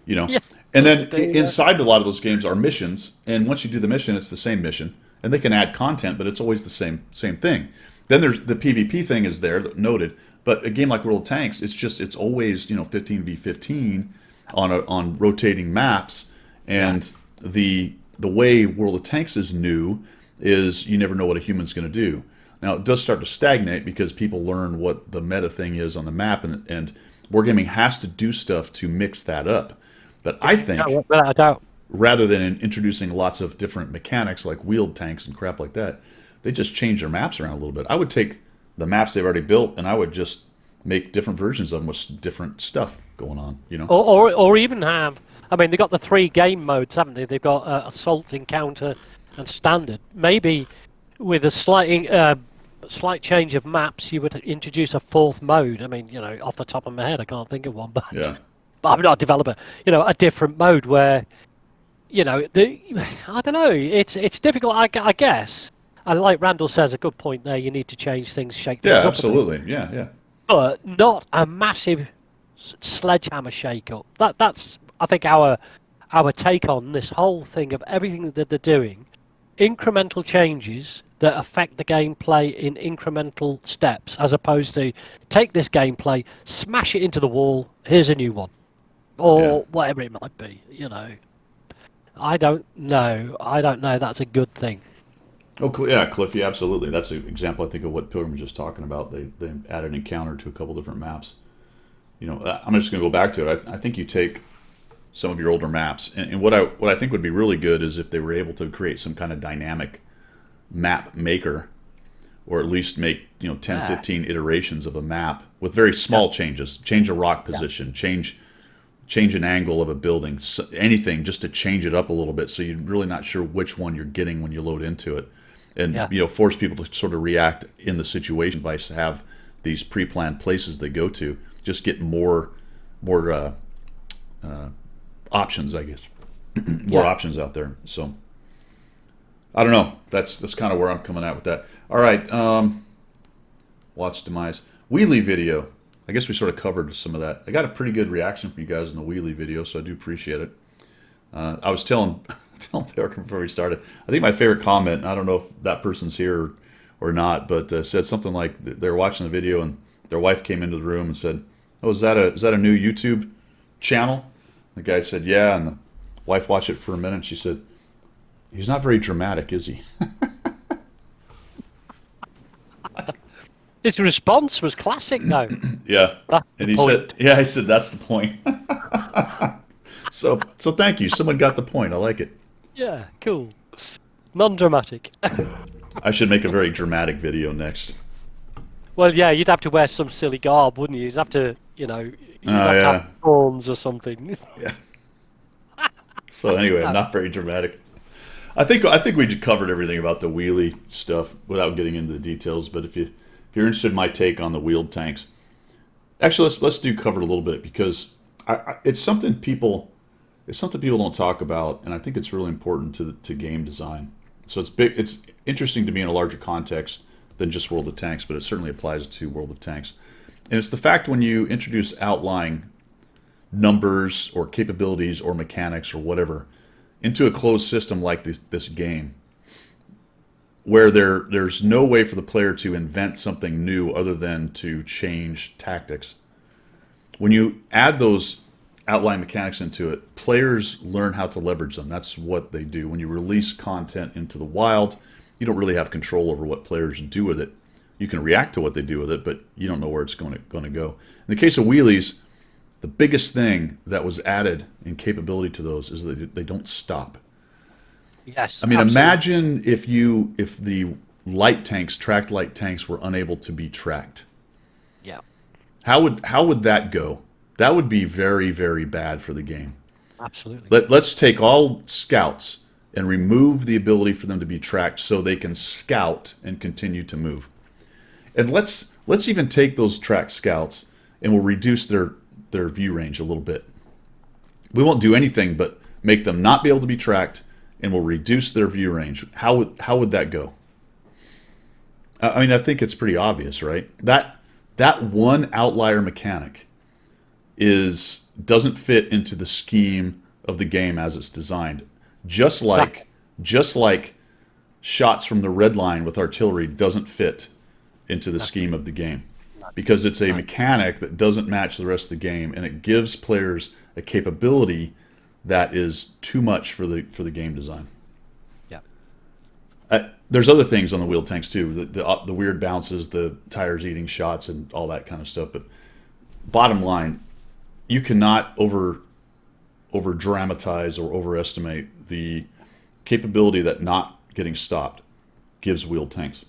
Speaker 2: Yeah.
Speaker 1: And then
Speaker 2: That's the thing,
Speaker 1: inside a lot of those games are missions, and once you do the mission, it's the same mission, and they can add content, but it's always the same thing. Then there's the PvP thing is there noted, but a game like World of Tanks, it's always 15v15 on rotating maps, and the way World of Tanks is new is you never know what a human's going to do. Now it does start to stagnate because people learn what the meta thing is on the map, and wargaming has to do stuff to mix that up. But I think
Speaker 2: No, without a doubt.
Speaker 1: rather than introducing lots of different mechanics like wheeled tanks and crap like that, they just change their maps around a little bit. I would take the maps they've already built and I would just make different versions of them with different stuff going on.
Speaker 2: Or even have. I mean, they've got the 3 game modes, haven't they? They've got assault, encounter, and standard. Maybe with a slight change of maps, you would introduce a 4th mode. I mean, off the top of my head, I can't think of one, but
Speaker 1: Yeah.
Speaker 2: I'm not a developer. A different mode where, I don't know. It's difficult, I guess. And like Randall says, a good point there. You need to change things, shake things
Speaker 1: Yeah,
Speaker 2: up a bit.
Speaker 1: absolutely. Yeah, yeah.
Speaker 2: But not a massive sledgehammer shake-up. That's I think our take on this whole thing of everything that they're doing. Incremental changes that affect the gameplay in incremental steps, as opposed to take this gameplay, smash it into the wall. Here's a new one, or
Speaker 1: Yeah.
Speaker 2: whatever it might be. I don't know. I don't know. That's a good thing.
Speaker 1: Oh, yeah, Cliff, yeah, absolutely. That's an example, I think, of what Pilgrim was just talking about. They added an encounter to a couple different maps. I'm just going to go back to it. I think you take some of your older maps, and what I think would be really good is if they were able to create some kind of dynamic map maker, or at least make 10, 15 iterations of a map with very small changes. Change a rock position, change an angle of a building, anything just to change it up a little bit, so you're really not sure which one you're getting when you load into it, and force people to sort of react in the situation by have these pre-planned places they go to. Just get more options, I guess, more options out there. So I don't know. That's kind of where I'm coming at with that. All right, watch demise wheelie video. I guess we sort of covered some of that. I got a pretty good reaction from you guys in the wheelie video, so I do appreciate it. I was telling Pilgrim before we started, I think my favorite comment, and I don't know if that person's here or not, but said something like they were watching the video and their wife came into the room and said, "Oh, is that a new YouTube channel?" The guy said, "Yeah," and the wife watched it for a minute. And she said, "He's not very dramatic, is he?"
Speaker 2: His response was classic, though.
Speaker 1: Yeah,
Speaker 2: That's
Speaker 1: and
Speaker 2: the
Speaker 1: he
Speaker 2: point.
Speaker 1: said, "Yeah," I said, "That's the point." So thank you. Someone got the point. I like it.
Speaker 2: Yeah, cool. Non-dramatic.
Speaker 1: I should make a very dramatic video next.
Speaker 2: Well, yeah, you'd have to wear some silly garb, wouldn't you? You'd have to, you'd have to
Speaker 1: Yeah.
Speaker 2: have horns or something.
Speaker 1: So anyway, I'm not very dramatic. I think we just covered everything about the wheelie stuff without getting into the details. But if you're interested in my take on the wheeled tanks, actually let's do cover it a little bit because it's something people don't talk about, and I think it's really important to game design. So it's big. It's interesting to me in a larger context than just World of Tanks, but it certainly applies to World of Tanks. And it's the fact when you introduce outlying numbers or capabilities or mechanics or whatever into a closed system like this game, where there's no way for the player to invent something new other than to change tactics. When you add those outline mechanics into it, players learn how to leverage them. That's what they do. When you release content into the wild, you don't really have control over what players do with it. You can react to what they do with it, but you don't know where it's going to go. In the case of wheelies, the biggest thing that was added in capability to those is that they don't stop.
Speaker 2: Yes.
Speaker 1: I mean,
Speaker 2: absolutely.
Speaker 1: imagine if the tracked light tanks were unable to be tracked.
Speaker 2: Yeah,
Speaker 1: How would that go? That would be very, very bad for the game.
Speaker 2: absolutely.
Speaker 1: Let's take all scouts and remove the ability for them to be tracked so they can scout and continue to move. And let's even take those tracked scouts and we'll reduce their view range a little bit. We won't do anything but make them not be able to be tracked, and we'll reduce their view range. How would that go? I mean, I think it's pretty obvious, right? That one outlier mechanic doesn't fit into the scheme of the game as it's designed. Just like shots from the red line with artillery doesn't fit into the scheme of the game, because it's a mechanic that doesn't match the rest of the game, and it gives players a capability that is too much for the game design.
Speaker 2: Yeah.
Speaker 1: There's other things on the wheeled tanks too, the weird bounces, the tires eating shots, and all that kind of stuff. But bottom line, you cannot over dramatize or overestimate the capability that not getting stopped gives wheeled tanks.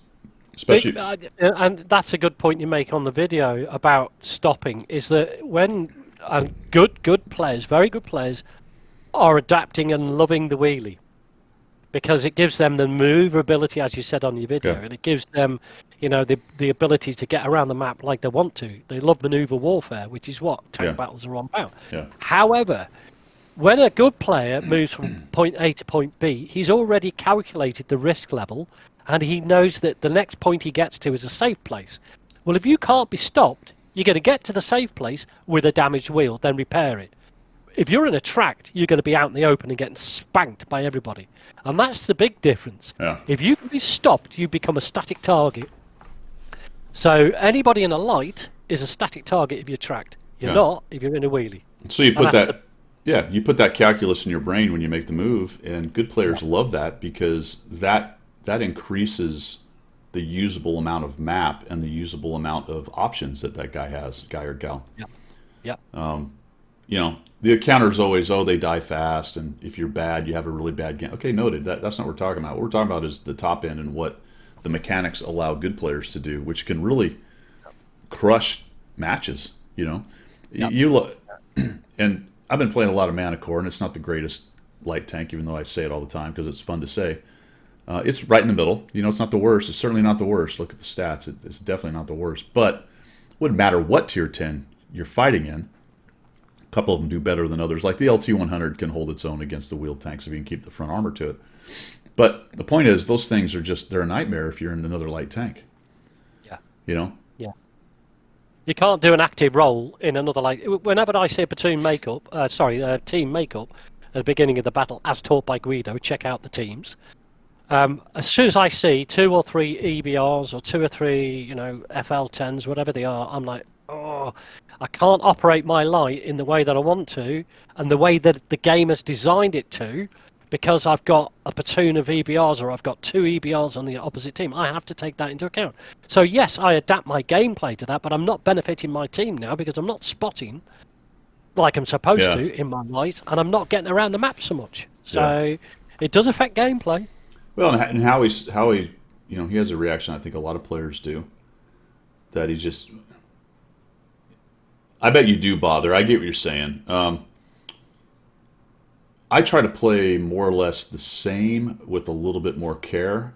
Speaker 1: Especially,
Speaker 2: And that's a good point you make on the video about stopping. Is that when good players, very good players, are adapting and loving the wheelie, because it gives them the maneuverability, as you said on your video,
Speaker 1: Yeah.
Speaker 2: and it gives them, the ability to get around the map like they want to. They love maneuver warfare, which is what tank
Speaker 1: Yeah.
Speaker 2: battles are all about.
Speaker 1: Yeah.
Speaker 2: However, when a good player moves from point A to point B, he's already calculated the risk level, and he knows that the next point he gets to is a safe place. Well, if you can't be stopped, you're going to get to the safe place with a damaged wheel, then repair it. If you're in a tract, you're going to be out in the open and getting spanked by everybody. And that's the big difference.
Speaker 1: Yeah.
Speaker 2: If you can be stopped, you become a static target. So anybody in a light is a static target if you're tracked. You're
Speaker 1: Yeah.
Speaker 2: not if you're in a wheelie.
Speaker 1: so you
Speaker 2: And
Speaker 1: put
Speaker 2: that's
Speaker 1: that. Yeah, you put that calculus in your brain when you make the move, and good players love that because that increases the usable amount of map and the usable amount of options that guy has, guy or gal.
Speaker 2: Yeah. Yeah.
Speaker 1: The counter is always, oh, they die fast, and if you're bad, you have a really bad game. Okay, noted. That's not what we're talking about. What we're talking about is the top end and what the mechanics allow good players to do, which can really crush matches.
Speaker 2: Yep.
Speaker 1: You look, and I've been playing a lot of Manicore, and it's not the greatest light tank, even though I say it all the time because it's fun to say. It's right in the middle. It's not the worst. It's certainly not the worst. Look at the stats. It's definitely not the worst. But it wouldn't matter what tier 10 you're fighting in. A couple of them do better than others. Like the LT100 can hold its own against the wheeled tanks if you can keep the front armor to it. But the point is, those things are they're a nightmare if you're in another light tank.
Speaker 2: Yeah.
Speaker 1: Yeah.
Speaker 2: You can't do an active role in another light. Whenever I see a platoon team makeup at the beginning of the battle, as taught by Guido, check out the teams. As soon as I see 2 or 3 EBRs or 2 or 3, FL10s, whatever they are, I'm like, oh, I can't operate my light in the way that I want to, and the way that the game has designed it to, because I've got a platoon of EBRs or I've got 2 EBRs on the opposite team. I have to take that into account. So yes, I adapt my gameplay to that, but I'm not benefiting my team now because I'm not spotting like I'm supposed to in my light, and I'm not getting around the map so much. So it does affect gameplay.
Speaker 1: Well, and Howie, he has a reaction I think a lot of players do. That he's just, I bet you do bother. I get what you're saying. I try to play more or less the same with a little bit more care,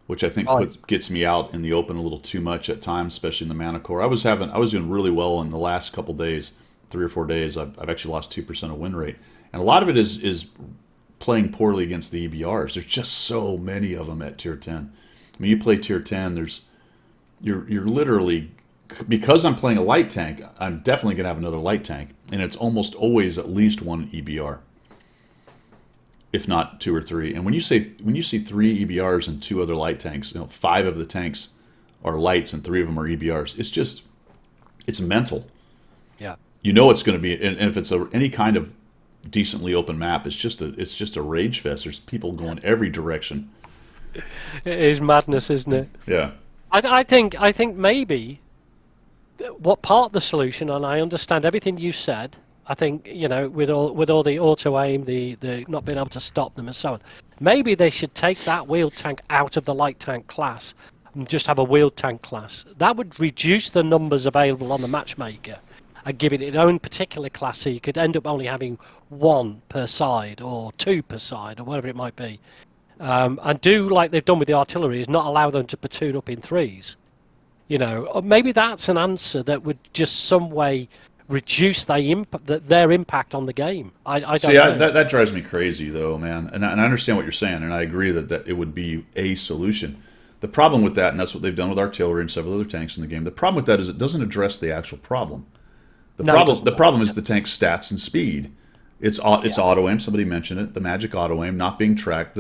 Speaker 1: which I think gets me out in the open a little too much at times, especially in the Mana Core. I was doing really well in the last couple days, 3 or 4 days. I've actually lost 2% of win rate, and a lot of it is playing poorly against the EBRs. There's just so many of them at tier 10. I mean, you play tier 10, you're literally, because I'm playing a light tank, I'm definitely going to have another light tank, and it's almost always at least one EBR, if not 2 or 3. And when you see 3 EBRs and 2 other light tanks, 5 of the tanks are lights and 3 of them are EBRs. It's mental.
Speaker 2: Yeah.
Speaker 1: It's going to be, and if it's any kind of decently open map, it's just a rage fest. There's people going every direction.
Speaker 2: It is madness, isn't it?
Speaker 1: Yeah.
Speaker 2: I think maybe what part of the solution, and I understand everything you said. I think with all the auto aim, the not being able to stop them and so on. Maybe they should take that wheeled tank out of the light tank class and just have a wheeled tank class. That would reduce the numbers available on the matchmaker and give it its own particular class, so you could end up only having 1 per side or 2 per side or whatever it might be. And do like they've done with the artillery, is not allow them to platoon up in 3s. Or maybe that's an answer that would just some way reduce their impact on the game. I don't know.
Speaker 1: That drives me crazy though, man. And I understand what you're saying, and I agree that it would be a solution. The problem with that, and that's what they've done with artillery and several other tanks in the game, the problem with that is it doesn't address the actual problem. The problem is the tank's stats and speed. It's auto aim. Somebody mentioned it. The magic auto aim not being tracked.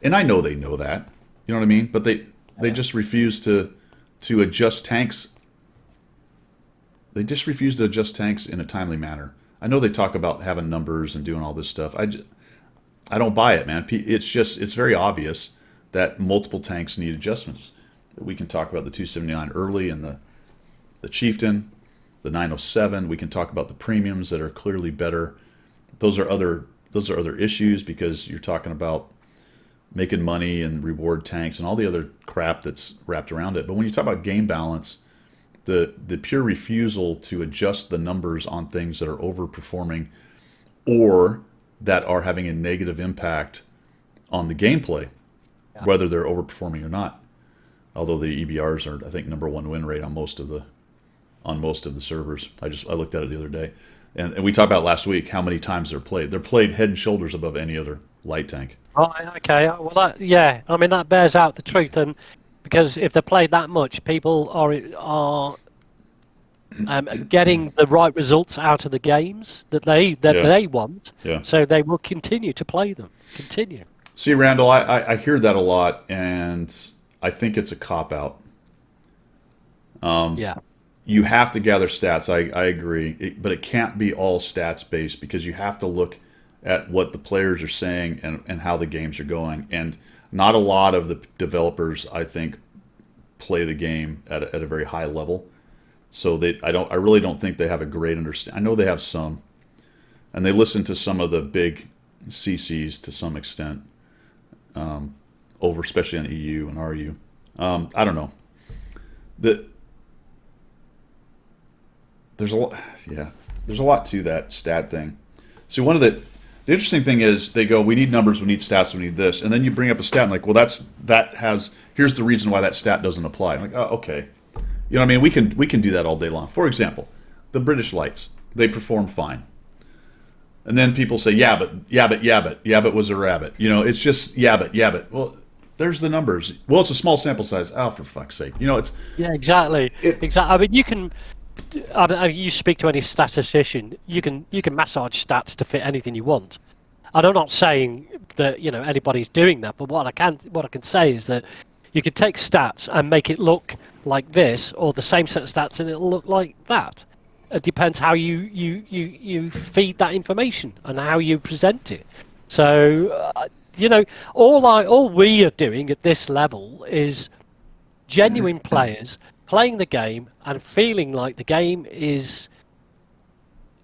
Speaker 1: And I know they know that. You know what I mean? But they just refuse to adjust tanks. They just refuse to adjust tanks in a timely manner. I know they talk about having numbers and doing all this stuff. I don't buy it, man. It's very obvious that multiple tanks need adjustments. We can talk about the 279 early and the Chieftain, the 907. We can talk about the premiums that are clearly better. Those are other issues, because you're talking about making money and reward tanks and all the other crap that's wrapped around it. But when you talk about game balance, the pure refusal to adjust the numbers on things that are overperforming or that are having a negative impact on the gameplay, whether they're overperforming or not. Although the EBRs are, I think, #1 win rate on most of the servers. I looked at it the other day, and we talked about last week how many times they're played. They're played head and shoulders above any other light tank.
Speaker 2: Oh, okay. Well, I mean, that bears out the truth, and because if they're played that much, people are getting the right results out of the games that they want.
Speaker 1: Yeah.
Speaker 2: So they will continue to play them. Continue.
Speaker 1: See, Randall, I hear that a lot, and I think it's a cop-out.
Speaker 2: Yeah.
Speaker 1: You have to gather stats. I agree, but it can't be all stats-based, because you have to look at what the players are saying and how the games are going. And not a lot of the developers, I think, play the game at a very high level. So I really don't think they have a great understanding. I know they have some, and they listen to some of the big CCs to some extent, over especially on EU and RU. I don't know. There's a lot to that stat thing. See, one of the interesting thing is they go, we need numbers, we need stats, we need this, and then you bring up a stat and like, well, here's the reason why that stat doesn't apply. I'm like, oh, okay. You know what I mean? We can do that all day long. For example, the British lights, they perform fine. And then people say, yeah, but was a rabbit. It's just yeah, but. Well, there's the numbers. Well, it's a small sample size. Oh, for fuck's sake. It's...
Speaker 2: Yeah, exactly. Exactly. I mean, you can... you speak to any statistician, you can massage stats to fit anything you want. and I'm not saying that anybody's doing that, but what I can say is that you could take stats and make it look like this, or the same set of stats and it'll look like that. It depends how you feed that information and how you present it. So all we are doing at this level is genuine players playing the game and feeling like the game is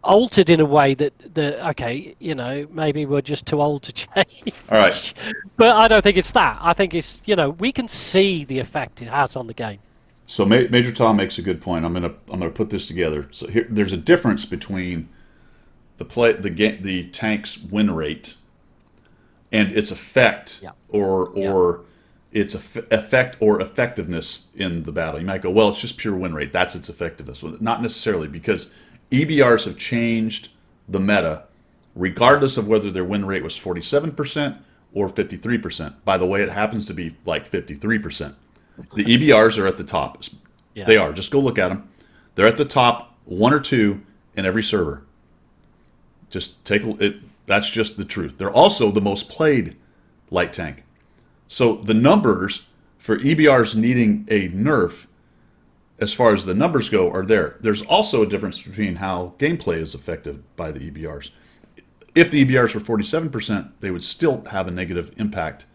Speaker 2: altered in a way that maybe we're just too old to change.
Speaker 1: All right.
Speaker 2: But I don't think it's that. I think it's we can see the effect it has on the game.
Speaker 1: So Major Tom makes a good point. I'm gonna put this together. So here, there's a difference between the tank's win rate and its effect, or its effect or effectiveness in the battle. You might go, well, it's just pure win rate. That's its effectiveness. Well, not necessarily, because EBRs have changed the meta, regardless of whether their win rate was 47% or 53%. By the way, it happens to be like 53%. The EBRs are at the top.
Speaker 2: Yeah.
Speaker 1: They are. Just go look at them. They're at the top, one or two in every server. Just take it. That's just the truth. They're also the most played light tank. So the numbers for EBRs needing a nerf, as far as the numbers go, are there. There's also a difference between how gameplay is affected by the EBRs. If the EBRs were 47%, they would still have a negative impact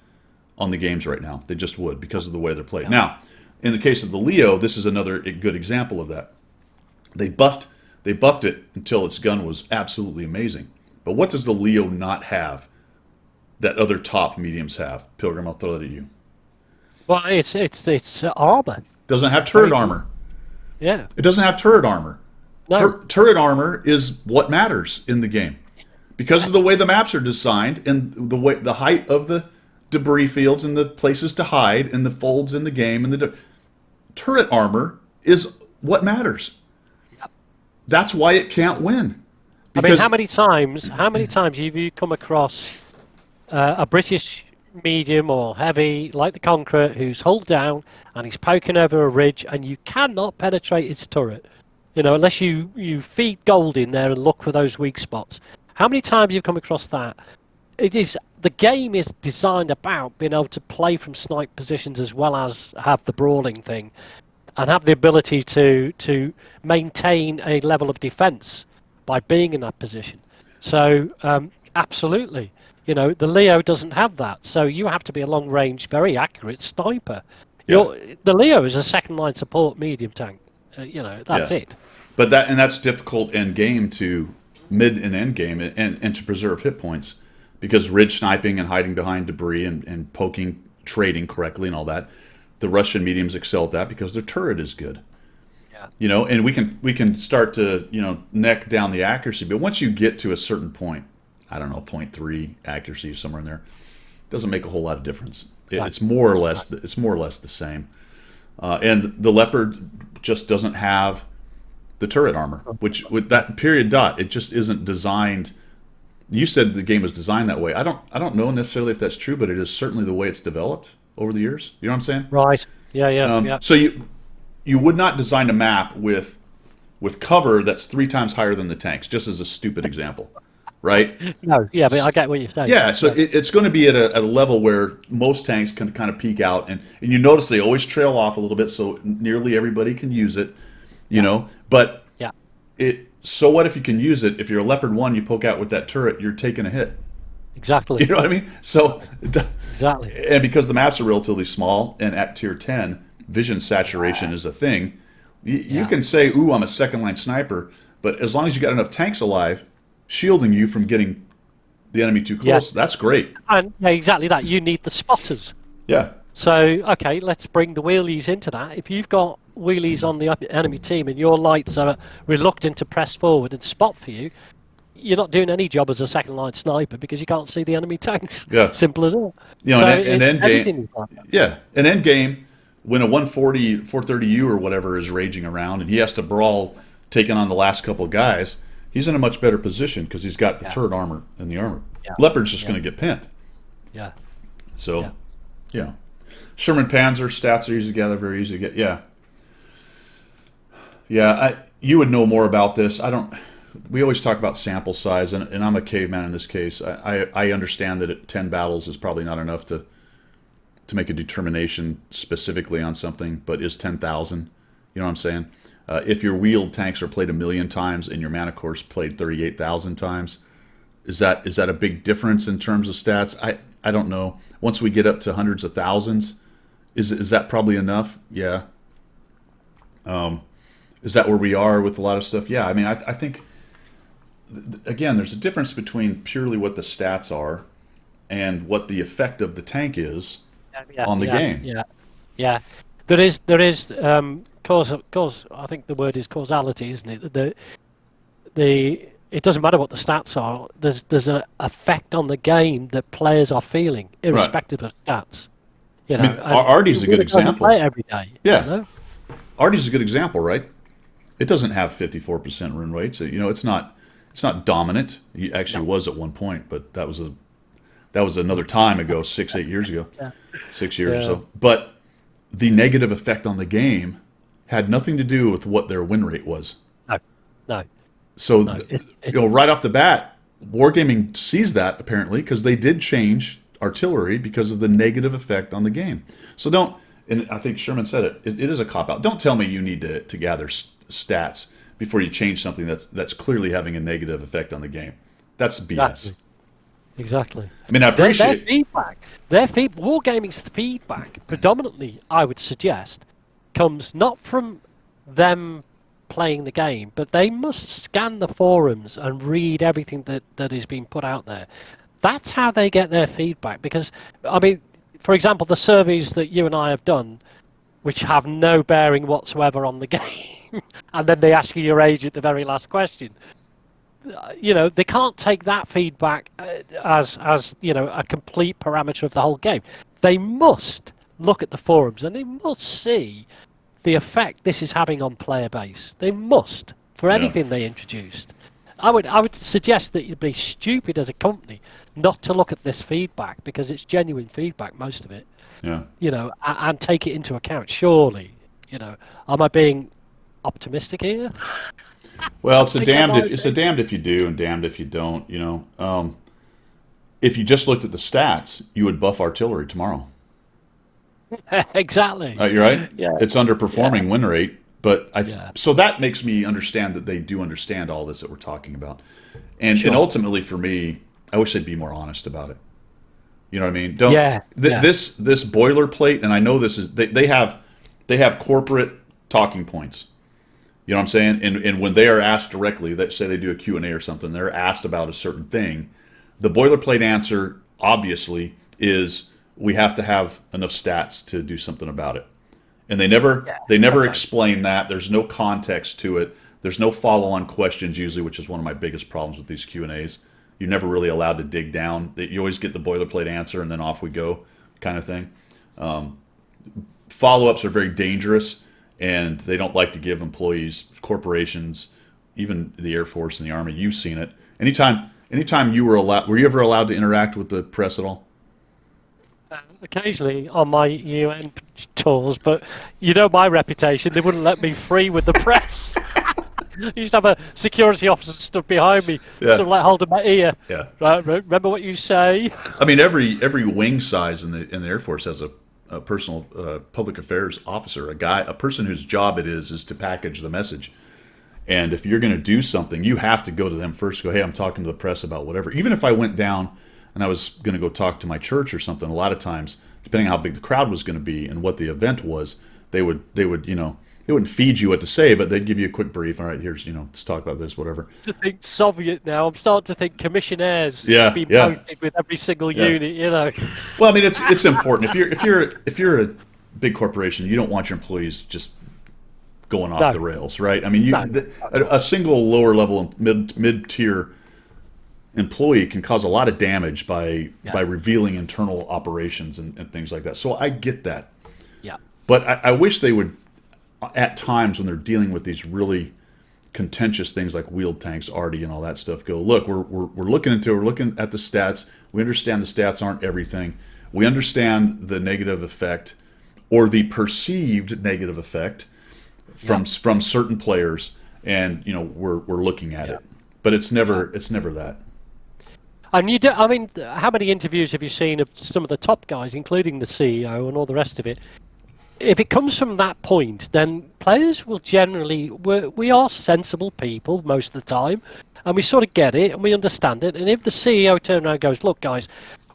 Speaker 1: on the games right now. They just would, because of the way they're played. Yeah. Now, in the case of the Leo, this is another good example of that. They buffed it until its gun was absolutely amazing. But what does the Leo not have that other top mediums have? Pilgrim, I'll throw that at you.
Speaker 2: Well, it's armor.
Speaker 1: Doesn't have turret armor.
Speaker 2: Yeah.
Speaker 1: It doesn't have turret armor.
Speaker 2: No.
Speaker 1: Turret armor is what matters in the game, because of the way the maps are designed and the height of the debris fields and the places to hide and the folds in the game, and the turret armor is what matters.
Speaker 2: Yep.
Speaker 1: That's why it can't win.
Speaker 2: I mean, how many times have you come across a British medium or heavy like the Conqueror who's hulled down and he's poking over a ridge and you cannot penetrate its turret, unless you feed gold in there and look for those weak spots? How many times you've come across that? The game is designed about being able to play from snipe positions as well as have the brawling thing and have the ability to maintain a level of defense by being in that position. So absolutely, the Leo doesn't have that. So you have to be a long-range, very accurate sniper. Yeah. The Leo is a second-line support medium tank. That's it.
Speaker 1: But that's difficult end game to mid and end game and to preserve hit points, because ridge sniping and hiding behind debris and poking, trading correctly and all that, the Russian mediums excel at that because their turret is good. Yeah. And we can start to neck down the accuracy, but once you get to a certain point, I don't know, 0.3 accuracy somewhere in there, it doesn't make a whole lot of difference. It's more or less the same. And the Leopard just doesn't have the turret armor, which with that period dot, it just isn't designed. You said the game was designed that way. I don't know necessarily if that's true, but it is certainly the way it's developed over the years. You know what I'm saying?
Speaker 2: Right. Yeah.
Speaker 1: So you would not design a map with cover that's 3 times higher than the tanks, just as a stupid example, right?
Speaker 2: No, yeah, but I get what you're saying.
Speaker 1: Yeah, so it's going to be at a level where most tanks can kind of peak out, and you notice they always trail off a little bit, so nearly everybody can use it, But so what if you can use it? If you're a Leopard 1, you poke out with that turret, you're taking a hit.
Speaker 2: Exactly.
Speaker 1: You know what I mean? So
Speaker 2: exactly.
Speaker 1: And because the maps are relatively small, and at tier 10, vision saturation is a thing. You can say, "Ooh, I'm a second-line sniper," but as long as you got enough tanks alive, shielding you from getting the enemy too close, that's great.
Speaker 2: And exactly that. You need the spotters.
Speaker 1: Yeah.
Speaker 2: So, okay, let's bring the wheelies into that. If you've got wheelies on the enemy team and your lights are reluctant to press forward and spot for you, you're not doing any job as a second-line sniper because you can't see the enemy tanks.
Speaker 1: Yeah.
Speaker 2: Simple as that.
Speaker 1: An end game. Yeah, an end game, when a 140, 430U or whatever is raging around and he has to brawl, taking on the last couple of guys, he's in a much better position because he's got the turret armor and the armor. Yeah. Leopard's just going to get pinned.
Speaker 2: Yeah.
Speaker 1: So, yeah. Sherman Panzer stats are easy to gather, very easy to get. Yeah. Yeah, you would know more about this. I don't. we always talk about sample size, and I'm a caveman in this case. I understand that 10 battles is probably not enough to make a determination specifically on something, but is 10,000? You know what I'm saying? If your wheeled tanks are played 1,000,000 times and your mana cores played 38,000 times, is that a big difference in terms of stats? I don't know. Once we get up to hundreds of thousands, is that probably enough? Yeah. Is that where we are with a lot of stuff? Yeah. I mean, I think again, there's a difference between purely what the stats are and what the effect of the tank is on the game.
Speaker 2: Yeah. There is cause. I think the word is causality, isn't it? It doesn't matter what the stats are. There's an effect on the game that players are feeling, irrespective of stats. You know,
Speaker 1: I mean, Artie's a good example.
Speaker 2: Play it every day.
Speaker 1: Yeah,
Speaker 2: You know?
Speaker 1: Artie's a good example, right? It doesn't have 54% win rates. You know, it's not dominant. He actually was at one point, but that was another time ago, 8 years ago, 6 years or so. But the negative effect on the game had nothing to do with what their win rate was.
Speaker 2: No.
Speaker 1: So, right off the bat, Wargaming sees that apparently because they did change artillery because of the negative effect on the game. So don't, and I think Sherman said it is a cop-out. Don't tell me you need to gather stats before you change something that's clearly having a negative effect on the game. That's BS.
Speaker 2: Exactly.
Speaker 1: I mean, I appreciate
Speaker 2: their feedback. Wargaming's feedback, predominantly, I would suggest, comes not from them playing the game, but they must scan the forums and read everything that is being put out there. That's how they get their feedback. Because, I mean, for example, the surveys that you and I have done, which have no bearing whatsoever on the game, and then they ask you your age at the very last question. You know, they can't take that feedback as you know, a complete parameter of the whole game. They must look at the forums and they must see the effect this is having on player base. They must, for anything they introduced. I would suggest that you'd be stupid as a company not to look at this feedback, because it's genuine feedback, most of it.
Speaker 1: Yeah.
Speaker 2: You know, and take it into account. Surely, you know, am I being optimistic here?
Speaker 1: Well, it's a damned if you do and damned if you don't. You know, if you just looked at the stats, you would buff artillery tomorrow.
Speaker 2: Exactly.
Speaker 1: You're right.
Speaker 2: Yeah.
Speaker 1: It's underperforming win rate, but so that makes me understand that they do understand all this that we're talking about, and ultimately for me, I wish they'd be more honest about it. You know what I mean? This boilerplate, and I know this is they have corporate talking points. You know what I'm saying? And when they are asked directly, that say they do a Q&A or something, they're asked about a certain thing. The boilerplate answer, obviously, is we have to have enough stats to do something about it. And they never explain that. There's no context to it. There's no follow-on questions usually, which is one of my biggest problems with these Q&As. You're never really allowed to dig down. You always get the boilerplate answer and then off we go kind of thing. Follow-ups are very dangerous, and they don't like to give employees, corporations, even the Air Force and the Army. You've seen it. Anytime you were you ever allowed to interact with the press at all?
Speaker 2: Occasionally on my UN tours, but you know my reputation. They wouldn't let me free with the press. You used to have a security officer stood behind me, sort of like holding my ear.
Speaker 1: Yeah.
Speaker 2: Right, remember what you say.
Speaker 1: I mean, every wing size in the Air Force has a personal public affairs officer, a person whose job it is to package the message. And if you're going to do something, you have to go to them first. Go, hey, I'm talking to the press about whatever. Even if I went down and I was going to go talk to my church or something, a lot of times, depending on how big the crowd was going to be and what the event was, they would they wouldn't feed you what to say, but they'd give you a quick brief. All right, here's let's talk about this, whatever.
Speaker 2: To think Soviet now, I'm starting to think commissionaires be mounted with every single unit. You know.
Speaker 1: Well, I mean, it's important. If you're a big corporation, you don't want your employees just going off the rails, right? I mean, a single lower level mid tier employee can cause a lot of damage by revealing internal operations and things like that. So I get that.
Speaker 2: Yeah.
Speaker 1: But I wish they would, at times when they're dealing with these really contentious things like wheeled tanks, Artie, and all that stuff, go, look, we're looking at the stats. We understand the stats aren't everything. We understand the negative effect or the perceived negative effect from certain players, and we're looking at it. but it's never that.
Speaker 2: And you do, I mean, how many interviews have you seen of some of the top guys, including the CEO and all the rest of it? If it comes from that point, then players will generally, we are sensible people most of the time, and we sort of get it and we understand it. And if the CEO turns around and goes, look, guys,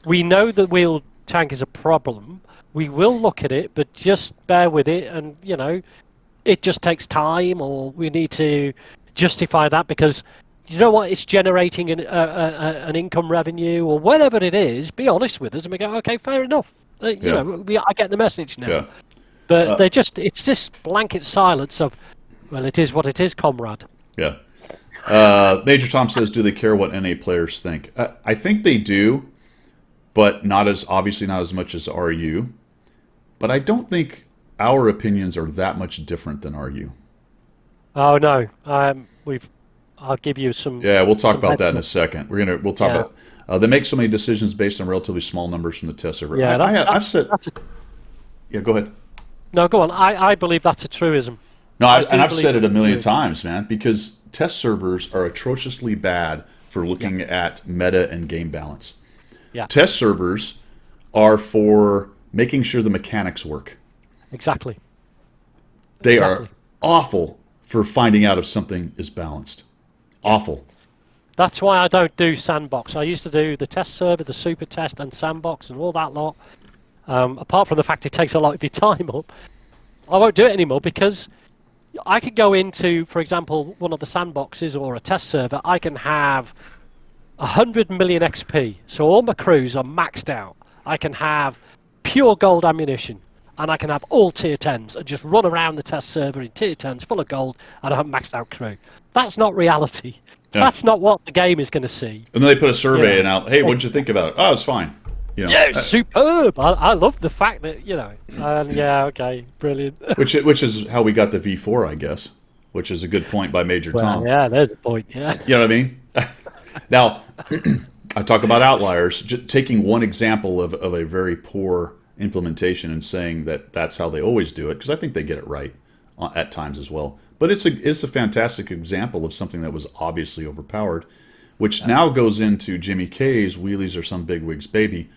Speaker 2: we know the wheel tank is a problem, we will look at it, but just bear with it, and, you know, it just takes time, or we need to justify that because, you know what, it's generating an income revenue or whatever it is, be honest with us, and we go, okay, fair enough. You know, I get the message now.
Speaker 1: Yeah.
Speaker 2: But it's this blanket silence of, well, it is what it is, comrade.
Speaker 1: Yeah. Major Tom says, do they care what NA players think? I think they do, but obviously not as much as RU. But I don't think our opinions are that much different than RU.
Speaker 2: Oh no, I'll give you some.
Speaker 1: Yeah, we'll talk about that in a second. We'll talk about. They make so many decisions based on relatively small numbers from the test server.
Speaker 2: Yeah,
Speaker 1: I've said. Yeah, go ahead.
Speaker 2: No, go on. I believe that's a truism.
Speaker 1: No, I've said it a million times, man, because test servers are atrociously bad for looking at meta and game balance.
Speaker 2: Yeah.
Speaker 1: Test servers are for making sure the mechanics work.
Speaker 2: Exactly.
Speaker 1: They are awful for finding out if something is balanced. Awful.
Speaker 2: That's why I don't do sandbox. I used to do the test server, the super test, and sandbox, and all that lot. Apart from the fact it takes a lot of your time up, I won't do it anymore because I could go into, for example, one of the sandboxes or a test server. I can have 100 million XP, so all my crews are maxed out. I can have pure gold ammunition, and I can have all tier 10s and just run around the test server in tier 10s full of gold, and I have maxed out crew. That's not reality. Yeah. That's not what the game is going to see.
Speaker 1: And then they put a survey in out. Hey, what'd you think about it? Oh, it's fine. You know,
Speaker 2: yeah, it's superb. I love the fact that, you know, yeah, okay, brilliant.
Speaker 1: which is how we got the V4, I guess, which is a good point by Major Tom.
Speaker 2: Yeah, there's a point, yeah.
Speaker 1: You know what I mean? Now, I talk about outliers, just taking one example of a very poor implementation and saying that that's how they always do it, because I think they get it right at times as well. But it's a fantastic example of something that was obviously overpowered, which now goes into Jimmy K's wheelies are some bigwig's baby.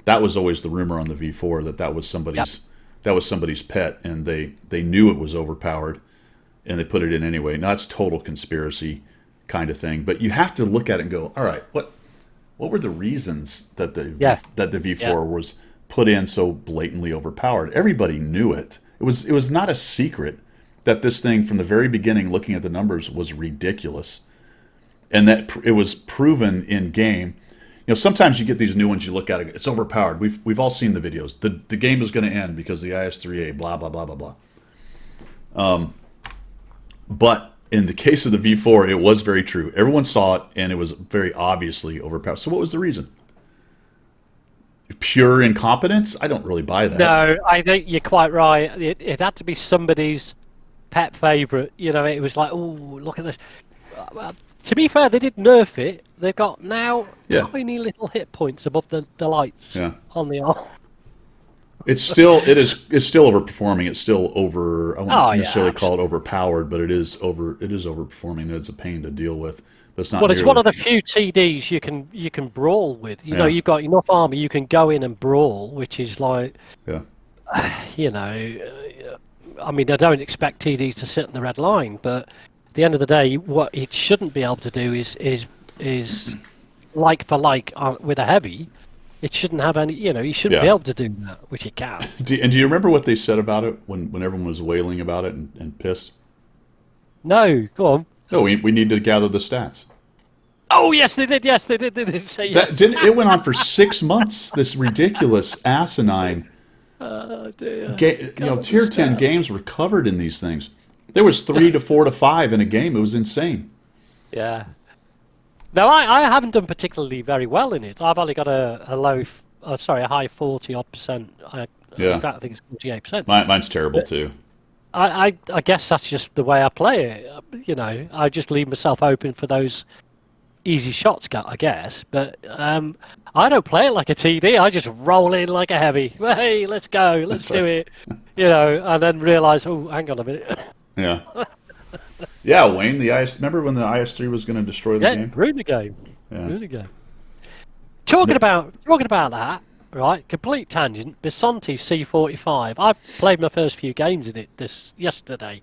Speaker 1: That was always the rumor on the V4 that was somebody's pet, and they knew it was overpowered, and they put it in anyway. Now it's total conspiracy kind of thing, but you have to look at it and go, all right, what were the reasons that the V4 was put in so blatantly overpowered? Everybody knew it. It was not a secret that this thing from the very beginning, looking at the numbers, was ridiculous, and that it was proven in game. You know, sometimes you get these new ones, you look at it, it's overpowered. We've all seen the videos. The game is going to end because the IS-3A, blah, blah, blah, blah, blah. But in the case of the V4, it was very true. Everyone saw it, and it was very obviously overpowered. So what was the reason? Pure incompetence? I don't really buy that.
Speaker 2: No, I think you're quite right. It had to be somebody's pet favorite. You know, it was like, oh, look at this. Well, to be fair, they did nerf it. They've got now tiny little hit points above the lights on the arm.
Speaker 1: It's still overperforming. It's still over. I won't necessarily call it overpowered, but it is overperforming. It's a pain to deal with. But it's not.
Speaker 2: Well, it's one of the few TDs you can brawl with. You know, you've got enough armor, you can go in and brawl, which is like, you know, I mean, I don't expect TDs to sit in the red line, but at the end of the day, what it shouldn't be able to do is like for like with a heavy. It shouldn't have any, you know, you shouldn't be able to do that, which it can.
Speaker 1: Do you remember what they said about it when everyone was wailing about it and pissed?
Speaker 2: No, go on.
Speaker 1: No, we need to gather the stats.
Speaker 2: Oh, yes, they did. Yes, they did. They did say yes.
Speaker 1: It went on for 6 months, this ridiculous, asinine.
Speaker 2: Oh, dear.
Speaker 1: Tier 10 games were covered in these things. There was 3 to 4 to 5 in a game. It was insane.
Speaker 2: Yeah. No, I haven't done particularly very well in it. I've only got a high 40-odd%. In fact, I think it's 48%.
Speaker 1: Mine's terrible too.
Speaker 2: I guess that's just the way I play it. You know, I just leave myself open for those easy shots, I guess. But I don't play it like a TD. I just roll in like a heavy. Hey, let's go. Let's do it. You know, and then realise, oh, hang on a minute.
Speaker 1: Yeah. Yeah, Wayne, the IS. Remember when the IS-3 was going to destroy the
Speaker 2: Yeah,
Speaker 1: game?
Speaker 2: ruined the game.
Speaker 1: Yeah.
Speaker 2: Ruined the game.
Speaker 1: No-
Speaker 2: Talking about that, right? Complete tangent. Bisonti C45. I've played my first few games in it this yesterday.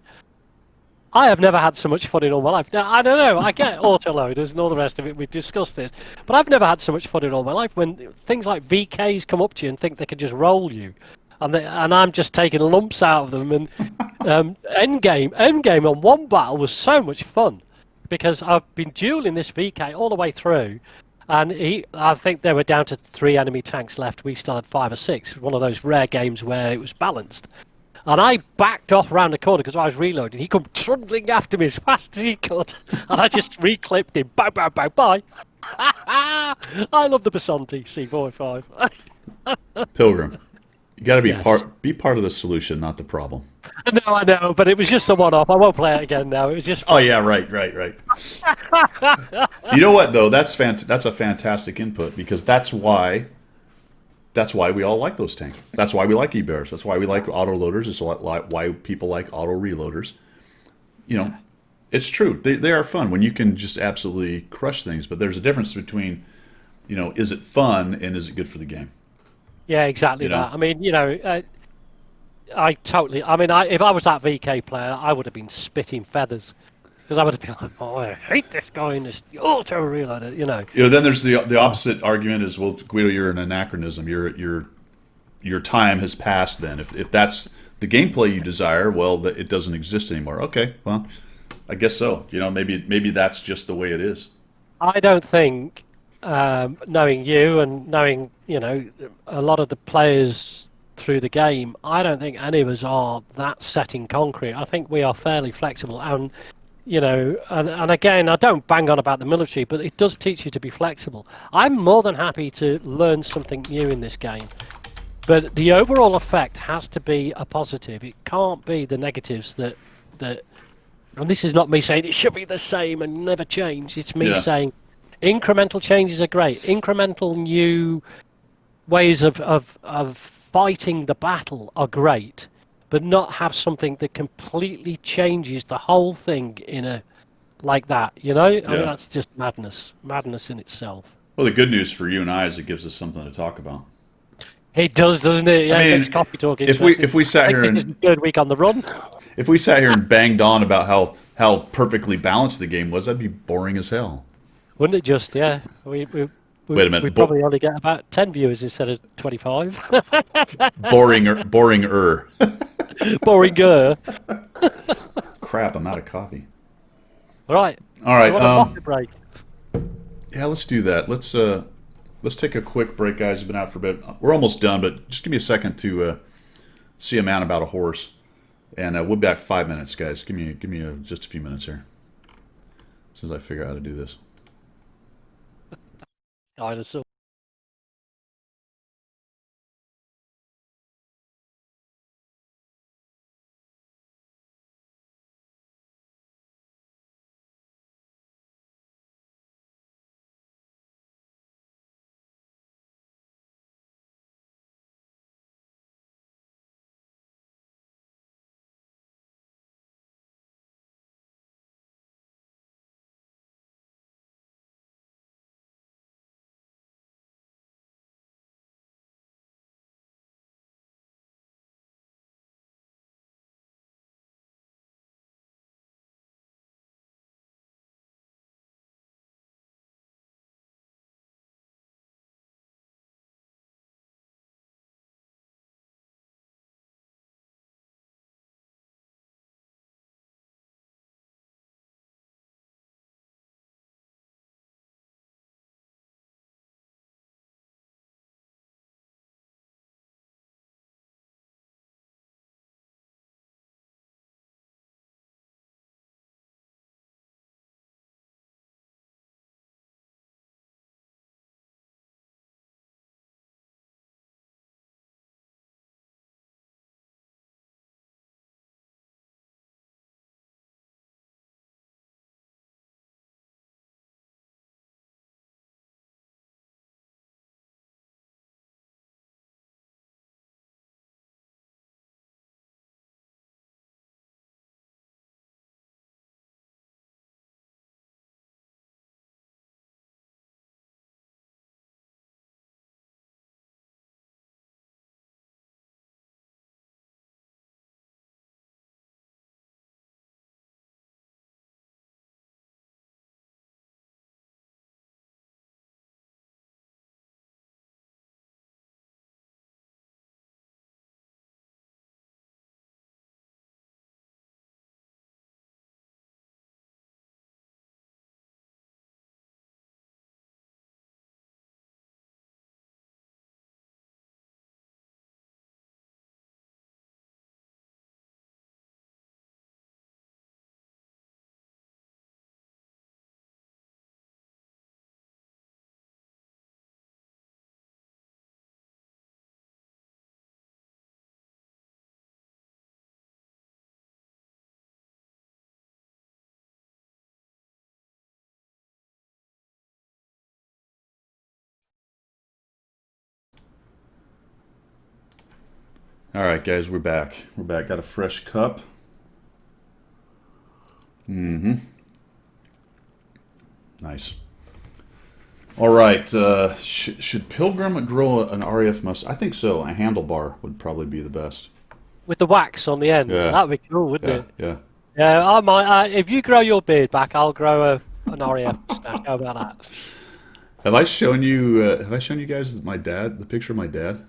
Speaker 2: I have never had so much fun in all my life. Now, I don't know. I get autoloaders and all the rest of it. We've discussed this, but I've never had so much fun in all my life. When things like VKs come up to you and think they can just roll you, and I'm just taking lumps out of them. And Endgame on one battle was so much fun because I've been dueling this VK all the way through, and I think there were down to 3 enemy tanks left. We still had 5 or 6. One of those rare games where it was balanced. And I backed off round the corner because I was reloading. He come trundling after me as fast as he could. And I just reclipped him. Bang, bang, bang, bye. I love the Basanti C45.
Speaker 1: Pilgrim, you got to
Speaker 2: Yes.
Speaker 1: be part of the solution, not the problem.
Speaker 2: No, I know, but it was just a one-off. I won't play it again now. It was just
Speaker 1: Oh
Speaker 2: fun.
Speaker 1: yeah, right. You know what though? That's a fantastic input because that's why we all like those tanks. That's why we like e-bears. That's why we like auto loaders. It's why people like auto reloaders. You know, it's true. They are fun when you can just absolutely crush things. But there's a difference between, is it fun and is it good for the game?
Speaker 2: Yeah, exactly
Speaker 1: You know?
Speaker 2: that. I mean, I totally. I mean, if I was that VK player, I would have been spitting feathers because I would have been like, "Oh, I hate this guy in this auto reloader."
Speaker 1: Then there's the opposite argument is, well, Guido, you're an anachronism. Your time has passed. Then, if that's the gameplay you desire, well, it doesn't exist anymore. Okay, well, I guess so. Maybe that's just the way it is.
Speaker 2: I don't think, knowing you and knowing a lot of the players through the game, I don't think any of us are that set in concrete. I think we are fairly flexible, and and again, I don't bang on about the military, but it does teach you to be flexible. I'm more than happy to learn something new in this game, but the overall effect has to be a positive. It can't be the negatives that. And this is not me saying it should be the same and never change. It's me
Speaker 1: Yeah,
Speaker 2: saying incremental changes are great. Incremental new ways of fighting the battle are great, but not have something that completely changes the whole thing in a like that. I mean,
Speaker 1: yeah.
Speaker 2: that's just madness. Madness in itself.
Speaker 1: Well, the good news for you and I is it gives us something to talk about.
Speaker 2: It does, doesn't it?
Speaker 1: I
Speaker 2: Yeah, it makes
Speaker 1: mean,
Speaker 2: coffee talk
Speaker 1: if we
Speaker 2: interesting.
Speaker 1: if we
Speaker 2: I
Speaker 1: sat
Speaker 2: think
Speaker 1: here
Speaker 2: this is
Speaker 1: and
Speaker 2: the third week on the run.
Speaker 1: if we sat here and banged on about how perfectly balanced the game was, that'd be boring as hell.
Speaker 2: Wouldn't it just? Yeah,
Speaker 1: Wait a
Speaker 2: we
Speaker 1: minute,
Speaker 2: probably only get about 10 viewers instead of 25.
Speaker 1: boring.
Speaker 2: Boring girl.
Speaker 1: Crap, I'm out of coffee.
Speaker 2: Right.
Speaker 1: All
Speaker 2: You
Speaker 1: right,
Speaker 2: want a coffee break?
Speaker 1: yeah, let's do that. Let's take a quick break, guys. We've been out for a bit. We're almost done, but just give me a second to see a man about a horse, and we'll be back 5 minutes, guys. Give me just a few minutes here, as soon as I figure out how to do this.
Speaker 2: I just
Speaker 1: All right, guys, we're back. We're back. Got a fresh cup. Nice. All right. Should Pilgrim grow an RAF mustache? I think so. A handlebar would probably be the best.
Speaker 2: With the wax on the end.
Speaker 1: Yeah.
Speaker 2: That'd be cool, wouldn't
Speaker 1: Yeah.
Speaker 2: it?
Speaker 1: Yeah.
Speaker 2: Yeah, I might. If you grow your beard back, I'll grow an RAF stack. How about that?
Speaker 1: Have I shown you? Have I shown you guys my dad? The picture of my dad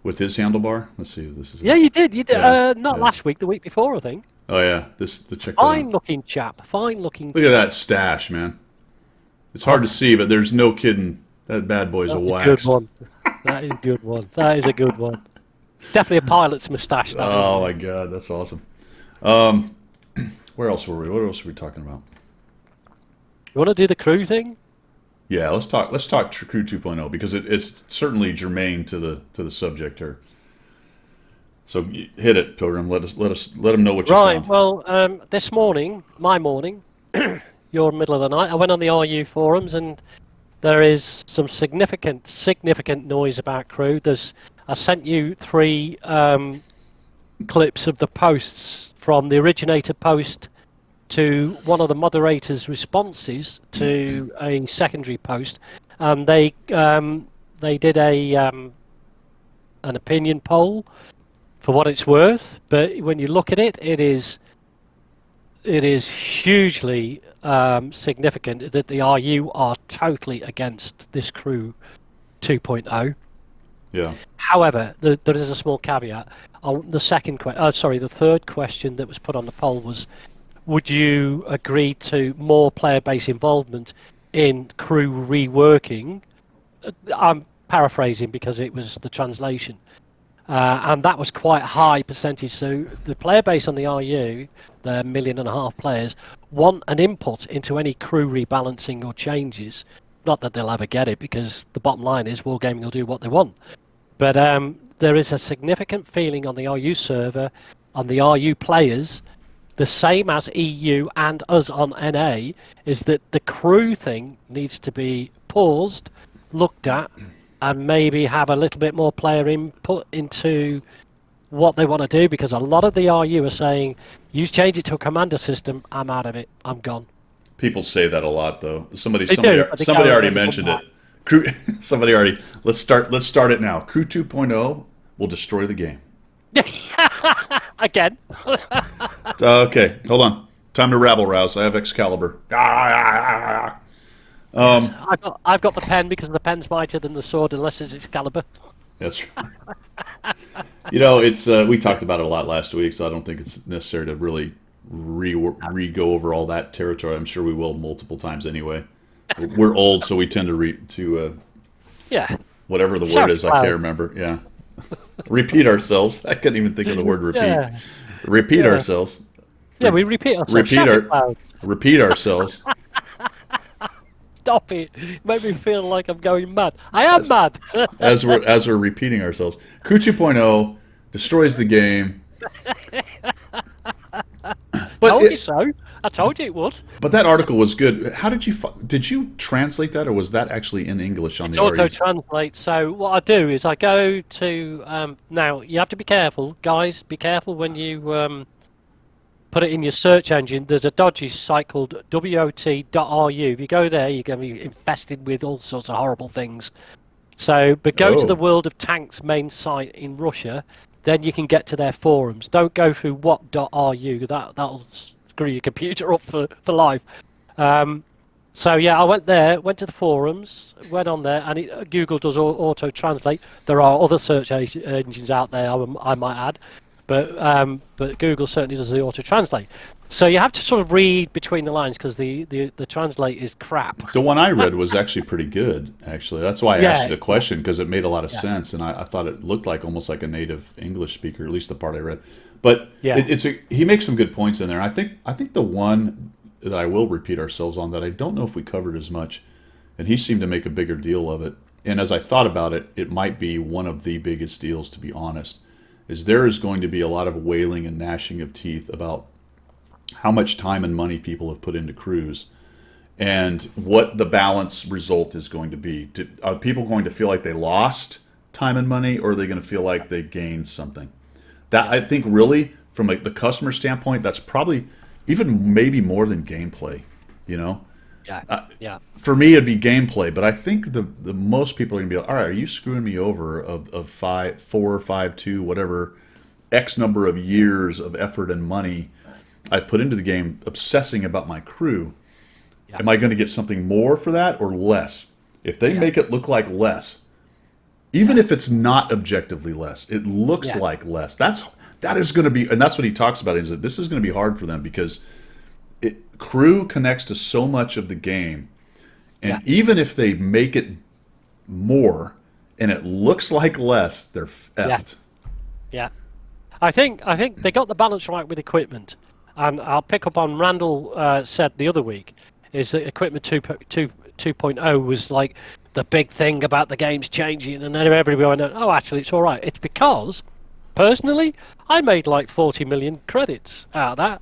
Speaker 1: with his handlebar. Let's see if this is.
Speaker 2: Yeah, you did. You did.
Speaker 1: Yeah,
Speaker 2: Not
Speaker 1: yeah.
Speaker 2: last week, the week before, I think.
Speaker 1: Oh yeah. Check that out.
Speaker 2: Fine looking chap. Fine looking.
Speaker 1: Look at that stash, man. It's hard to see, but there's no kidding. That bad boy's a
Speaker 2: That's a
Speaker 1: waxed.
Speaker 2: good one. That is a good one. That is a good one. Definitely a pilot's moustache. That
Speaker 1: Oh
Speaker 2: is.
Speaker 1: my god, that's awesome. Where else were we? What else were we talking about?
Speaker 2: You want to do the crew thing?
Speaker 1: Yeah, let's talk. Let's talk Crew 2.0 because it's certainly germane to the subject here. So hit it, Pilgrim. Let them know what you
Speaker 2: Right.
Speaker 1: found.
Speaker 2: Well, this morning, my morning, your middle of the night, I went on the RU forums and there is some significant noise about crew. I sent you 3 clips of the posts from the originator post to one of the moderators' responses to a secondary post, and they did an opinion poll for what it's worth. But when you look at it, it is hugely significant that the RU are totally against this crew 2.0.
Speaker 1: Yeah.
Speaker 2: However, there is a small caveat. The third question that was put on the poll was, would you agree to more player-based involvement in crew reworking? I'm paraphrasing because it was the translation. And that was quite a high percentage. So the player base on the RU, the 1.5 million players, want an input into any crew rebalancing or changes. Not that they'll ever get it, because the bottom line is Wargaming will do what they want. But there is a significant feeling on the RU server, on the RU players, the same as EU and us on NA, is that the crew thing needs to be paused, looked at, and maybe have a little bit more player input into what they want to do, because a lot of the RU are saying, you change it to a commander system, I'm out of it, I'm gone.
Speaker 1: People say that a lot, though. Somebody
Speaker 2: They do, but they
Speaker 1: somebody
Speaker 2: can't
Speaker 1: already
Speaker 2: remember
Speaker 1: mentioned
Speaker 2: what.
Speaker 1: it. Crew. Somebody already. Let's start it now. Crew 2.0 will destroy the game.
Speaker 2: Again.
Speaker 1: Okay, hold on. Time to rabble rouse. I have Excalibur.
Speaker 2: I've got the pen because the pen's mightier than the sword unless it's Excalibur.
Speaker 1: That's right. It's we talked about it a lot last week, so I don't think it's necessary to really re-go over all that territory. I'm sure we will multiple times anyway. We're old, so we tend to
Speaker 2: Yeah.
Speaker 1: whatever the
Speaker 2: Shout
Speaker 1: word is, I
Speaker 2: loud.
Speaker 1: can't remember. Yeah. Repeat ourselves. I couldn't even think of the word repeat.
Speaker 2: Yeah.
Speaker 1: Repeat
Speaker 2: Yeah.
Speaker 1: ourselves.
Speaker 2: Yeah, we repeat ourselves.
Speaker 1: Repeat
Speaker 2: Shout
Speaker 1: our-
Speaker 2: it loud.
Speaker 1: Repeat ourselves.
Speaker 2: Stop it. Make me feel like I'm going mad. I am mad.
Speaker 1: as we're repeating ourselves. Crew 2.0 destroys the game.
Speaker 2: Told
Speaker 1: But
Speaker 2: you so. I told you it would.
Speaker 1: but that article was good. How did you translate that, or was that actually in English on
Speaker 2: It's
Speaker 1: the
Speaker 2: auto
Speaker 1: RE?
Speaker 2: translate. So what I do is I go to now you have to be careful, guys. Be careful when you put it in your search engine. There's a dodgy site called wot.ru. If you go there, you're going to be infested with all sorts of horrible things. So, but go to
Speaker 1: Oh.
Speaker 2: the World of Tanks main site in Russia. Then you can get to their forums. Don't go through what.ru. That'll screw your computer up for life. So yeah, I went there, went to the forums, went on there, and Google does auto translate. There are other search engines out there, I might add, but Google certainly does the auto translate. So you have to sort of read between the lines because the translate is crap.
Speaker 1: The one I read was actually pretty good. Actually, that's why I
Speaker 2: Yeah.
Speaker 1: asked you the question, because it made a lot of sense, and I thought it looked like almost like a native English speaker, at least the part I read. But
Speaker 2: Yeah.
Speaker 1: he makes some good points in there. I think the one that I will repeat ourselves on that I don't know if we covered as much, and he seemed to make a bigger deal of it. And as I thought about it, it might be one of the biggest deals, to be honest. Is there is going to be a lot of wailing and gnashing of teeth about how much time and money people have put into crews, and what the balance result is going to be. Are people going to feel like they lost time and money, or are they going to feel like they gained something? That I think really, from the customer standpoint, that's probably even maybe more than gameplay. You know,
Speaker 2: Yeah, yeah,
Speaker 1: for me it'd be gameplay, but I think the most people are going to be like, all right, are you screwing me over of 4, 5, 2, whatever X number of years of effort and money I've put into the game, obsessing about my crew?
Speaker 2: yeah,
Speaker 1: Am I going to get something more for that or less? If they
Speaker 2: yeah,
Speaker 1: make it look like less, even if it's not objectively less, it looks
Speaker 2: yeah,
Speaker 1: like less. That is going to be, and that's what he talks about, is that this is going to be hard for them because crew connects to so much of the game,
Speaker 2: yeah,
Speaker 1: and even if they make it more and it looks like less, they're
Speaker 2: yeah,
Speaker 1: effed.
Speaker 2: yeah. I think they got the balance right with equipment, and I'll pick up on Randall said the other week is that equipment 2.0 was like the big thing about the game's changing, and then everybody went, oh, actually, it's all right. It's because personally, I made like 40 million credits out of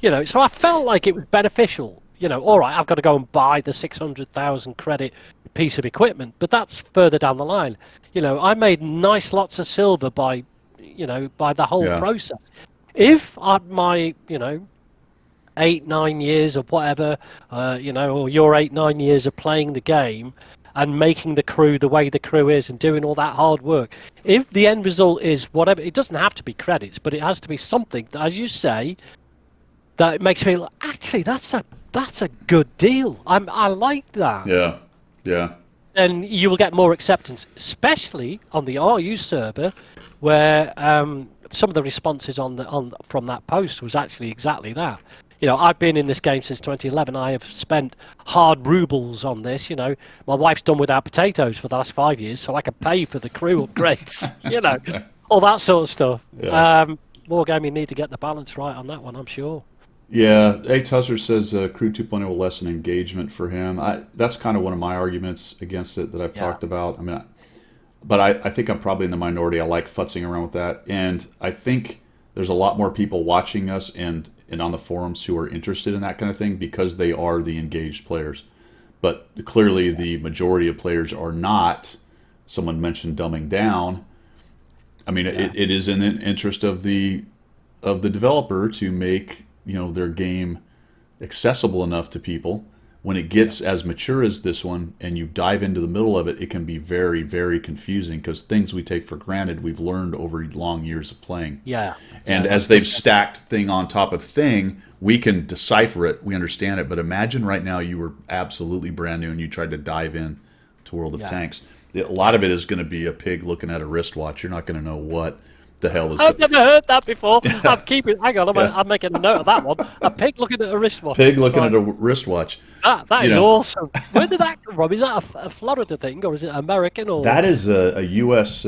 Speaker 2: that. So I felt like it was beneficial. All right, I've got to go and buy the 600,000 credit piece of equipment, but that's further down the line. I made nice lots of silver by the whole
Speaker 1: Yeah,
Speaker 2: process. If my 8, 9 years of whatever, or your 8, 9 years of playing the game and making the crew the way the crew is and doing all that hard work, if the end result is whatever, it doesn't have to be credits, but it has to be something that, as you say, that makes me actually that's a good deal. I like that.
Speaker 1: yeah, yeah,
Speaker 2: And you will get more acceptance, especially on the RU server, where some of the responses from that post was actually exactly that. I've been in this game since 2011. I have spent hard rubles on this. My wife's done without potatoes for the last 5 years, so I can pay for the crew upgrades. All that sort of stuff.
Speaker 1: yeah.
Speaker 2: Wargaming need to get the balance right on that one, I'm sure.
Speaker 1: Yeah, A. Tusser says Crew 2.0 will lessen engagement for him. That's kind of one of my arguments against it that I've
Speaker 2: Yeah,
Speaker 1: talked about. I mean, but I think I'm probably in the minority. I like futzing around with that, and I think there's a lot more people watching us and on the forums who are interested in that kind of thing because they are the engaged players. But clearly, the majority of players are not. Someone mentioned dumbing down. I mean,
Speaker 2: yeah,
Speaker 1: it is in the interest of the developer to make their game accessible enough to people. When it
Speaker 2: yeah,
Speaker 1: gets as mature as this one and you dive into the middle of it, it can be very, very confusing because things we take for granted we've learned over long years of playing.
Speaker 2: yeah,
Speaker 1: And
Speaker 2: yeah.
Speaker 1: as they've stacked thing on top of thing, we can decipher it, we understand it. But imagine right now you were absolutely brand new and you tried to dive in to World of
Speaker 2: Yeah.
Speaker 1: Tanks. A lot of it is going to be a pig looking at a wristwatch. You're not going to know what the hell is
Speaker 2: I've never heard that before. I'm keeping. Hang on,
Speaker 1: yeah.
Speaker 2: I'm making a note of that one. A pig looking at a wristwatch.
Speaker 1: Pig looking
Speaker 2: Right.
Speaker 1: at a wristwatch.
Speaker 2: That
Speaker 1: You
Speaker 2: is
Speaker 1: know,
Speaker 2: awesome. Where did that come from? Is that a Florida thing, or is it American, or?
Speaker 1: that is a U.S.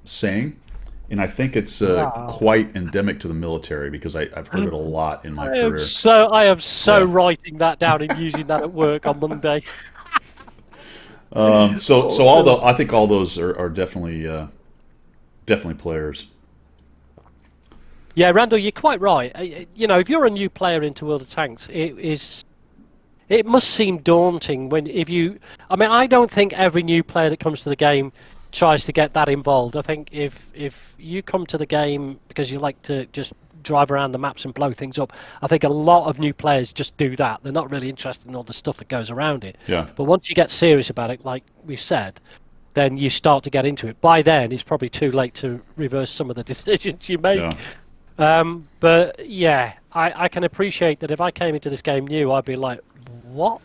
Speaker 1: Saying, and I think it's
Speaker 2: Wow.
Speaker 1: quite endemic to the military because I've heard it a lot in my career.
Speaker 2: I am so
Speaker 1: Yeah.
Speaker 2: writing that down and using that at work on Monday.
Speaker 1: So I think all those are definitely players.
Speaker 2: Yeah, Randall, you're quite right. If you're a new player into World of Tanks, it must seem daunting when if you. I mean, I don't think every new player that comes to the game tries to get that involved. I think if you come to the game because you like to just drive around the maps and blow things up, I think a lot of new players just do that. They're not really interested in all the stuff that goes around it.
Speaker 1: Yeah,
Speaker 2: But once you get serious about it, like we've said, then you start to get into it. By then, it's probably too late to reverse some of the decisions you make.
Speaker 1: yeah.
Speaker 2: But yeah, I can appreciate that if I came into this game new, I'd be like, what?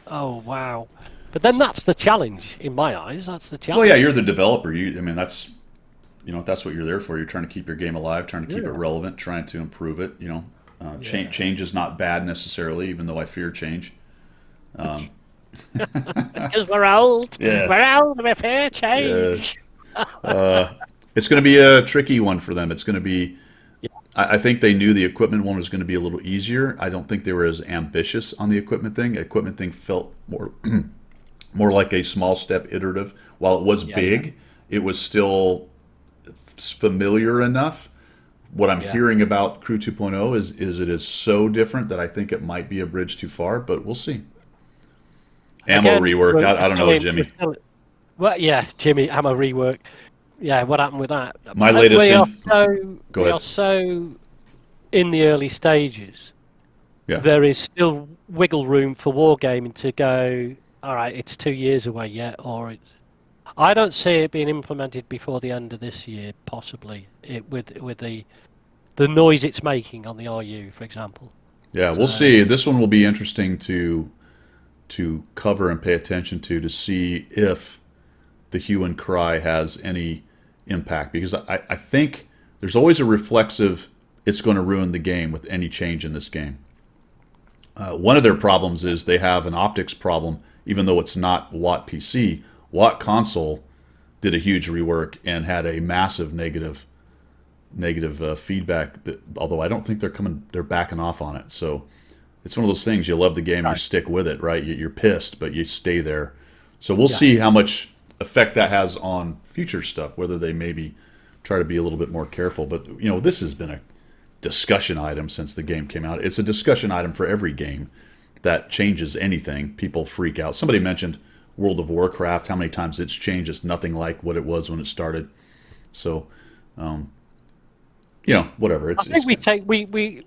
Speaker 2: Oh, wow. But then that's the challenge in my eyes. That's the
Speaker 1: Well, yeah,
Speaker 2: challenge.
Speaker 1: you're the developer. I mean, that's what you're there for. You're trying to keep your game alive, trying to keep it
Speaker 2: Yeah.
Speaker 1: relevant, trying to improve it.
Speaker 2: Yeah.
Speaker 1: Change is not bad necessarily, even though I fear change.
Speaker 2: Because we're old.
Speaker 1: Yeah,
Speaker 2: We're old. We're fair
Speaker 1: yeah.
Speaker 2: change.
Speaker 1: It's going to be a tricky one for them. It's going to be.
Speaker 2: Yeah.
Speaker 1: I think they knew the equipment one was going to be a little easier. I don't think they were as ambitious on the equipment thing. Equipment thing felt more like a small step iterative. While it was
Speaker 2: Yeah.
Speaker 1: big, it was still familiar enough. What I'm
Speaker 2: Yeah.
Speaker 1: hearing about Crew 2.0 is it is so different that I think it might be a bridge too far, but we'll see. Ammo
Speaker 2: Again,
Speaker 1: rework. I don't know, Jimmy.
Speaker 2: well, yeah, Jimmy, ammo rework. yeah, what happened with that?
Speaker 1: My latest
Speaker 2: We are
Speaker 1: Go
Speaker 2: we are
Speaker 1: ahead.
Speaker 2: so in the early stages.
Speaker 1: Yeah.
Speaker 2: There is still wiggle room for wargaming to go. All right, it's 2 years away yet, or it's. I don't see it being implemented before the end of this year, possibly. With the noise it's making on the RU, for example.
Speaker 1: Yeah, we'll
Speaker 2: So
Speaker 1: see. This one will be interesting to cover and pay attention to see if the hue and cry has any impact, because I think there's always a reflexive it's going to ruin the game with any change in this game. One of their problems is they have an optics problem, even though it's not Watt PC. Watt Console did a huge rework and had a massive negative feedback. Although I don't think they're backing off on it. So it's one of those things. You love the game, you
Speaker 2: right.
Speaker 1: stick with it, right? You're pissed, but you stay there. So we'll
Speaker 2: Yeah.
Speaker 1: see how much effect that has on future stuff. Whether they maybe try to be a little bit more careful. But this has been a discussion item since the game came out. It's a discussion item for every game that changes anything. People freak out. Somebody mentioned World of Warcraft, how many times it's changed. It's nothing like what it was when it started. So, whatever.
Speaker 2: I think we take we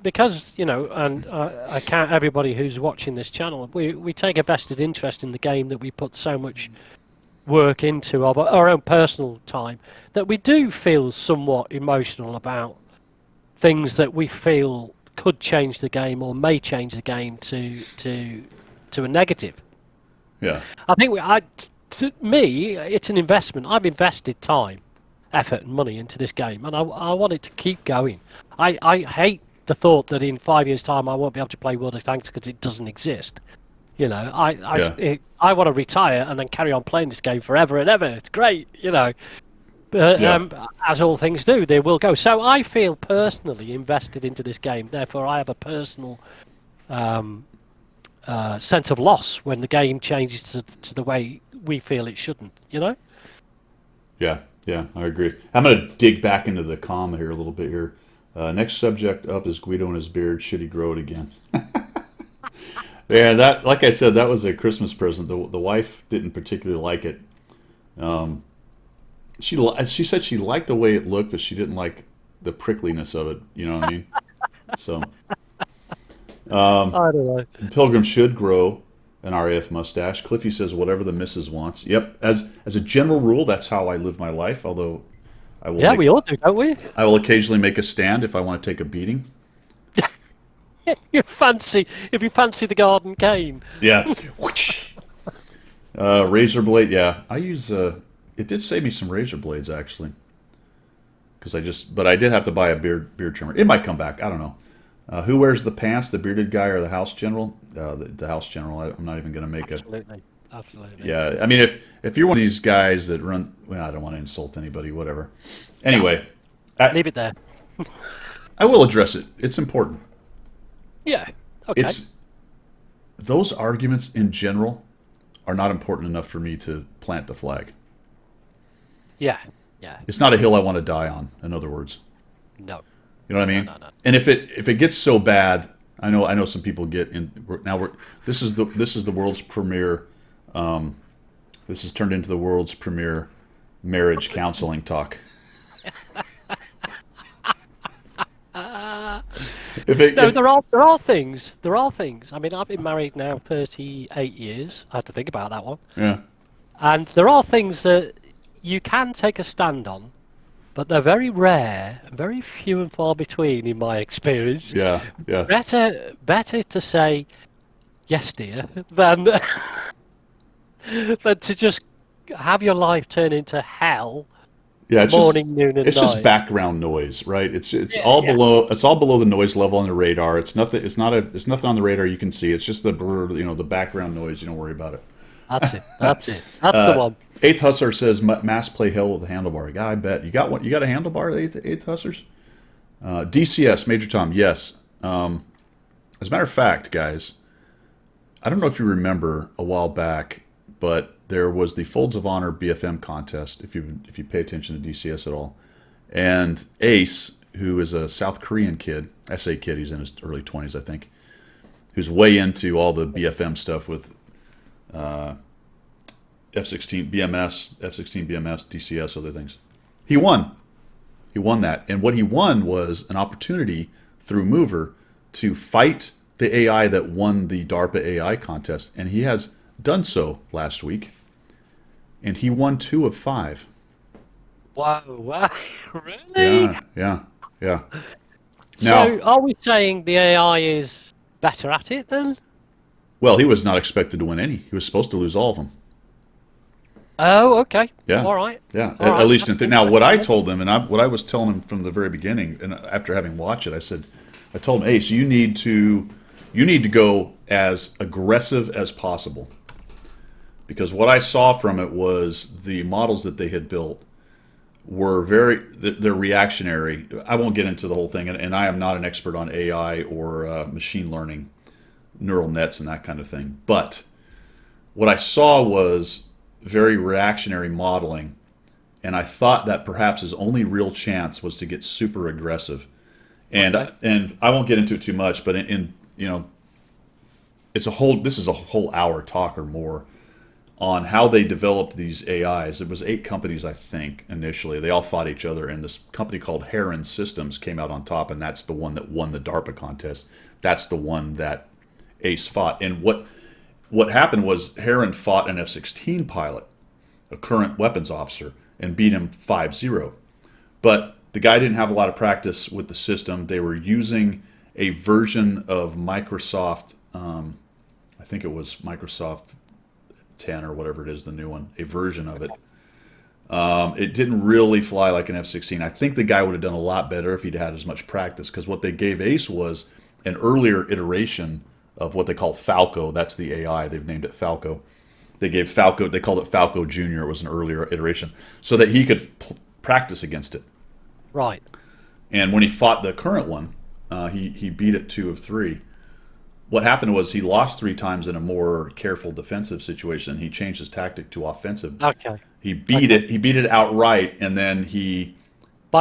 Speaker 2: because and I count everybody who's watching this channel. We take a vested interest in the game that we put so much work into of our own personal time, that we do feel somewhat emotional about things that we feel could change the game or may change the game to a negative.
Speaker 1: Yeah.
Speaker 2: I think to me, it's an investment. I've invested time, effort, and money into this game, and I want it to keep going. I hate the thought that in 5 years' time I won't be able to play World of Tanks because it doesn't exist. I want to retire and then carry on playing this game forever and ever. It's great, But as all things do, they will go. So I feel personally invested into this game. Therefore, I have a personal sense of loss when the game changes to the way we feel it shouldn't.
Speaker 1: Yeah, I agree. I'm going to dig back into the comm here a little bit here. Next subject up is Guido and his beard. Should he grow it again? Yeah, that, like I said, that was a Christmas present. The wife didn't particularly like it. She said she liked the way it looked, but she didn't like the prickliness of it. You know what I mean? So,
Speaker 2: I don't know.
Speaker 1: Pilgrim should grow an RAF mustache. Cliffy says whatever the missus wants. Yep, as a general rule, that's how I live my life. Although
Speaker 2: Yeah, we all do, don't we?
Speaker 1: I will occasionally make a stand if I want to take a beating.
Speaker 2: If you fancy the garden cane.
Speaker 1: Yeah. Razor blade. Yeah, I use. It did save me some razor blades actually, but I did have to buy a beard trimmer. It might come back. I don't know. Who wears the pants, the bearded guy or the house general? The house general. I'm not even going to make
Speaker 2: Absolutely.
Speaker 1: Yeah, I mean, if you're one of these guys that run, well, I don't want to insult anybody. Whatever. Anyway,
Speaker 2: Leave it there.
Speaker 1: I will address it. It's important.
Speaker 2: Yeah. Okay.
Speaker 1: Those arguments in general are not important enough for me to plant the flag.
Speaker 2: Yeah.
Speaker 1: It's not a hill I want to die on. In other words,
Speaker 2: No.
Speaker 1: you know what I mean.
Speaker 2: No.
Speaker 1: And if it gets so bad, I know some people get in. This is the world's premiere. This has turned into the world's premiere marriage counseling talk.
Speaker 2: There are things. There are things. I mean, I've been married now 38 years. I had to think about that one.
Speaker 1: Yeah.
Speaker 2: And there are things that you can take a stand on, but they're very rare and very few and far between, in my experience.
Speaker 1: Yeah.
Speaker 2: Better to say yes, dear, than than to just have your life turn into hell.
Speaker 1: Yeah, it's
Speaker 2: Morning, noon, and
Speaker 1: it's just
Speaker 2: night.
Speaker 1: background noise, right? It's all below the noise level on the radar. It's nothing. It's nothing on the radar you can see. It's just the the background noise. You don't worry about it.
Speaker 2: That's it. That's the one.
Speaker 1: Eighth Hustler says mass play hell with a handlebar. Yeah, I bet you got one. You got a handlebar, Eighth Hustlers. DCS Major Tom. Yes. As a matter of fact, guys, I don't know if you remember a while back, but there was the Folds of Honor BFM contest, if you pay attention to DCS at all. And Ace, who is a South Korean kid, I say kid, he's in his early 20s, I think, who's way into all the BFM stuff with F-16 BMS, F-16 BMS, DCS, other things. He won. He won that. And what he won was an opportunity through Mover to fight the AI that won the DARPA AI contest. And he has done so last week. And he won 2 of 5.
Speaker 2: Wow, wow, really?
Speaker 1: Yeah.
Speaker 2: So,
Speaker 1: Now,
Speaker 2: are we saying the AI is better at it then?
Speaker 1: well, he was not expected to win any. He was supposed to lose all of them.
Speaker 2: Oh, okay.
Speaker 1: Yeah.
Speaker 2: All right.
Speaker 1: Yeah,
Speaker 2: All
Speaker 1: at
Speaker 2: right.
Speaker 1: least
Speaker 2: That's
Speaker 1: now. What I
Speaker 2: interesting.
Speaker 1: told him, and what I was telling him from the very beginning, and after having watched it, I told him, Ace, you need to go as aggressive as possible, because what I saw from it was the models that they had built were they're reactionary. I won't get into the whole thing, and I am not an expert on AI or machine learning, neural nets, and that kind of thing. But what I saw was very reactionary modeling, and I thought that perhaps his only real chance was to get super aggressive. And
Speaker 2: Okay.
Speaker 1: and I won't get into it too much, but this is a whole hour talk or more on how they developed these AIs. It was 8 companies, I think, initially. They all fought each other, and this company called Heron Systems came out on top, and that's the one that won the DARPA contest. That's the one that Ace fought. And what happened was Heron fought an F-16 pilot, a current weapons officer, and beat him 5-0. But the guy didn't have a lot of practice with the system. They were using a version of Microsoft, I think it was Microsoft 10 or whatever it is, the new one, a version of it. It didn't really fly like an F-16. I think the guy would have done a lot better if he'd had as much practice, because what they gave Ace was an earlier iteration of what they call Falco. That's the AI. They've named it Falco. They gave Falco, they called it Falco Junior. It was an earlier iteration, so that he could practice against it.
Speaker 2: Right.
Speaker 1: And when he fought the current one, he beat it 2 of 3. What happened was he lost 3 times in a more careful defensive situation. He changed his tactic to offensive.
Speaker 2: Okay.
Speaker 1: He beat it. He beat it outright, and then
Speaker 2: By
Speaker 1: he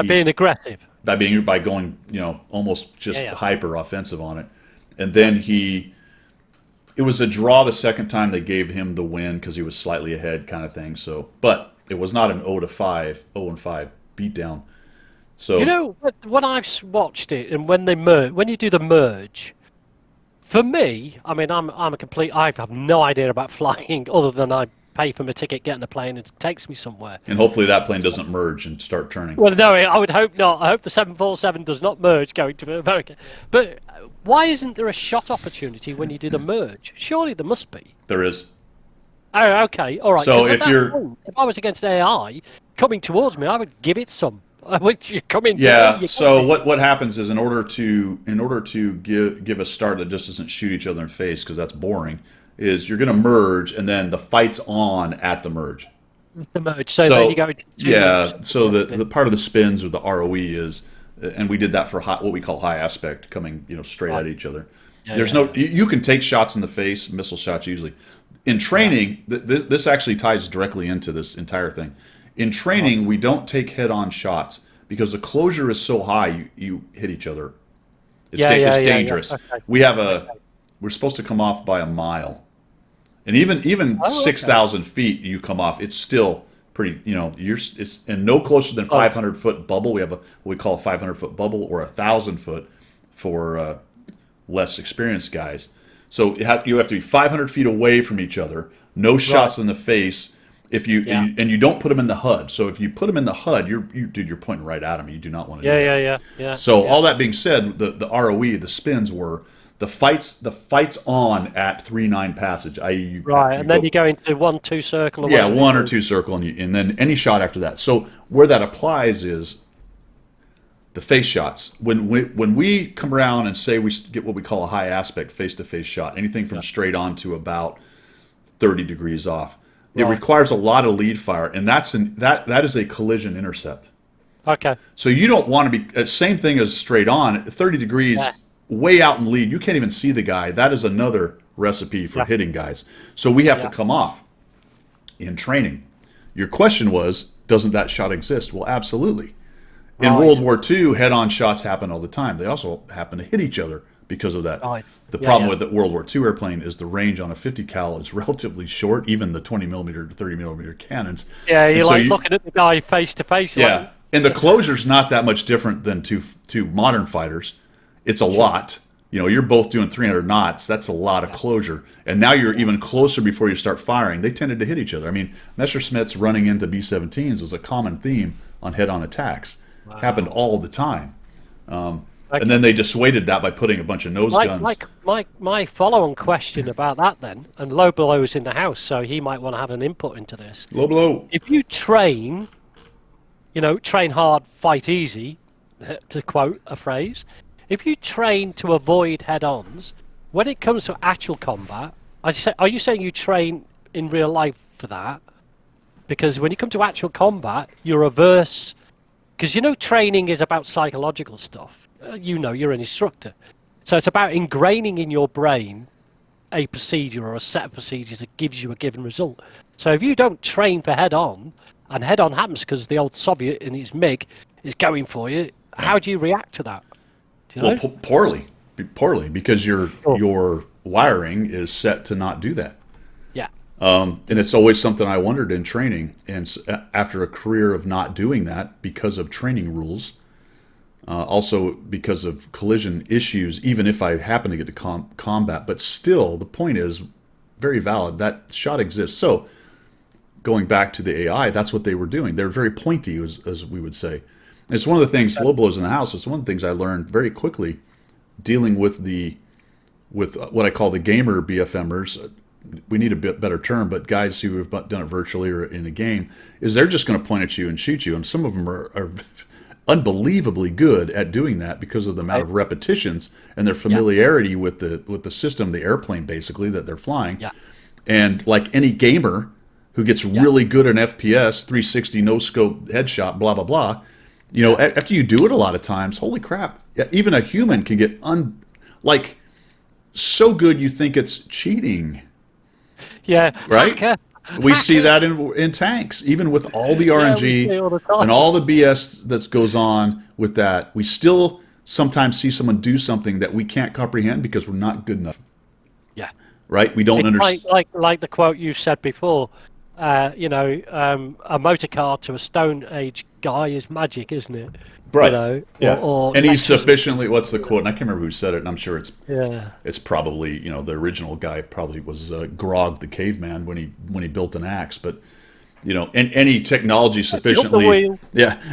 Speaker 2: being aggressive.
Speaker 1: by going almost just
Speaker 2: Yeah.
Speaker 1: hyper offensive on it, and then it was a draw the second time they gave him the win because he was slightly ahead, kind of thing. So, but it was not an 0-5 beatdown. So
Speaker 2: You know, when I've watched it, and when they merge, when you do the merge, for me, I mean, I'm a complete. I have no idea about flying, other than I pay for my ticket, get on a plane, and it takes me somewhere.
Speaker 1: and hopefully that plane doesn't merge and start turning.
Speaker 2: Well, no, I would hope not. I hope the 747 does not merge going to America. But why isn't there a shot opportunity when you do the merge? Surely there must be.
Speaker 1: There is.
Speaker 2: Oh, okay, all right.
Speaker 1: So
Speaker 2: 'Cause at
Speaker 1: if
Speaker 2: that
Speaker 1: you're
Speaker 2: point, if I was against AI coming towards me, I would give it some. You come into me,
Speaker 1: Yeah.
Speaker 2: you
Speaker 1: So
Speaker 2: got me.
Speaker 1: what happens is in order to give a start that just doesn't shoot each other in the face, because that's boring, is you're going to merge, and then the fight's on at the merge.
Speaker 2: The merge. So then you go into two
Speaker 1: yeah.
Speaker 2: moves.
Speaker 1: So the part of the spins or the ROE is, and we did that for what we call high aspect, coming straight at
Speaker 2: Right.
Speaker 1: each other.
Speaker 2: Yeah,
Speaker 1: There's
Speaker 2: yeah,
Speaker 1: no you can take shots in the face, missile shots usually. In training, this actually ties directly into this entire thing. In training, we don't take head-on shots because the closure is so high, you hit each other. It's,
Speaker 2: Yeah, yeah,
Speaker 1: it's
Speaker 2: yeah, yeah.
Speaker 1: dangerous.
Speaker 2: Okay.
Speaker 1: We're supposed to come off by a mile, and even
Speaker 2: Oh, okay.
Speaker 1: 6,000 feet, you come off. It's still pretty. It's and no closer than
Speaker 2: Oh.
Speaker 1: 500-foot bubble. We have what we call a 500-foot bubble, or 1,000-foot for less experienced guys. So you have to be 500 feet away from each other. No shots in the face. If you
Speaker 2: Yeah.
Speaker 1: and you don't put them in the HUD. So if you put them in the HUD, you're pointing right at them. You do not want to do that.
Speaker 2: Yeah.
Speaker 1: So
Speaker 2: yeah.
Speaker 1: all that being said, the ROE, the spins were the fights on at 3-9 passage, i.e.
Speaker 2: Right, and then you go into 1-2 circle. Or
Speaker 1: yeah,
Speaker 2: whatever.
Speaker 1: 1 or 2 circle, and then any shot after that. So where that applies is the face shots. When we come around and say we get what we call a high aspect face-to-face shot, anything from straight on to about 30 degrees off, it
Speaker 2: Right.
Speaker 1: requires a lot of lead fire, and that is a collision intercept.
Speaker 2: Okay.
Speaker 1: So you don't want to be same thing as straight on 30 degrees,
Speaker 2: Yeah.
Speaker 1: way out in lead. You can't even see the guy. That is another recipe for
Speaker 2: Yeah.
Speaker 1: hitting guys. So we have to
Speaker 2: Yeah.
Speaker 1: come off in training. Your question was, doesn't that shot exist? Well, absolutely. In
Speaker 2: Right.
Speaker 1: World War II, head-on shots happen all the time. They also happen to hit each other because of that.
Speaker 2: Right.
Speaker 1: The
Speaker 2: Yeah,
Speaker 1: problem
Speaker 2: yeah.
Speaker 1: with the World War II airplane is the range on a 50 cal is relatively short, even the 20 millimeter to 30 millimeter cannons.
Speaker 2: Yeah,
Speaker 1: And
Speaker 2: you're
Speaker 1: so
Speaker 2: like looking at the guy face to face. You're
Speaker 1: yeah,
Speaker 2: like,
Speaker 1: and the closure's not that much different than to modern fighters. It's a lot. You know, you're both doing 300 knots. That's a lot of closure. And now you're even closer before you start firing. They tended to hit each other. I mean, Messerschmitts running into B-17s was a common theme on head-on attacks. Happened all the time. And then they dissuaded that by putting a bunch of nose guns.
Speaker 2: my follow-on question about that then, and Lobelow's in the house, so he might want to have an input into this.
Speaker 1: Low blow.
Speaker 2: If you train, train hard, fight easy, to quote a phrase, if you train to avoid head-ons, when it comes to actual combat, are you saying you train in real life for that? Because when you come to actual combat, you're averse, because training is about psychological stuff. You're an instructor. So it's about ingraining in your brain a procedure or a set of procedures that gives you a given result. So if you don't train for head-on, and head-on happens because the old Soviet in his MiG is going for you, how do you react to that? Do you know?
Speaker 1: Well, poorly, because your wiring is set to not do that.
Speaker 2: Yeah.
Speaker 1: And it's always something I wondered in training. And after a career of not doing that because of training rules, also because of collision issues, even if I happen to get to combat, but still, the point is very valid. That shot exists. So, going back to the AI, that's what they were doing. They're very pointy, as we would say. And it's one of the things, low blows in the house, it's one of the things I learned very quickly dealing with what I call the gamer BFMers. We need a bit better term, but guys who have done it virtually or in a game, is they're just going to point at you and shoot you. And some of them are unbelievably good at doing that because of the amount of repetitions and their familiarity with the system, the airplane basically that they're flying.
Speaker 2: Yeah.
Speaker 1: And like any gamer who gets really good in FPS, 360 no scope headshot, blah blah blah, after you do it a lot of times, holy crap! Even a human can get so good you think it's cheating.
Speaker 2: Yeah.
Speaker 1: Right.
Speaker 2: Hacker.
Speaker 1: We see that in tanks, even with all the
Speaker 2: Yeah, we
Speaker 1: RNG
Speaker 2: see all the time.
Speaker 1: and all the BS that goes on with that. We still sometimes see someone do something that we can't comprehend because we're not good enough.
Speaker 2: Yeah.
Speaker 1: Right? We don't
Speaker 2: It's
Speaker 1: understand.
Speaker 2: like the quote you said before. A motor car to a Stone Age guy is magic, isn't it?
Speaker 1: Right. Yeah.
Speaker 2: Or
Speaker 1: And he's
Speaker 2: electricity.
Speaker 1: sufficiently. What's the quote? And I can't remember who said it. And I'm sure
Speaker 2: Yeah.
Speaker 1: it's probably the original guy probably was Grog the caveman when he built an axe. But and any technology sufficiently
Speaker 2: wheel.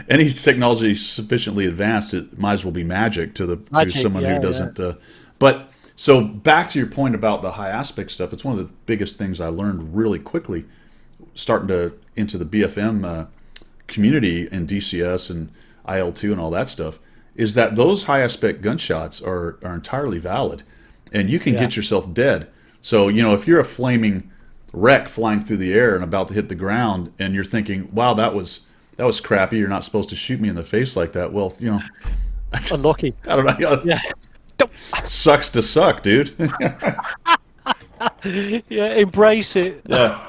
Speaker 1: any technology sufficiently advanced, it might as well be magic to
Speaker 2: Magic,
Speaker 1: someone
Speaker 2: yeah,
Speaker 1: who doesn't. But so back to your point about the high aspect stuff, it's one of the biggest things I learned really quickly, starting into the BFM community and DCS and IL2 and all that stuff, is that those high aspect gunshots are entirely valid, and you can get yourself dead. So if you're a flaming wreck flying through the air and about to hit the ground, and you're thinking, "Wow, that was crappy. You're not supposed to shoot me in the face like that." Well,
Speaker 2: Unlucky.
Speaker 1: I don't know.
Speaker 2: Yeah.
Speaker 1: Sucks to suck, dude.
Speaker 2: Yeah. Embrace it.
Speaker 1: Yeah.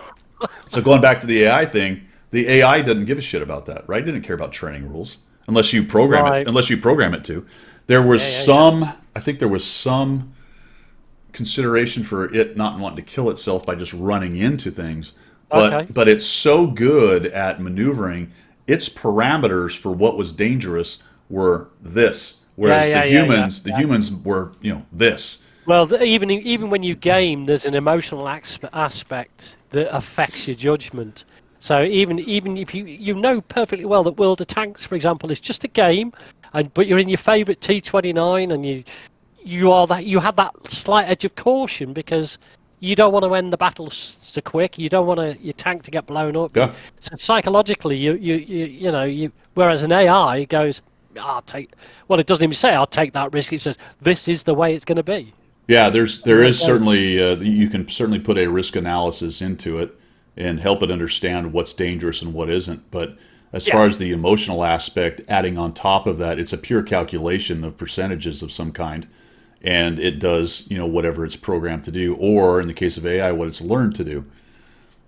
Speaker 1: So going back to the AI thing, the AI doesn't give a shit about that, right? It didn't care about training rules unless you program
Speaker 2: Right.
Speaker 1: it. Unless you program it to. There was I think there was some consideration for it not wanting to kill itself by just running into things. But it's so good at maneuvering. Its parameters for what was dangerous were this, whereas the humans were this.
Speaker 2: Well, even when you game, there's an emotional aspect that affects your judgment. So even if you know perfectly well that World of Tanks, for example, is just a game, but you're in your favourite T-29 and you have that slight edge of caution because you don't want to end the battle so quick. You don't want your tank to get blown up.
Speaker 1: Yeah.
Speaker 2: So psychologically, you whereas an AI goes, I'll take. Well, it doesn't even say I'll take that risk. It says this is the way it's going to be.
Speaker 1: Yeah, there is certainly you can certainly put a risk analysis into it and help it understand what's dangerous and what isn't. But as far as the emotional aspect, adding on top of that, it's a pure calculation of percentages of some kind, and it does whatever it's programmed to do, or in the case of AI, what it's learned to do,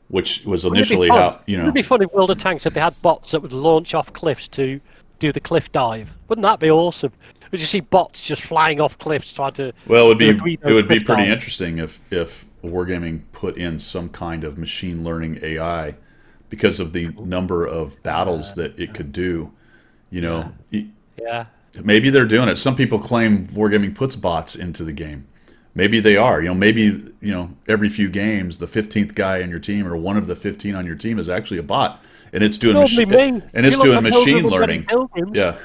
Speaker 1: which was initially how
Speaker 2: It'd be fun if World of Tanks if they had bots that would launch off cliffs to do the cliff dive. Wouldn't that be awesome? would you see bots just flying off cliffs trying to
Speaker 1: Well,
Speaker 2: do a Guido
Speaker 1: it would be
Speaker 2: cliff
Speaker 1: pretty
Speaker 2: dive?
Speaker 1: interesting if Wargaming put in some kind of machine learning AI because of the number of battles that it could do. You know,
Speaker 2: Yeah.
Speaker 1: maybe they're doing it. Some people claim Wargaming puts bots into the game. Maybe they are. You know, maybe every few games, the 15th guy on your team or one of the 15 on your team is actually a bot, and it's doing
Speaker 2: Probably me.
Speaker 1: and it's
Speaker 2: You look
Speaker 1: doing
Speaker 2: at
Speaker 1: machine
Speaker 2: Pilgrim and
Speaker 1: learning.
Speaker 2: Pilgrims.
Speaker 1: Yeah,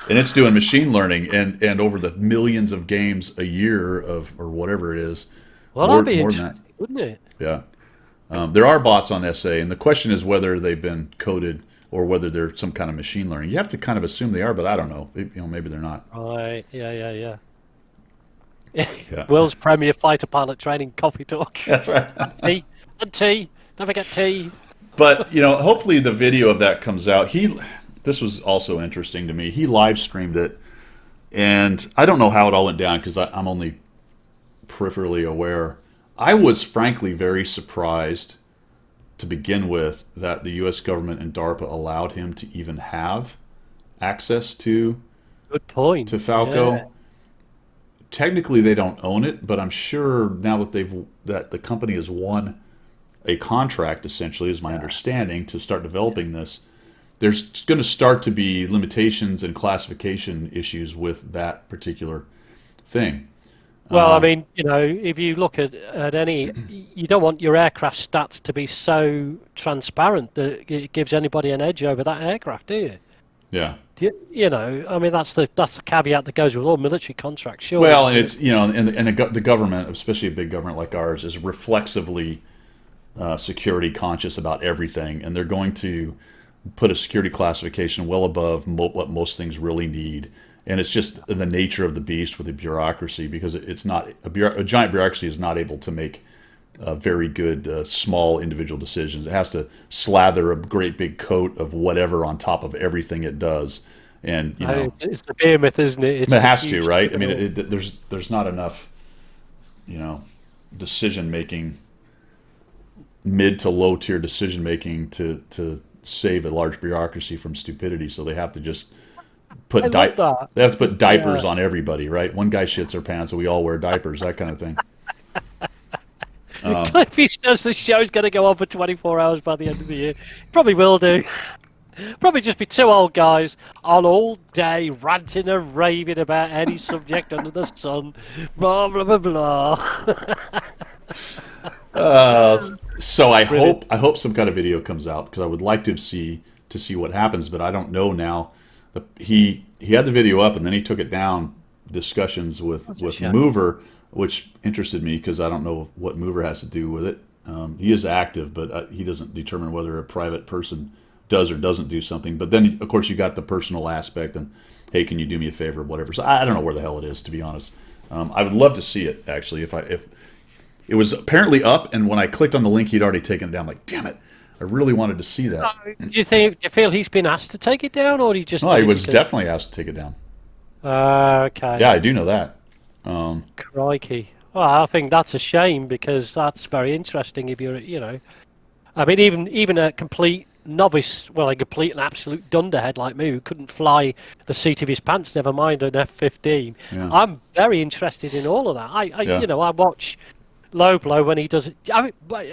Speaker 1: and it's doing machine learning, and over the millions of games a year of or whatever it is,
Speaker 2: Well,
Speaker 1: more,
Speaker 2: that'd be
Speaker 1: more than
Speaker 2: interesting,
Speaker 1: that.
Speaker 2: wouldn't it?
Speaker 1: Yeah, there are bots on SA, and the question is whether they've been coded or whether they're some kind of machine learning. You have to kind of assume they are, but I don't know. Maybe they're not.
Speaker 2: Right. Yeah.
Speaker 1: Yeah,
Speaker 2: World's premier fighter pilot training coffee talk.
Speaker 1: that's right.
Speaker 2: Tea. And tea. Don't forget tea.
Speaker 1: But hopefully the video of that comes out. This was also interesting to me. He live streamed it, and I don't know how it all went down because I'm only peripherally aware. I was frankly very surprised to begin with that the U.S. government and DARPA allowed him to even have access to
Speaker 2: Good point.
Speaker 1: Falco.
Speaker 2: Yeah.
Speaker 1: Technically, they don't own it, but I'm sure now that the company has won a contract, essentially, is my understanding, to start developing this. There's going to start to be limitations and classification issues with that particular thing.
Speaker 2: Well, I mean, if you look at any, you don't want your aircraft stats to be so transparent that it gives anybody an edge over that aircraft, do you?
Speaker 1: Yeah.
Speaker 2: I mean, that's the caveat that goes with all military contracts, sure.
Speaker 1: Well, and it's and the government, especially a big government like ours, is reflexively security conscious about everything, and they're going to put a security classification well above what most things really need. And it's just the nature of the beast with the bureaucracy, because it's not a giant bureaucracy is not able to make very good small individual decisions. It has to slather a great big coat of whatever on top of everything it does, and
Speaker 2: it's the behemoth, isn't it?
Speaker 1: it has to, right? I mean, there's not enough, decision making, mid to low tier decision making to save a large bureaucracy from stupidity. So they have to just put
Speaker 2: I love that.
Speaker 1: they have to put diapers on everybody, right? One guy shits their pants, so we all wear diapers, that kind of thing.
Speaker 2: Cliffy says the show's going to go on for 24 hours by the end of the year. Probably will do. Probably just be two old guys on all day ranting and raving about any subject under the sun. Blah, blah, blah, blah.
Speaker 1: So I hope some kind of video comes out, because I would like to see what happens, but I don't know now. He had the video up and then he took it down. Discussions with Mover, which interested me because I don't know what Mover has to do with it. He is active, but he doesn't determine whether a private person does or doesn't do something. But then, of course, you got the personal aspect and, hey, can you do me a favor, whatever. So I don't know where the hell it is, to be honest. I would love to see it, actually. If it was apparently up, and when I clicked on the link, he'd already taken it down. I'm like, damn it, I really wanted to see that.
Speaker 2: Do you feel he's been asked to take it down, or he just?
Speaker 1: No, he was definitely asked to take it down.
Speaker 2: Okay.
Speaker 1: Yeah, I do know that.
Speaker 2: Crikey. Well, I think that's a shame, because that's very interesting. If you're, I mean, even a complete novice, well, a complete and absolute dunderhead like me, who couldn't fly the seat of his pants, never mind an F-15.
Speaker 1: Yeah.
Speaker 2: I'm very interested in all of that. I watch Low Blow when he does it.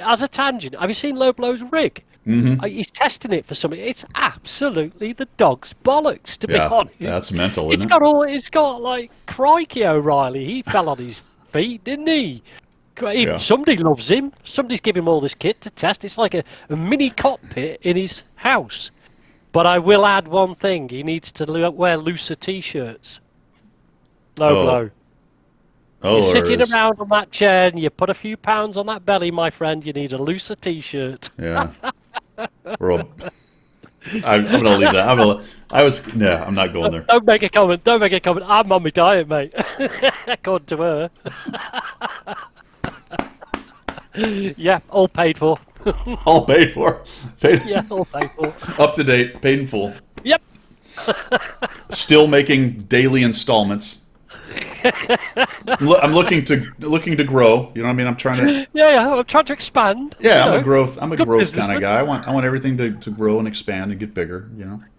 Speaker 2: As a tangent, have you seen Low Blow's rig?
Speaker 1: Mm-hmm.
Speaker 2: He's testing it for something. It's absolutely the dog's bollocks, to be honest.
Speaker 1: That's mental, isn't it?
Speaker 2: It's got like Crikey O'Reilly. He fell on his feet, didn't he?
Speaker 1: Yeah.
Speaker 2: Somebody loves him. Somebody's giving him all this kit to test. It's like a mini cockpit in his house. But I will add one thing. He needs to wear looser T-shirts. Low Blow. You're sitting around on that chair and you put a few pounds on that belly, my friend. You need a looser T-shirt.
Speaker 1: Yeah. I'm going to leave that. I'm not going there.
Speaker 2: Don't make a comment. I'm on my diet, mate. According to her. Yeah, all paid for.
Speaker 1: All paid for.
Speaker 2: Yeah, all paid for.
Speaker 1: Up to date, paid in full.
Speaker 2: Yep.
Speaker 1: Still making daily installments. I'm looking to grow. You know what I mean? I'm trying to.
Speaker 2: Yeah. I'm trying to expand.
Speaker 1: Yeah, I'm a growth kind of
Speaker 2: businessman.
Speaker 1: guy. I want everything to grow and expand and get bigger.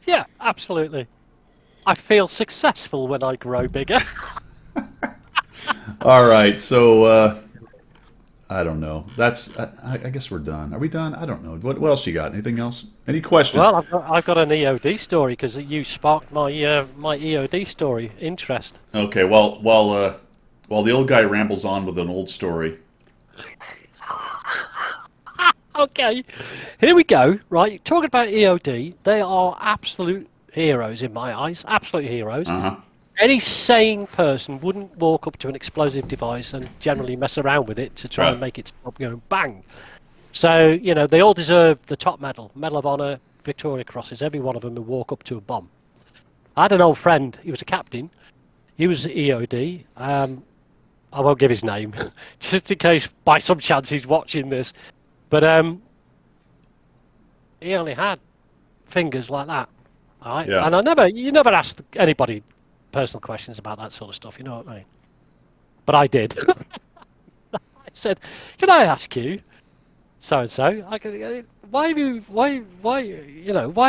Speaker 2: Yeah, absolutely. I feel successful when I grow bigger.
Speaker 1: All right, so I don't know. That's I guess we're done. Are we done? I don't know. What else you got? Anything else? Any questions?
Speaker 2: Well, I've got an EOD story because you sparked my my EOD story interest.
Speaker 1: Okay. While the old guy rambles on with an old story.
Speaker 2: Okay, here we go. Right, talking about EOD, they are absolute heroes in my eyes. Absolute heroes.
Speaker 1: Uh huh.
Speaker 2: Any sane person wouldn't walk up to an explosive device and generally mess around with it to try and
Speaker 1: Right.
Speaker 2: make it stop going bang. So, you know, they all deserve the top medal, Medal of Honor, Victoria Crosses, every one of them who walk up to a bomb. I had an old friend, he was a captain, he was EOD. I won't give his name, just in case by some chance he's watching this. But he only had fingers like that. All right?
Speaker 1: Yeah.
Speaker 2: And you never asked anybody personal questions about that sort of stuff, you know what I mean? But I did. I said, "Can I ask you, so and so? Why have you, why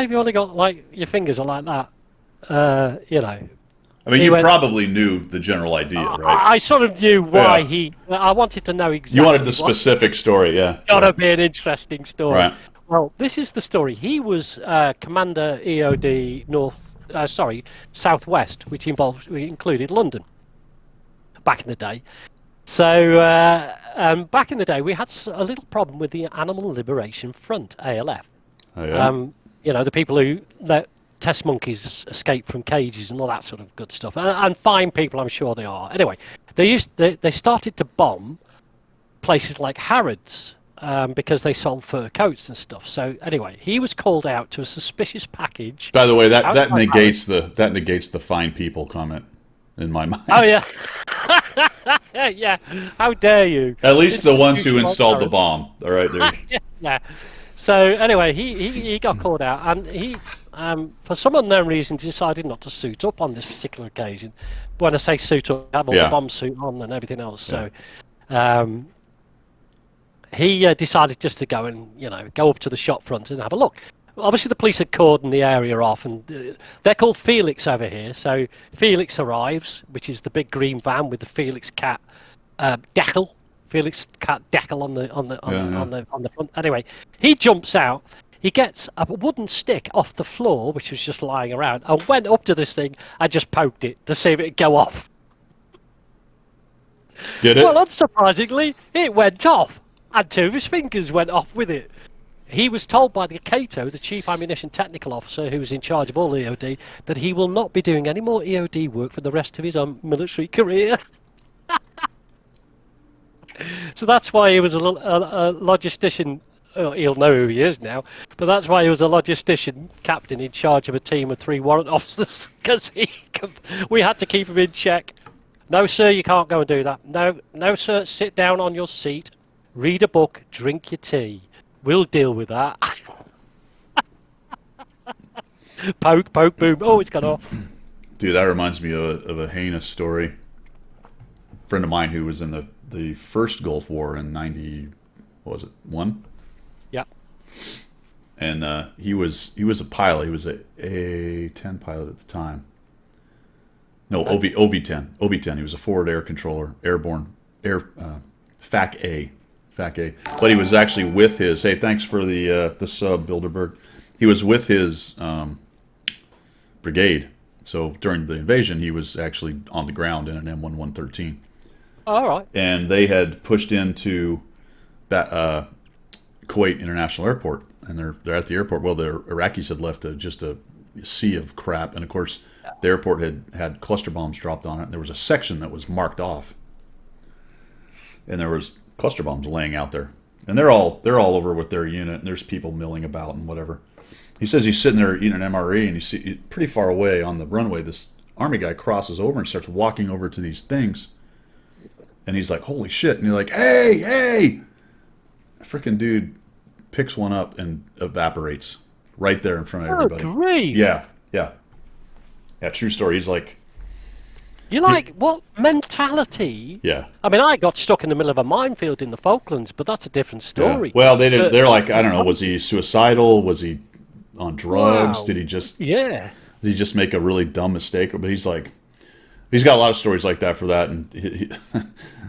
Speaker 2: have you only got like your fingers are like that? You know."
Speaker 1: I mean,
Speaker 2: He
Speaker 1: you
Speaker 2: went,
Speaker 1: probably knew the general idea, right?
Speaker 2: I sort of knew why
Speaker 1: Yeah.
Speaker 2: I wanted to know exactly.
Speaker 1: You wanted the
Speaker 2: what.
Speaker 1: specific story, yeah.
Speaker 2: Gotta be an interesting story.
Speaker 1: Right.
Speaker 2: Well, this is the story. He was Commander EOD Southwest, which included London back in the day. So back in the day, we had a little problem with the Animal Liberation Front (ALF).
Speaker 1: Oh, yeah.
Speaker 2: You know, the people who let test monkeys escape from cages and all that sort of good stuff, and fine people, I'm sure they are. Anyway, they started to bomb places like Harrods. Because they sold fur coats and stuff. So anyway, he was called out to a suspicious package.
Speaker 1: By the way, that
Speaker 2: outside
Speaker 1: negates the fine people comment in my mind.
Speaker 2: Oh yeah, yeah. How dare you?
Speaker 1: At least the ones who
Speaker 2: Institutional
Speaker 1: installed the
Speaker 2: terror.
Speaker 1: bomb. All right, there.
Speaker 2: Yeah. So anyway, he got called out, and he for some unknown reason decided not to suit up on this particular occasion. When I say suit up, have all
Speaker 1: Yeah.
Speaker 2: the bomb suit on and everything else. So. He decided just to go and, go up to the shop front and have a look. Obviously, the police had cordoned the area off, and they're called Felix over here. So Felix arrives, which is the big green van with the Felix cat decal, Felix cat decal on the front. Anyway, he jumps out. He gets a wooden stick off the floor, which was just lying around, and went up to this thing and just poked it to see if it'd go off.
Speaker 1: Did it?
Speaker 2: Well, unsurprisingly, it went off. And two of his fingers went off with it. He was told by the Cato, the Chief Ammunition Technical Officer, who was in charge of all EOD, that he will not be doing any more EOD work for the rest of his military career. So that's why he was a logistician. He'll know who he is now, but that's why he was a logistician captain in charge of a team of 3 warrant officers, because we had to keep him in check. No, sir, you can't go and do that. No, sir, sit down on your seat. Read a book, drink your tea. We'll deal with that. Poke, boom. Oh, it's gone off.
Speaker 1: Dude, that reminds me of a heinous story. A friend of mine who was in the first Gulf War in 90, what was it, 1?
Speaker 2: Yeah.
Speaker 1: And he was a pilot. He was a A-10 pilot at the time. No, OV-10. OV-10. He was a forward air controller, airborne, FAC-A. FAC-A. But he was actually with his, hey, thanks for the sub, Bilderberg. He was with his brigade. So during the invasion, he was actually on the ground in an M1113.
Speaker 2: All right.
Speaker 1: And they had pushed into Kuwait International Airport. And they're at the airport. Well, the Iraqis had left just a sea of crap. And, of course, the airport had cluster bombs dropped on it. And there was a section that was marked off. And there was cluster bombs laying out there, and they're all over with their unit, and there's people milling about and whatever. He says he's sitting there eating an MRE, and you see pretty far away on the runway, this army guy crosses over and starts walking over to these things, and he's like, "Holy shit!" And you're like, "Hey!" A freaking dude picks one up and evaporates right there in front of everybody.
Speaker 2: Oh, great.
Speaker 1: Yeah, true story. He's like,
Speaker 2: You like, what mentality?
Speaker 1: yeah.
Speaker 2: I mean, I got stuck in the middle of a minefield in the Falklands, but that's a different story.
Speaker 1: Yeah. Well, they're like, I don't know, was he suicidal? Was he on drugs?
Speaker 2: Wow.
Speaker 1: Did he just...
Speaker 2: Yeah.
Speaker 1: Did he just make a really dumb mistake? But he's got a lot of stories like that for that, and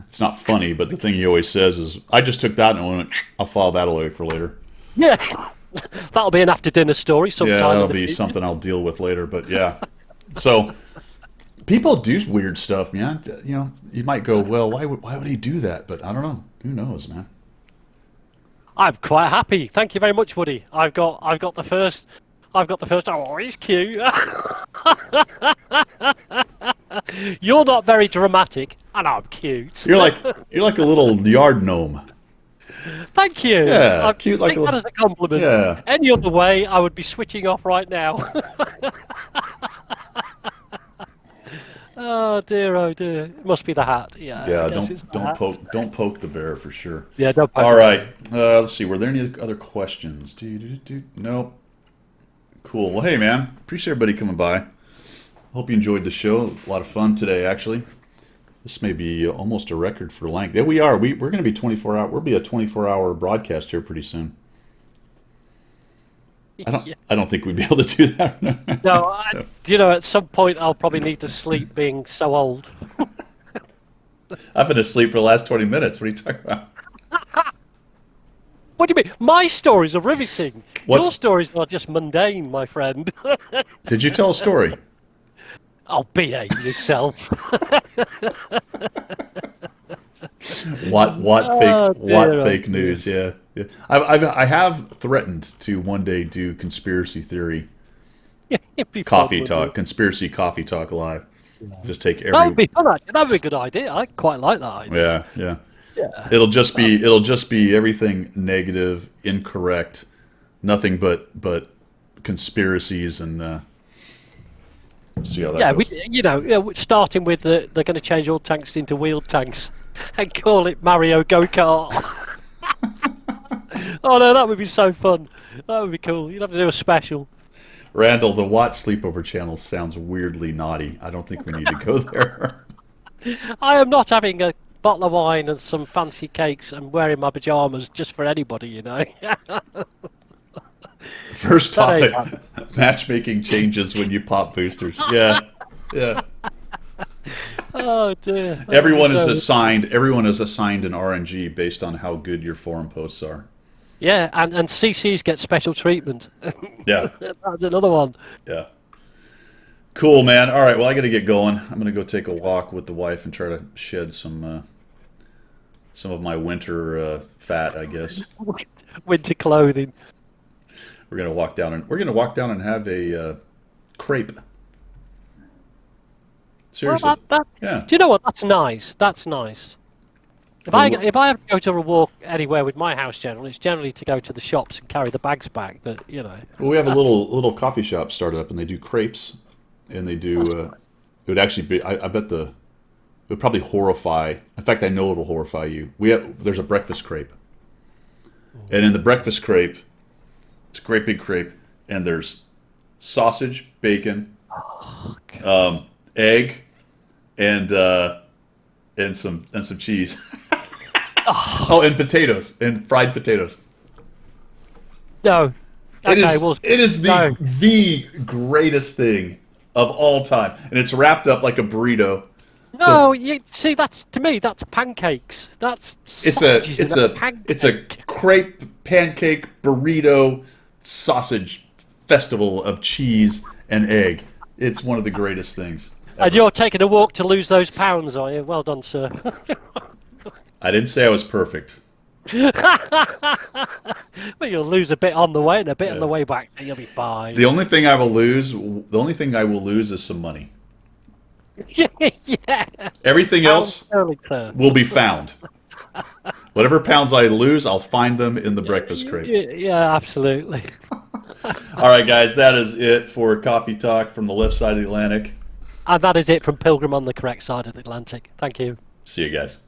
Speaker 1: it's not funny. But the thing he always says is, "I just took that and went, I'll file that away for later."
Speaker 2: Yeah, that'll be an after-dinner story sometime.
Speaker 1: Yeah, that'll
Speaker 2: in the
Speaker 1: be
Speaker 2: future.
Speaker 1: something I'll deal with later. But yeah, so people do weird stuff, man. You know, you might go, "Well, why would he do that?" But I don't know. Who knows, man?
Speaker 2: I'm quite happy. Thank you very much, Woody. I've got the first. Oh, he's cute. You're not very dramatic, and I'm cute.
Speaker 1: You're like a little yard gnome.
Speaker 2: Thank you.
Speaker 1: Yeah,
Speaker 2: I
Speaker 1: cute like
Speaker 2: take
Speaker 1: a
Speaker 2: that
Speaker 1: little-
Speaker 2: as a compliment.
Speaker 1: Yeah.
Speaker 2: Any other way, I would be switching off right now. Oh dear, oh dear. It must be the hat. Yeah.
Speaker 1: Yeah,
Speaker 2: I guess it's the hat.
Speaker 1: don't poke the bear for sure.
Speaker 2: Yeah, don't. Poke
Speaker 1: All
Speaker 2: the
Speaker 1: right, let's see. Were there any other questions? Nope. Cool. Well, hey man, appreciate everybody coming by. Hope you enjoyed the show. A lot of fun today, actually. This may be almost a record for length. Yeah, we are. We're going to be 24 hour. We'll be a 24-hour broadcast here pretty soon.
Speaker 2: Yeah.
Speaker 1: I don't think we'd be able to do that.
Speaker 2: No, you know, at some point I'll probably need to sleep being so old.
Speaker 1: I've been asleep for the last 20 minutes. What are you talking about?
Speaker 2: What do you mean? My stories are riveting.
Speaker 1: What's-
Speaker 2: Your stories are just mundane, my friend.
Speaker 1: Did you tell a story?
Speaker 2: I'll behave yourself.
Speaker 1: What
Speaker 2: Oh,
Speaker 1: fake what
Speaker 2: dear, oh,
Speaker 1: fake
Speaker 2: dear.
Speaker 1: news? Yeah, yeah. I have threatened to one day do conspiracy theory
Speaker 2: It'd be fun,
Speaker 1: coffee
Speaker 2: wouldn't
Speaker 1: talk,
Speaker 2: it?
Speaker 1: conspiracy coffee talk live. Just take
Speaker 2: That would
Speaker 1: every
Speaker 2: be fun. Actually. That would be a good idea. I quite like that idea.
Speaker 1: yeah.
Speaker 2: Yeah.
Speaker 1: It'll just be everything negative, incorrect, nothing but conspiracies and see how that
Speaker 2: Yeah,
Speaker 1: goes.
Speaker 2: starting with they're going to change all tanks into wheeled tanks and call it Mario Go Kart. Oh no, that would be so fun. That would be cool. You'd have to do a special.
Speaker 1: Randall, the Watch Sleepover channel sounds weirdly naughty. I don't think we need to go there.
Speaker 2: I am not having a bottle of wine and some fancy cakes and wearing my pajamas just for anybody, you know.
Speaker 1: First
Speaker 2: That ain't
Speaker 1: topic: matchmaking changes when you pop boosters. Yeah, yeah.
Speaker 2: Oh dear. That would
Speaker 1: Everyone
Speaker 2: be
Speaker 1: is
Speaker 2: so-
Speaker 1: assigned. Everyone is assigned an RNG based on how good your forum posts are.
Speaker 2: Yeah, and CCs get special treatment.
Speaker 1: Yeah,
Speaker 2: That's another one.
Speaker 1: yeah. Cool, man. All right. Well, I got to get going. I'm gonna go take a walk with the wife and try to shed some of my winter fat, I guess.
Speaker 2: Winter clothing.
Speaker 1: We're gonna walk down and have a crepe.
Speaker 2: Well,
Speaker 1: Seriously. Yeah.
Speaker 2: Do you know what? That's nice. That's nice. If I ever go to a walk anywhere with my house, generally, it's generally to go to the shops and carry the bags back. But you know,
Speaker 1: Well, we have a little coffee shop started up, and they do crepes, and they do. It would actually be. I bet it would probably horrify. In fact, I know it'll horrify you. There's a breakfast crepe, and in the breakfast crepe, it's a great big crepe, and there's sausage, bacon, egg, and some cheese. Oh, and potatoes and fried potatoes.
Speaker 2: no.
Speaker 1: It
Speaker 2: Okay,
Speaker 1: is.
Speaker 2: well,
Speaker 1: It is
Speaker 2: no.
Speaker 1: the greatest thing of all time, and it's wrapped up like a burrito.
Speaker 2: No, you see, that's to me, that's pancakes. That's
Speaker 1: It's a
Speaker 2: sausages in pancake.
Speaker 1: it's a crepe pancake burrito sausage festival of cheese and egg. It's one of the greatest things.
Speaker 2: And
Speaker 1: ever.
Speaker 2: you're taking a walk to lose those pounds, are you? Well done, sir.
Speaker 1: I didn't say I was perfect.
Speaker 2: Well, you'll lose a bit on the way and a bit on
Speaker 1: Yeah.
Speaker 2: the way back, and you'll be fine.
Speaker 1: The only thing I will lose is some money.
Speaker 2: Yeah.
Speaker 1: Everything else
Speaker 2: Sterling, sir.
Speaker 1: will be found. Whatever pounds I lose, I'll find them in the breakfast crate.
Speaker 2: Yeah, absolutely.
Speaker 1: All right, guys, that is it for Coffee Talk from the left side of the Atlantic.
Speaker 2: And that is it from Pilgrim on the correct side of the Atlantic. Thank you.
Speaker 1: See you guys.